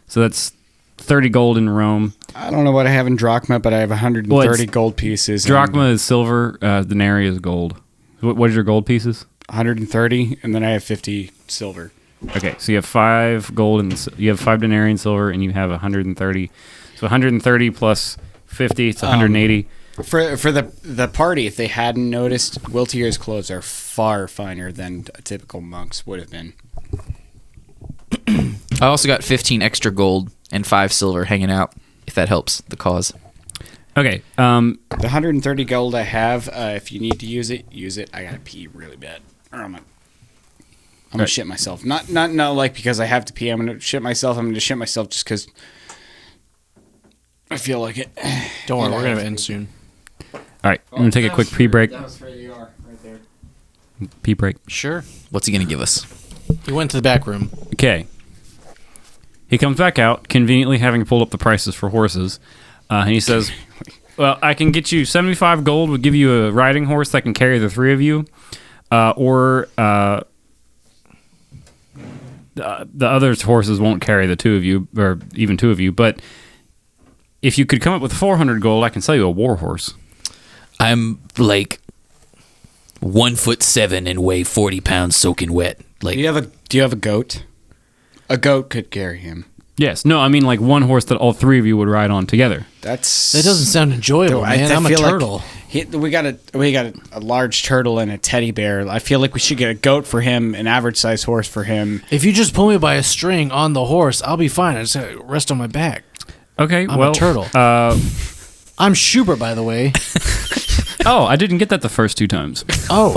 So that's 30 gold in Rome. I don't know what I have in drachma, but I have 130 Well, it's- gold pieces. Drachma is silver. Denarii is gold. What is your gold pieces? 130, and then I have 50 silver. Okay, so you have 5 gold and you have 5 denarii in silver, and you have 130. So 130 plus 50, it's 180. For the party, if they hadn't noticed, Wiltier's clothes are far finer than a typical monk's would have been. I also got 15 extra gold and 5 silver hanging out, if that helps the cause. Okay, The 130 gold I have, if you need to use it, use it. I gotta pee really bad, or I'm gonna Right. shit myself. Not like because I have to pee. I'm gonna shit myself. I'm gonna shit myself just because I feel like it. Don't worry, And we're I gonna have end to. soon. all right, I'm gonna take a quick pee break. That was for you right there. Pee break. Sure. What's he going to give us? He went to the back room. Okay. He comes back out, conveniently having pulled up the prices for horses, and he says, "Well, I can get you 75 gold. Would give you a riding horse that can carry the 3 of you, or the other horses won't carry the 2 of you, or even 2 of you. But if you could come up with 400 gold, I can sell you a war horse." I'm like 1'7" and weigh 40 pounds soaking wet. Like Do you have a goat? A goat could carry him. Yes. No, I mean like one horse that all 3 of you would ride on together. That doesn't sound enjoyable, man. I'm a feel like turtle. we got a large turtle and a teddy bear. I feel like we should get a goat for him, an average size horse for him. If you just pull me by a string on the horse, I'll be fine. I just gotta rest on my back. Okay. I'm well, a turtle. I'm Schubert, by the way. Oh, I didn't get that the first 2 times. Oh.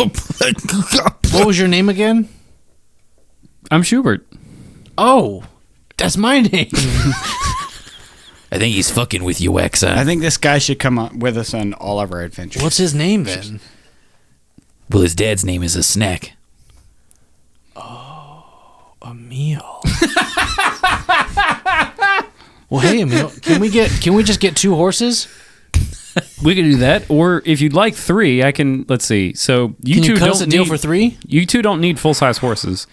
What was your name again? I'm Schubert. Oh. That's my name. I think he's fucking with you, Wax. I think this guy should come on with us on all of our adventures. What's his name then? Well, his dad's name is a snack. A meal. Well, hey, Emil, can we just get 2 horses? We could do that, or if you'd like 3, I can. Let's see. So you Can two you cut don't us a deal need, for 3? You two don't need full size horses.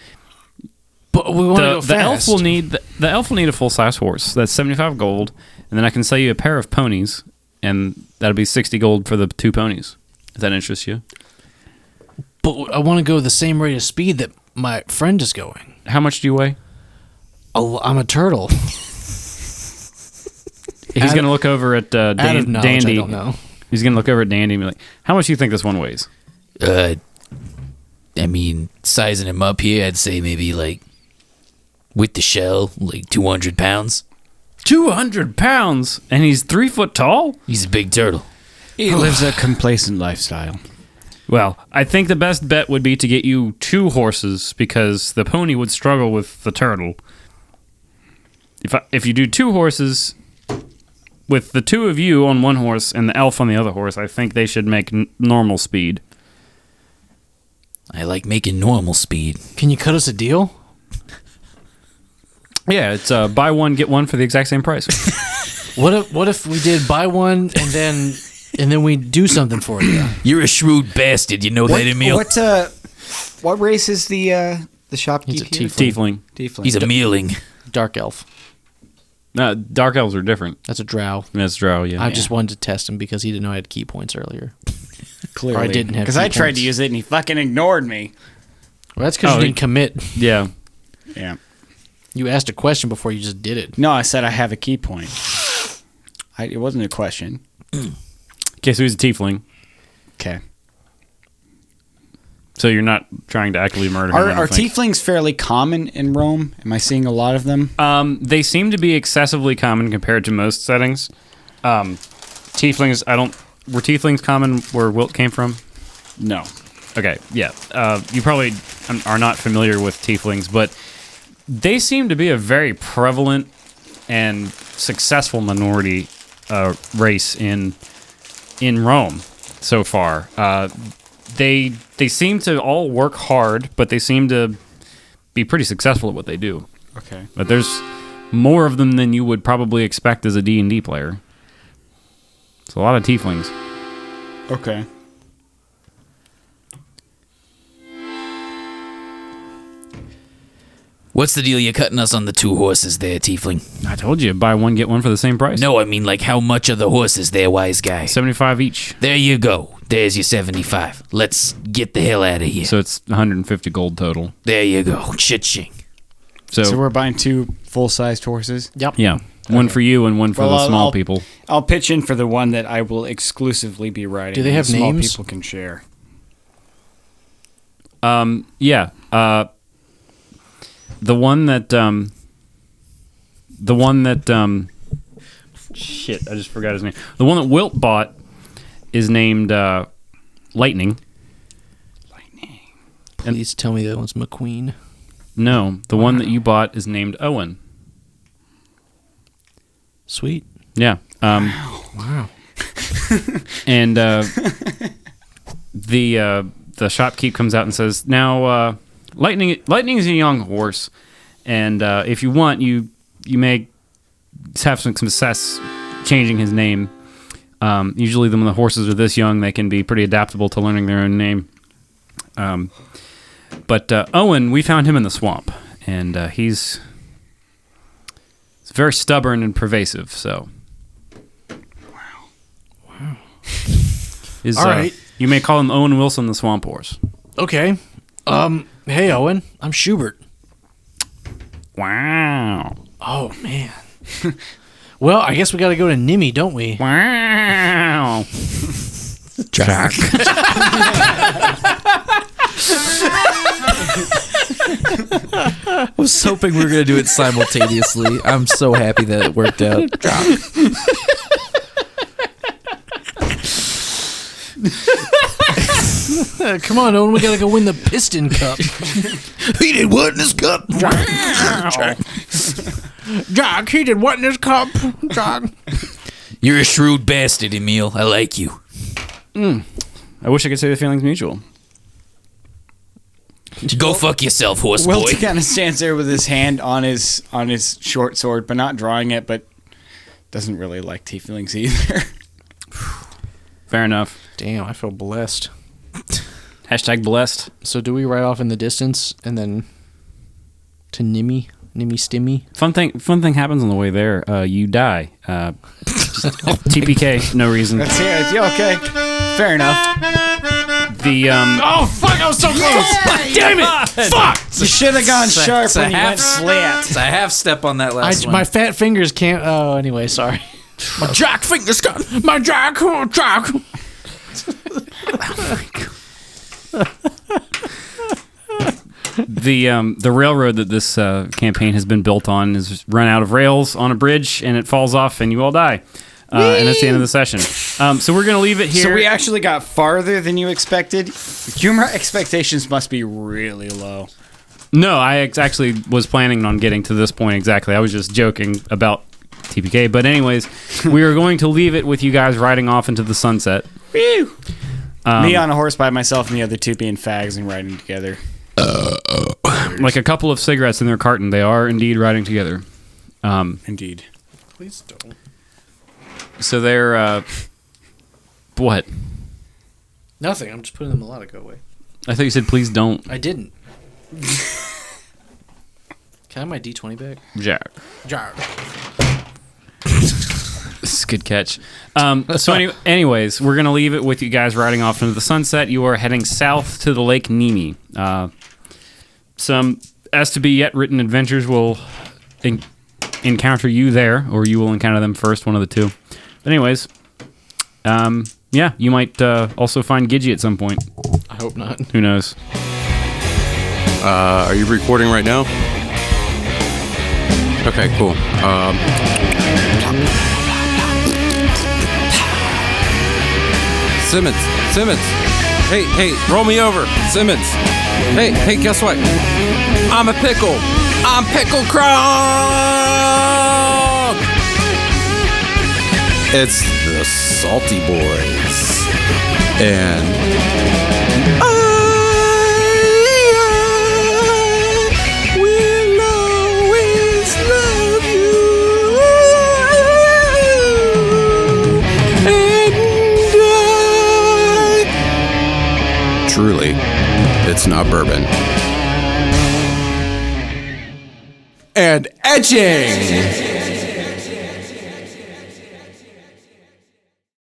But we want to go The elf fast. will need the elf will need a full size horse. That's 75 gold, and then I can sell you a pair of ponies, and that'll be 60 gold for the 2 ponies. If that interests you. But I want to go the same rate of speed that my friend is going. How much do you weigh? Oh, I'm a turtle. He's going to look over at Out of knowledge, Dandy. I don't know. He's going to look over at Dandy and be like, "How much do you think this one weighs?" I mean, sizing him up here, I'd say maybe like with the shell, like 200 pounds. 200 pounds, and he's 3 foot tall. He's a big turtle. He lives a complacent lifestyle. Well, I think the best bet would be to get you 2 horses because the pony would struggle with the turtle. If you do 2 horses with the 2 of you on one horse and the elf on the other horse, I think they should make normal speed. I like making normal speed. Can you cut us a deal? Yeah, it's buy one get one for the exact same price. What if we did buy one and then we do something for you? You're a shrewd bastard, you know that, Emil? What race is the shopkeep? He's a here? Tiefling. Tiefling. He's a mealing. Dark elf. Dark elves are different. That's a drow. That's drow, yeah. I just wanted to test him because he didn't know I had key points earlier. Clearly, Or I didn't have because key I tried points. to use it and he fucking ignored me. Well, that's because Oh, you didn't commit. Yeah. Yeah. You asked a question before you just did it. No, I said I have a key point. It wasn't a question. Okay, so he's a tiefling. Okay. So you're not trying to actively murder him. Are tieflings fairly common in Rome? Am I seeing a lot of them? They seem to be excessively common compared to most settings. Tieflings, were tieflings common where Wilt came from? No. Okay, yeah. You probably are not familiar with tieflings, but they seem to be a very prevalent and successful minority race in Rome so far. They seem to all work hard, but they seem to be pretty successful at what they do. Okay. But there's more of them than you would probably expect as a D&D player. It's a lot of tieflings. Okay. What's the deal? You're cutting us on the 2 horses there, Tiefling. I told you, buy one, get one for the same price. No, I mean, like, how much are the horses there, wise guy? 75 each. There you go. There's your 75. Let's get the hell out of here. So it's 150 gold total. There you go. Cha-ching. So we're buying 2 full-sized horses. Yep. Yeah. One for you and one for the small I'll- people. I'll pitch in for the one that I will exclusively be riding. Do they and have the small names? people can share. Yeah. The one that shit, I just forgot his name. The one that Wilt bought is named Lightning. Please tell me that one's McQueen. No, the one that you bought is named Owen. Sweet. Yeah. Wow. And the shopkeep comes out and says, "Now, Lightning is a young horse, and if you want, you may have some success changing his name. Usually, when the horses are this young, they can be pretty adaptable to learning their own name. But Owen, we found him in the swamp, and he's very stubborn and pervasive. So, wow. Is, All right. You may call him Owen Wilson, the swamp horse. Okay. Hey, Owen. I'm Schubert. Wow. Oh, man. Well, I guess we got to go to Nimmy, don't we? Wow. Jack. I was hoping we were going to do it simultaneously. I'm so happy that it worked out. Come on, Owen. We got to go win the Piston Cup. He did what in this cup? Jack, he did what in his cup? Jack. You're a shrewd bastard, Emil. I like you. I wish I could say the feeling's mutual. Go fuck yourself, horse Wilt boy. kind of stands there with his hand on his short sword, but not drawing it, but doesn't really like tieflings either. Fair enough. Damn, I feel blessed. Hashtag blessed. So do we ride off in the distance and then to Nimmy? Nimmy Stimmy? Fun thing happens on the way there. You die. TPK, no reason. That's it. Yeah, okay. Fair enough. The Oh, fuck, I was so close! Damn it! Fuck! You should have gone sharp it's a when you half- went flat. It's a half step on that last one. My fat fingers can't... Oh, anyway, sorry. My jack fingers gone. My jack! Oh, jack! the railroad that this campaign has been built on is run out of rails on a bridge, and it falls off, and you all die. And that's the end of the session. So we're going to leave it here. So we actually got farther than you expected. Your expectations must be really low. No, I actually was planning on getting to this point exactly. I was just joking about TPK. But anyways, we are going to leave it with you guys riding off into the sunset. Me on a horse by myself and the other 2 being fags and riding together. Like a couple of cigarettes in their carton. They are indeed riding together. Indeed. Please don't. So they're... what? Nothing, I'm just putting the melodica away. I thought you said please don't, I didn't. Can I have my D20 back? Jack. Jack. This is a good catch. Anyways, we're going to leave it with you guys riding off into the sunset. You are heading south to the Lake Nemi. Some as-to-be-yet-written adventures will encounter you there, or you will encounter them first, one of the 2. But anyways, yeah, you might also find Gidgey at some point. I hope not. Who knows? Are you recording right now? Okay, cool. Simmons. Hey, roll me over. Simmons. Hey, guess what? I'm a pickle. I'm Pickle Krog. It's the Salty Boys. And I will always love you. And truly, it's not bourbon. and etching.